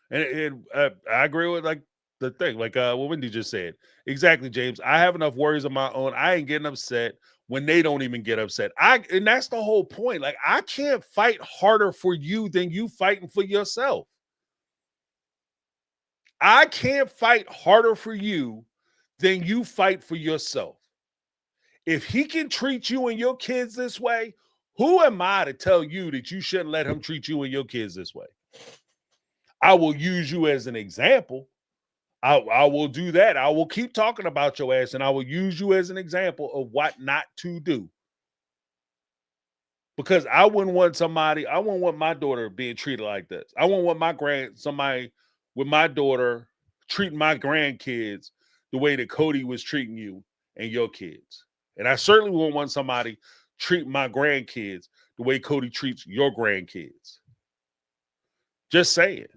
And I agree with like the thing, like what Wendy just said. Exactly, James. I have enough worries of my own. I ain't getting upset when they don't even get upset. And that's the whole point. Like, I can't fight harder for you than you fighting for yourself. I can't fight harder for you than you fight for yourself. If he can treat you and your kids this way, who am I to tell you that you shouldn't let him treat you and your kids this way? I will use you as an example. I will do that. I will keep talking about your ass and I will use you as an example of what not to do. Because I wouldn't want my daughter being treated like this. I wouldn't want somebody with my daughter treating my grandkids the way that Cody was treating you and your kids. And I certainly wouldn't want somebody treating my grandkids the way Cody treats your grandkids. Just saying.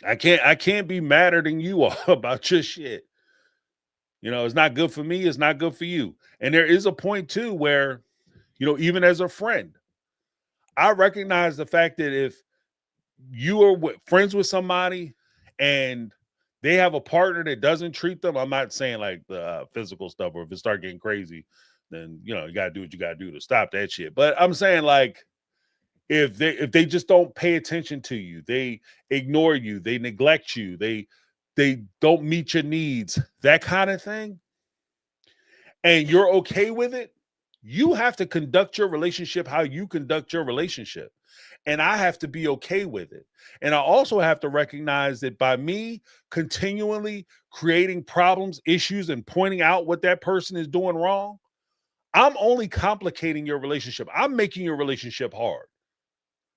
I can't be madder than you are about your shit. You know, it's not good for me. It's not good for you. And there is a point too where, even as a friend, I recognize the fact that if you are friends with somebody and they have a partner that doesn't treat them, I'm not saying like the physical stuff, or if it start getting crazy, then, you got to do what you got to do to stop that shit. But I'm saying like, if they just don't pay attention to you, they ignore you, they neglect you, they don't meet your needs, that kind of thing, and you're okay with it, you have to conduct your relationship how you conduct your relationship. And I have to be okay with it. And I also have to recognize that by me continually creating problems, issues, and pointing out what that person is doing wrong, I'm only complicating your relationship. I'm making your relationship hard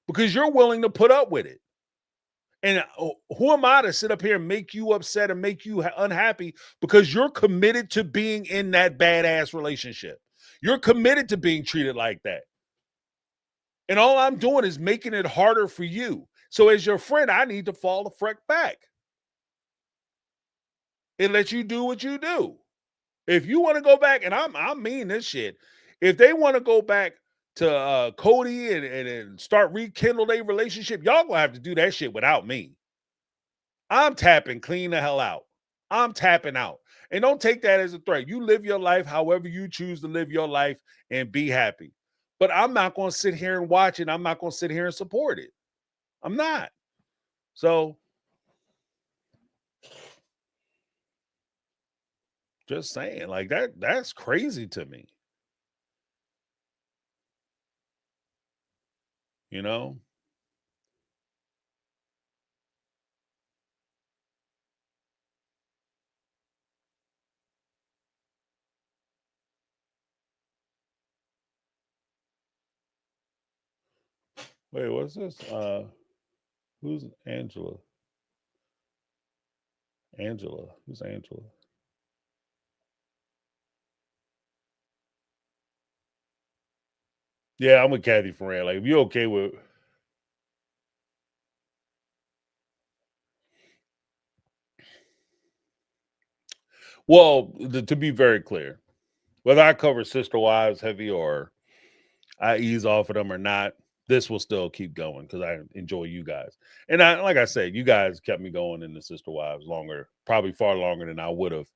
because you're willing to put up with it. And who am I to sit up here and make you upset and make you unhappy because you're committed to being in that badass relationship? You're committed to being treated like that. And all I'm doing is making it harder for you. So as your friend, I need to fall the frick back and let you do what you do. If you want to go back, and I mean this shit, if they want to go back to Cody and start rekindle their relationship, y'all gonna have to do that shit without me. I'm tapping clean the hell out. I'm tapping out. And don't take that as a threat. You live your life however you choose to live your life and be happy. But I'm not going to sit here and watch it. I'm not going to sit here and support it. I'm not. So just saying, like that's crazy to me. You know? Wait, what's this? Who's Angela? Angela. Who's Angela? Yeah, I'm with Kathy Ferran. Like, if you're okay with, well, to be very clear, Whether I cover Sister Wives heavy or I ease off of them or not, this will still keep going because I enjoy you guys. And like I said, you guys kept me going in the Sister Wives longer, probably far longer than I would have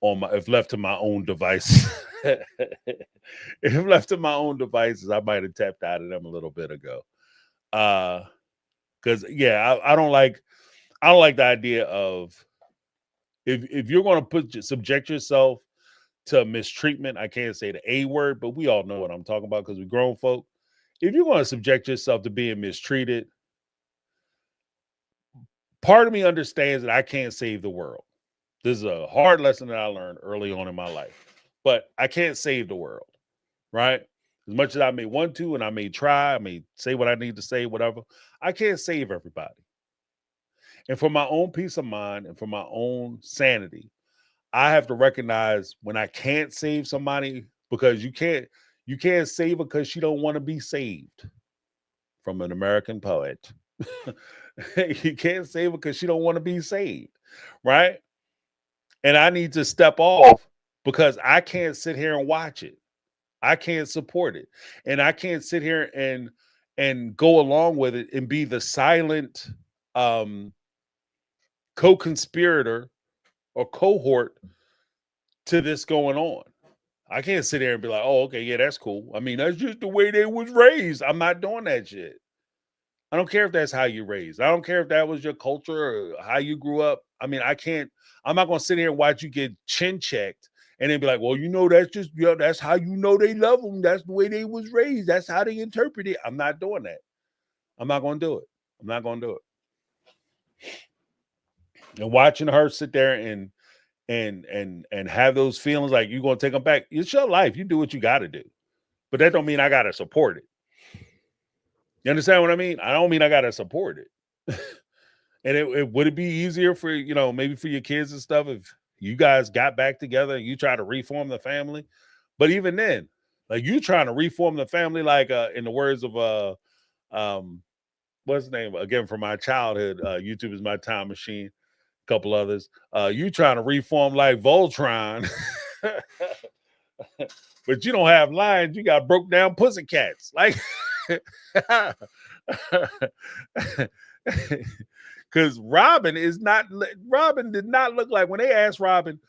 if left to my own device. If left to my own devices, I might have tapped out of them a little bit ago. Because I don't like the idea of if you're going to subject yourself to mistreatment. I can't say the A word, but we all know what I'm talking about because we're grown folk. If you're going to subject yourself to being mistreated, part of me understands that I can't save the world. This is a hard lesson that I learned early on in my life, but I can't save the world, right? As much as I may want to, and I may try, I may say what I need to say, whatever, I can't save everybody. And for my own peace of mind and for my own sanity, I have to recognize when I can't save somebody, because you can't save her because she don't want to be saved. From an American poet. You can't save her because she don't want to be saved, right? And I need to step off because I can't sit here and watch it. I can't support it. And I can't sit here and go along with it and be the silent co-conspirator or cohort to this going on. I can't sit there and be like, oh, okay, yeah, that's cool. I mean, that's just the way they was raised. I'm not doing that shit. I don't care if that's how you raised. I don't care if that was your culture or how you grew up. I mean, I'm not going to sit here and watch you get chin checked and then be like, well, that's just, that's how you know they love them. That's the way they was raised. That's how they interpret it. I'm not doing that. I'm not going to do it. I'm not going to do it. And watching her sit there and have those feelings like you're going to take them back. It's your life. You do what you got to do. But that don't mean I got to support it. You understand what I mean? I don't mean I got to support it. And would it be easier for, maybe for your kids and stuff if you guys got back together and you try to reform the family? But even then, like you trying to reform the family, like in the words of what's his name? Again, from my childhood, YouTube is my time machine. A couple others. You trying to reform like Voltron. But you don't have lines. You got broke down pussycats. Like, because Robin did not look like, when they asked Robin,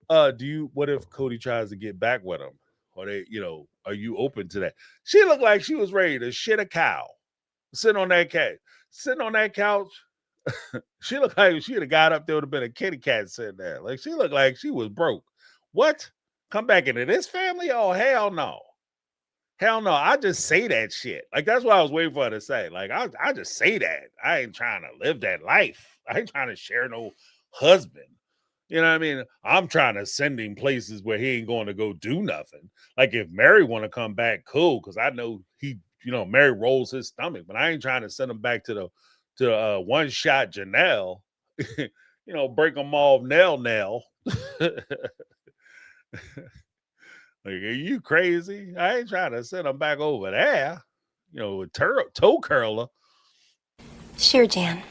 what if Cody tries to get back with him? Or are you open to that? She looked like she was ready to shit a cow. Sitting on that couch. She looked like she would have got up there, would have been a kitty cat sitting there. Like she looked like she was broke. What? Come back into this family? Oh, hell no. Hell no. I just say that shit. Like that's what I was waiting for her to say. Like I just say that. I ain't trying to live that life. I ain't trying to share no husband. You know what I mean? I'm trying to send him places where he ain't going to go do nothing. Like if Mary want to come back, cool, because I know Mary rolls his stomach, but I ain't trying to send him back to one shot Janelle. Break them off nail. Like, are you crazy? I ain't trying to send them back over there. With toe curler. Sure, Jan.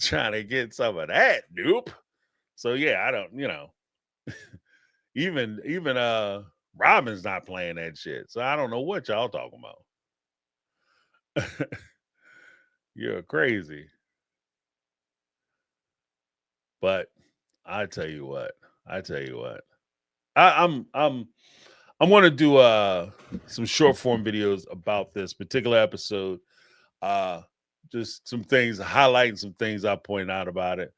Trying to get some of that, nope. So yeah, I don't, even Robin's not playing that shit. So I don't know what y'all talking about. You're crazy. But I tell you what. I'm going to do some short form videos about this particular episode. Just some things, highlighting some things I pointed out about it.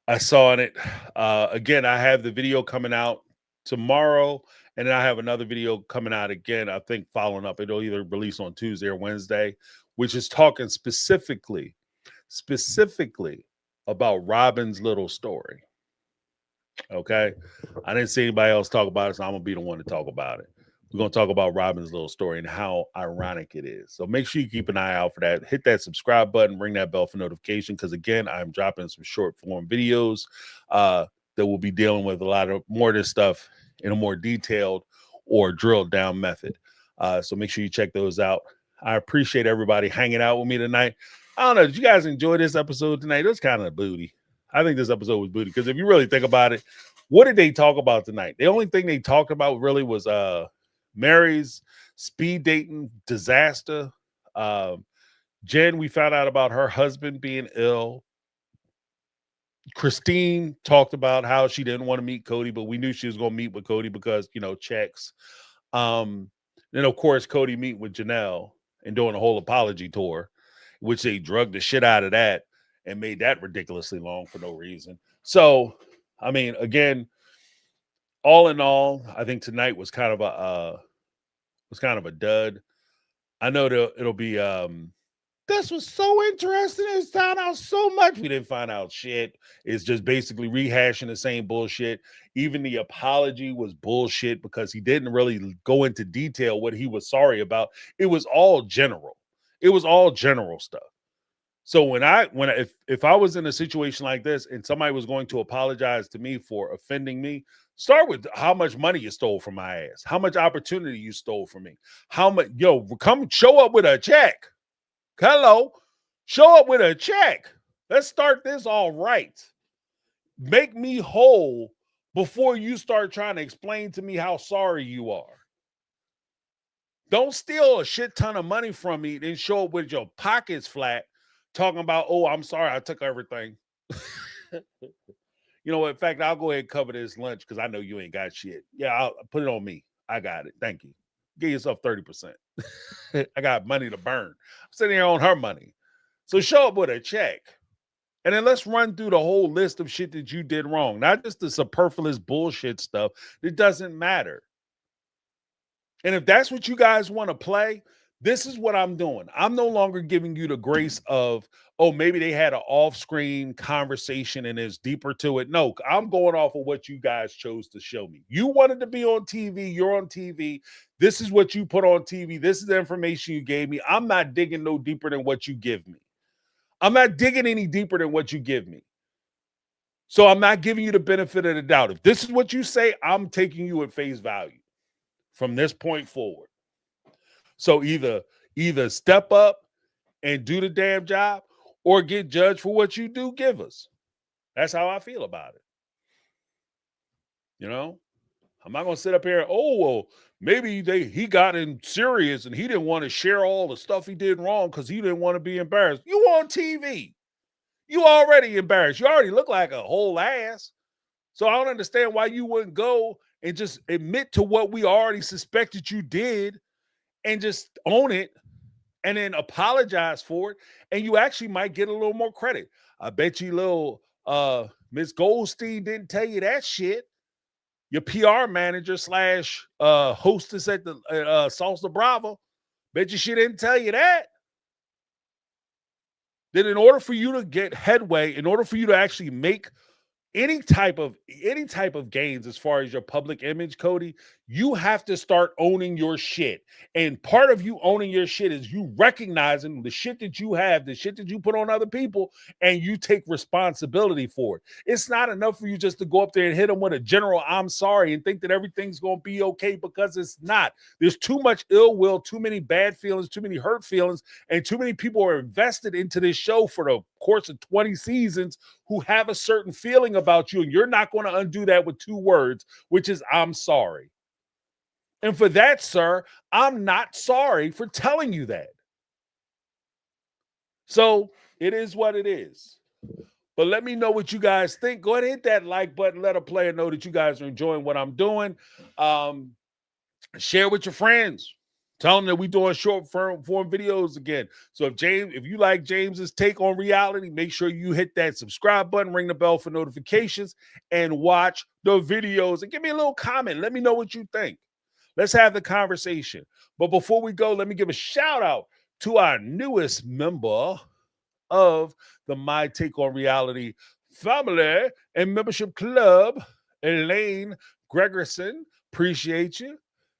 I saw in it. Again, I have the video coming out tomorrow, and then I have another video coming out again, I think following up. It'll either release on Tuesday or Wednesday, which is talking specifically about Robin's little story. Okay. I didn't see anybody else talk about it, so I'm going to be the one to talk about it. We're going to talk about Robin's little story and how ironic it is. So make sure you keep an eye out for that. Hit that subscribe button, ring that bell for notification, because again, I'm dropping some short form videos that will be dealing with a lot of more of this stuff in a more detailed or drilled down method. So make sure you check those out. I appreciate everybody hanging out with me tonight. I don't know. Did you guys enjoy this episode tonight? It was kind of booty. I think this episode was booty because if you really think about it, what did they talk about tonight? The only thing they talked about really was Mary's speed dating disaster. Jen, we found out about her husband being ill. Christine talked about how she didn't want to meet Cody, but we knew she was going to meet with Cody because, checks. Then, of course, Cody meet with Janelle and doing a whole apology tour, which they drugged the shit out of that and made that ridiculously long for no reason. So, I mean, again, all in all, I think tonight was kind of a dud. I know it'll be this was so interesting. It's found out so much. We didn't find out shit. It's just basically rehashing the same bullshit. Even the apology was bullshit because he didn't really go into detail what he was sorry about. It was all general. It was all general stuff. So if I was in a situation like this and somebody was going to apologize to me for offending me, start with how much money you stole from my ass, how much opportunity you stole from me, how much, come show up with a check. Hello, show up with a check. Let's start this all right. Make me whole before you start trying to explain to me how sorry you are. Don't steal a shit ton of money from me and show up with your pockets flat talking about, oh, I'm sorry, I took everything. In fact, I'll go ahead and cover this lunch because I know you ain't got shit. Yeah, I'll put it on me. I got it. Thank you. Give yourself 30%. I got money to burn. I'm sitting here on her money. So show up with a check. And then let's run through the whole list of shit that you did wrong. Not just the superfluous bullshit stuff. It doesn't matter. And if that's what you guys want to play, this is what I'm doing. I'm no longer giving you the grace of, oh, maybe they had an off-screen conversation and there's deeper to it. No, I'm going off of what you guys chose to show me. You wanted to be on TV. You're on TV. This is what you put on TV. This is the information you gave me. I'm not digging no deeper than what you give me. I'm not digging any deeper than what you give me. So I'm not giving you the benefit of the doubt. If this is what you say, I'm taking you at face value from this point forward. So either step up and do the damn job or get judged for what you do give us. That's how I feel about it. I'm not going to sit up here, maybe he got in serious and he didn't want to share all the stuff he did wrong because he didn't want to be embarrassed. You on TV. You already embarrassed. You already look like a whole ass. So I don't understand why you wouldn't go and just admit to what we already suspected you did and just own it and then apologize for it. And you actually might get a little more credit. I bet you little Miss Goldstein didn't tell you that shit. Your PR manager / hostess at the Salsa Bravo. Bet you she didn't tell you that. Then in order for you to get headway, in order for you to actually make any type of gains as far as your public image, Cody, you have to start owning your shit. And part of you owning your shit is you recognizing the shit that you have, the shit that you put on other people, and you take responsibility for it. It's not enough for you just to go up there and hit them with a general I'm sorry and think that everything's going to be okay, because it's not. There's too much ill will, too many bad feelings, too many hurt feelings, and too many people are invested into this show for the course of 20 seasons who have a certain feeling about you, and you're not going to undo that with 2 words, which is I'm sorry. And for that, sir, I'm not sorry for telling you that. So it is what it is. But let me know what you guys think. Go ahead and hit that like button. Let a player know that you guys are enjoying what I'm doing. Share with your friends. Tell them that we're doing short form videos again. So if you like James's take on reality, make sure you hit that subscribe button, ring the bell for notifications, and watch the videos. And give me a little comment. Let me know what you think. Let's have the conversation. But before we go, let me give a shout out to our newest member of the My Take on Reality family and membership club, Elaine Gregerson. Appreciate you.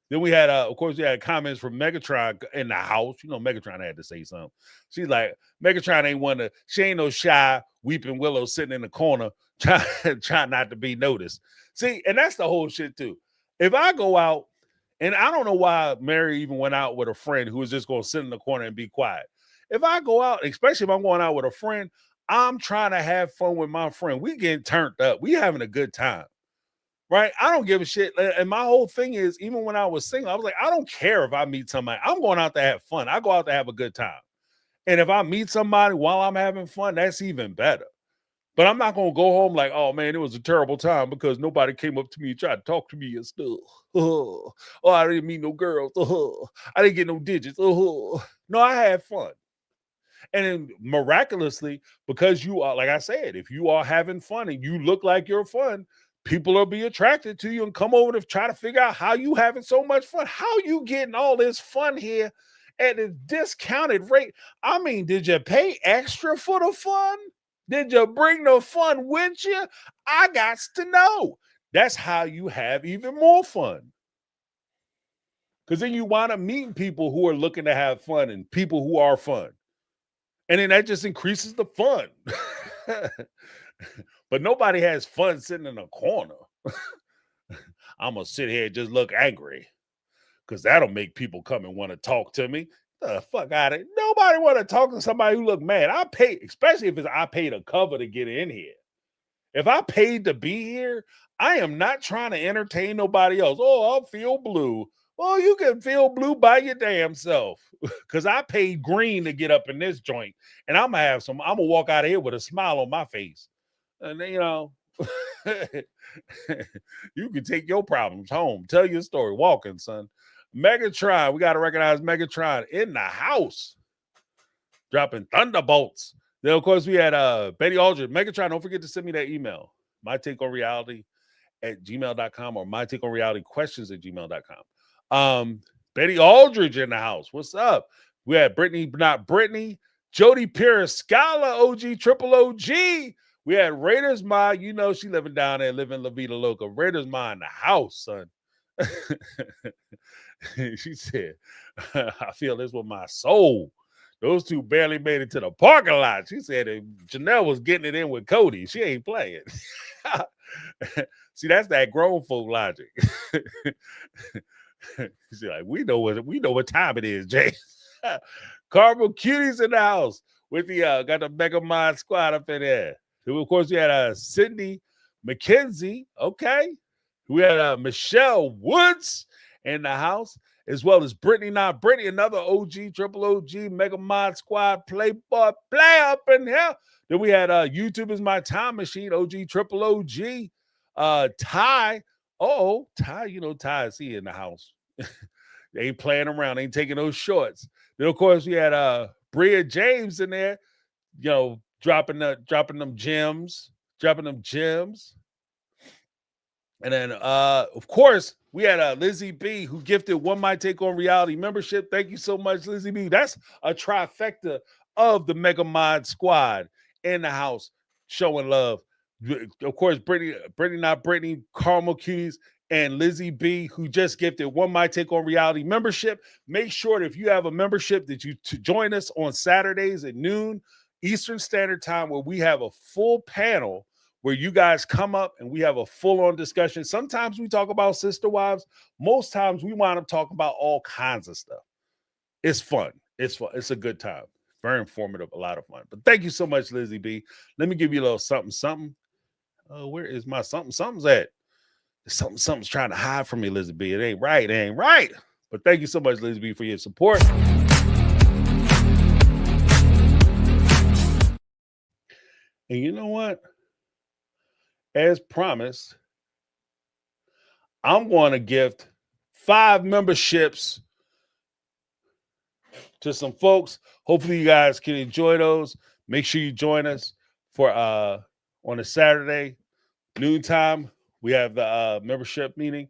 Then we had, of course, we had comments from Megatron in the house. Megatron had to say something. She's like, Megatron ain't she ain't no shy, weeping willow sitting in the corner trying not to be noticed. See, and that's the whole shit too. If I go out, and I don't know why Mary even went out with a friend who was just going to sit in the corner and be quiet. If I go out, especially if I'm going out with a friend, I'm trying to have fun with my friend. We getting turned up. We having a good time. Right? I don't give a shit. And my whole thing is, even when I was single, I was like, I don't care if I meet somebody. I'm going out to have fun. I go out to have a good time. And if I meet somebody while I'm having fun, that's even better. But I'm not going to go home like, oh man, it was a terrible time because nobody came up to me and tried to talk to me and stuff. Oh, I didn't meet no girls. I didn't get no digits. No, I had fun. And then miraculously, because you are, like I said, if you are having fun and you look like you're fun, people will be attracted to you and come over to try to figure out how you having so much fun. How you getting all this fun here at a discounted rate? I mean, did you pay extra for the fun? Did you bring the fun with you? I got to know. That's how you have even more fun. Because then you wind up meeting people who are looking to have fun and people who are fun. And then that just increases the fun. But nobody has fun sitting in a corner. I'm going to sit here and just look angry because that'll make people come and want to talk to me. The fuck out of it. Nobody want to talk to somebody who look mad. I pay, especially if I paid a cover to get in here. If I paid to be here, I am not trying to entertain nobody else. Oh, I feel blue. Well, you can feel blue by your damn self because I paid green to get up in this joint, and I'm gonna walk out of here with a smile on my face. And then, you can take your problems home. Tell your story. Walking, son. Megatron, we got to recognize Megatron in the house, dropping thunderbolts. Then, of course, we had Betty Aldridge. Megatron, don't forget to send me that email. mytakeonreality@gmail.com or mytakeonrealityquestions@gmail.com. Betty Aldridge in the house. What's up? We had Brittany, not Brittany, Jody Pierce, Skylar OG, Triple OG. We had Raiders Ma. You know she living down there, living La Vida Loca. Raiders Ma in the house, son. She said, I feel this with my soul. Those two barely made it to the parking lot. She said Janelle was getting it in with Cody. She ain't playing. See, that's that grown folk logic. She's like, we know what time it is, Jay. Carmel Cuties in the house with the got the Mega Mind squad up in there. So of course, we had Sydney McKenzie. Okay. We had Michelle Woods in the house, as well as Brittany, not Brittany, another OG, Triple OG, Mega Mod Squad, Playboy, play up in here. Then we had YouTube is my time machine, OG, Triple OG, Ty. Ty, Ty is he in the house. They ain't playing around, ain't taking those shorts. Then, of course, we had Bria James in there, dropping them gems. And then, of course, we had Lizzie B, who gifted One My Take on Reality membership. Thank you so much, Lizzie B. That's a trifecta of the Mega Mod squad in the house showing love. Of course, Brittany, not Brittany, Carmel Cuties, and Lizzie B, who just gifted One My Take on Reality membership. Make sure that if you have a membership that you to join us on Saturdays at noon Eastern Standard Time, where we have a full panel where you guys come up and we have a full-on discussion. Sometimes we talk about sister wives. Most times we wind up talking about all kinds of stuff. It's fun. It's fun. It's a good time. Very informative, a lot of fun. But thank you so much, Lizzie B. Let me give you a little something. Where is my something's at? Something's trying to hide from me, Lizzie B. It ain't right. But thank you so much, Lizzie B, for your support. And you know what? As promised, I'm going to gift 5 memberships to some folks. Hopefully you guys can enjoy those. Make sure you join us for on a Saturday, noontime. We have the membership meeting.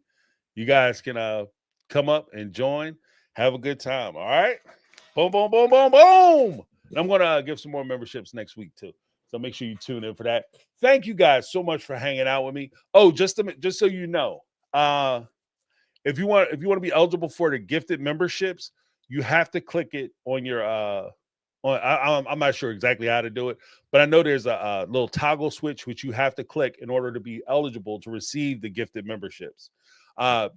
You guys can come up and join. Have a good time. All right. Boom, boom, boom, boom, boom. And I'm going to give some more memberships next week too. So make sure you tune in for that. Thank you guys so much for hanging out with me. Oh, just so you know, if you want to be eligible for the gifted memberships, you have to click it on your I'm not sure exactly how to do it, but I know there's a little toggle switch which you have to click in order to be eligible to receive the gifted memberships.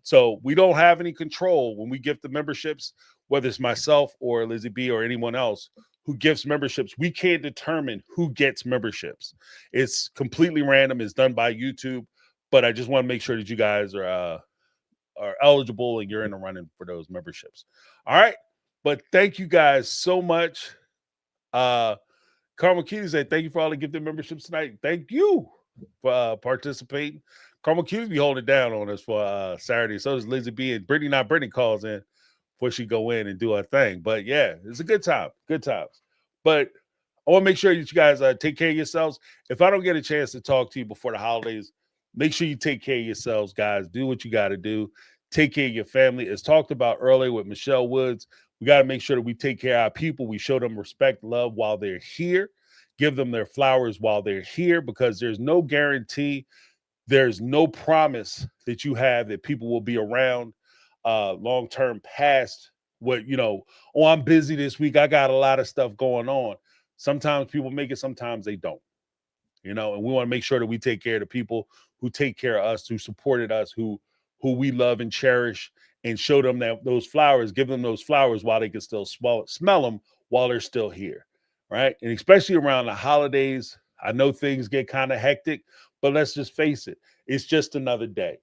So we don't have any control when we gift the memberships, whether it's myself or Lizzie B or anyone else who gifts memberships. We can't determine who gets memberships. It's completely random. It's done by YouTube, but I just want to make sure that you guys are eligible and you're in the running for those memberships. All right. But thank you guys so much. Carmel Cutie said, thank you for all the gifted memberships tonight. Thank you for participating. Carmel Cutie be holding it down on us for Saturday. So does Lizzie B. And Brittany, not Brittany, calls in before she go in and do her thing. But yeah, it's a good time. Good times. But I want to make sure that you guys take care of yourselves. If I don't get a chance to talk to you before the holidays, make sure you take care of yourselves, guys. Do what you got to do. Take care of your family. As talked about earlier with Michelle Woods, we got to make sure that we take care of our people. We show them respect, love while they're here. Give them their flowers while they're here, because there's no guarantee, there's no promise that you have that people will be around long-term past what, oh, I'm busy this week, I got a lot of stuff going on. Sometimes people make it, sometimes they don't, and we want to make sure that we take care of the people who take care of us, who supported us, who we love and cherish, and show them those flowers, give them those flowers while they can still smell them while they're still here. Right. And especially around the holidays, I know things get kind of hectic, but let's just face it. It's just another day.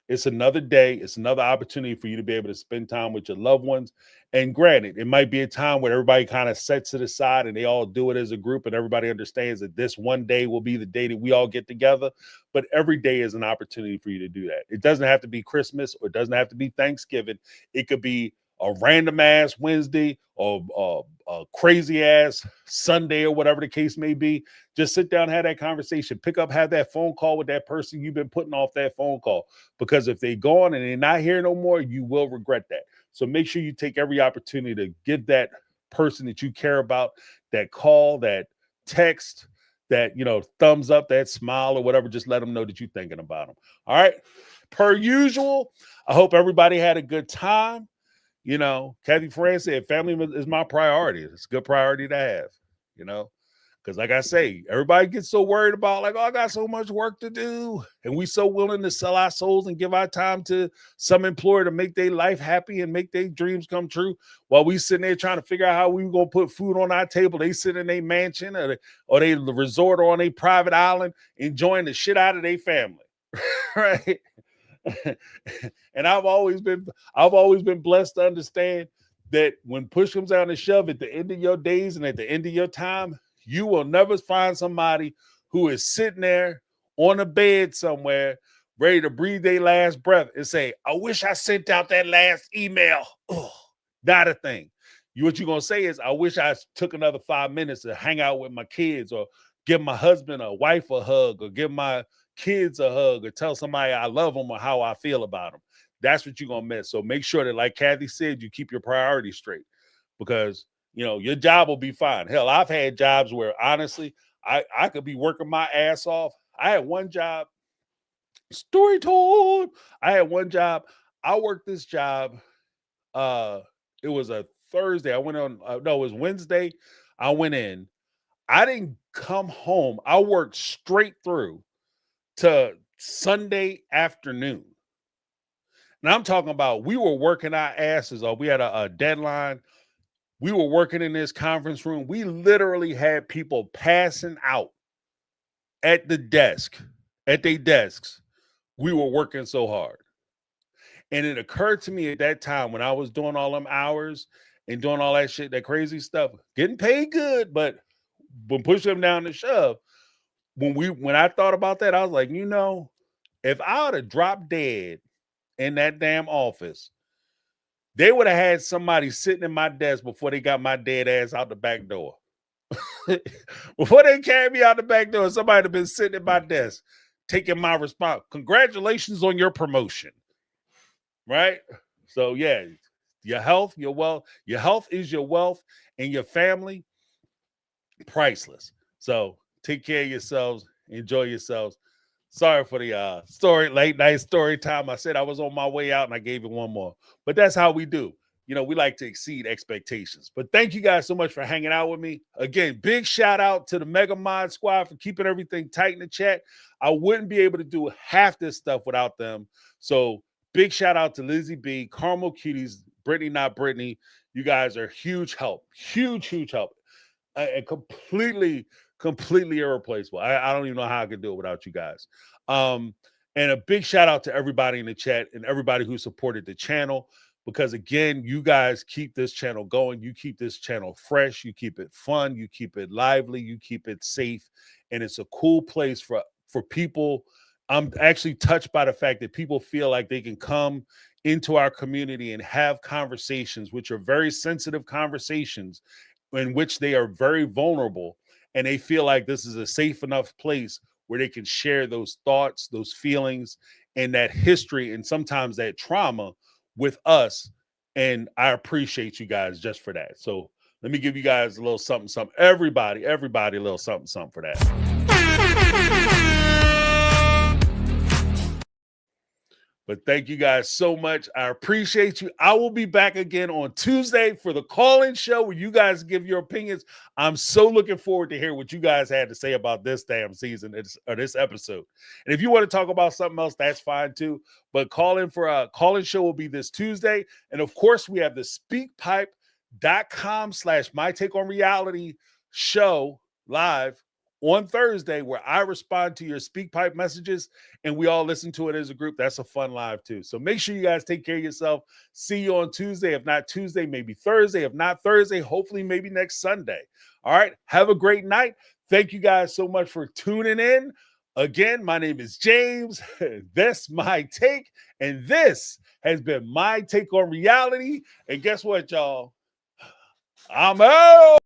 It's another day. It's another opportunity for you to be able to spend time with your loved ones. And granted, it might be a time where everybody kind of sets it aside and they all do it as a group, and everybody understands that this one day will be the day that we all get together. But every day is an opportunity for you to do that. It doesn't have to be Christmas, or it doesn't have to be Thanksgiving. It could be a random ass Wednesday, or a crazy ass Sunday, or whatever the case may be. Just sit down, have that conversation, pick up, have that phone call with that person you've been putting off that phone call. Because if they're gone and they're not here no more, you will regret that. So make sure you take every opportunity to give that person that you care about that call, that text, that, thumbs up, that smile, or whatever. Just let them know that you're thinking about them. All right. Per usual, I hope everybody had a good time. Kathy Fran said, family is my priority. It's a good priority to have, because like I say, everybody gets so worried about like, oh, I got so much work to do. And we so willing to sell our souls and give our time to some employer to make their life happy and make their dreams come true, while we sitting there trying to figure out how we going to put food on our table. They sit in a mansion or they resort or on a private island, enjoying the shit out of their family. Right. And I've always been blessed to understand that when push comes down to shove, at the end of your days and at the end of your time, you will never find somebody who is sitting there on a bed somewhere ready to breathe their last breath and say, I wish I sent out that last email. Ugh, not a thing. What you're going to say is, I wish I took another 5 minutes to hang out with my kids, or give my husband or wife a hug, or give my kids a hug, or tell somebody I love them or how I feel about them. That's what you're going to miss. So make sure that, like Kathy said, you keep your priorities straight, because, your job will be fine. Hell, I've had jobs where honestly, I could be working my ass off. I had one job, story told. I had one job. I worked this job. It was a Thursday. I went on, no, it was Wednesday. I went in. I didn't come home. I worked straight through to Sunday afternoon. And I'm talking about, we were working our asses off. We had a deadline. We were working in this conference room. We literally had people passing out at the desk, at their desks. We were working so hard. And it occurred to me at that time, when I was doing all them hours and doing all that shit, that crazy stuff, getting paid good, but when push them down to shove, when I thought about that, I was like, if I would have dropped dead in that damn office, they would have had somebody sitting in my desk before they got my dead ass out the back door. Before they carried me out the back door, somebody would have been sitting at my desk taking my response. Congratulations on your promotion. Right? So yeah, your health, your wealth, your health is your wealth, and your family, priceless. So take care of yourselves, enjoy yourselves. Sorry for the late night story time. I said I was on my way out and I gave it one more. But that's how we do. We like to exceed expectations. But thank you guys so much for hanging out with me. Again, big shout out to the Mega Mod Squad for keeping everything tight in the chat. I wouldn't be able to do half this stuff without them. So big shout out to Lizzie B, Carmel Cuties, Brittany, not Brittany. You guys are huge help. Huge, huge help. and completely irreplaceable. I don't even know how I could do it without you guys. And a big shout out to everybody in the chat and everybody who supported the channel, because again, you guys keep this channel going. You keep this channel fresh. You keep it fun. You keep it lively. You keep it safe. And it's a cool place for people. I'm actually touched by the fact that people feel like they can come into our community and have conversations, which are very sensitive conversations, in which they are very vulnerable, and they feel like this is a safe enough place where they can share those thoughts, those feelings, and that history, and sometimes that trauma with us. And I appreciate you guys just for that. So let me give you guys a little something. Everybody, a little something for that. But thank you guys so much. I appreciate you. I will be back again on Tuesday for the call-in show where you guys give your opinions. I'm so looking forward to hear what you guys had to say about this damn season or this episode. And if you want to talk about something else, that's fine too. But call-in show will be this Tuesday. And of course, we have the speakpipe.com/mytakeonreality show live on Thursday, where I respond to your SpeakPipe messages and we all listen to it as a group. That's a fun live too. So make sure you guys take care of yourself. See you on Tuesday. If not Tuesday, maybe Thursday. If not Thursday, hopefully maybe next Sunday. All right. Have a great night. Thank you guys so much for tuning in. Again, my name is James. That's my take. And this has been my take on reality. And guess what, y'all? I'm out.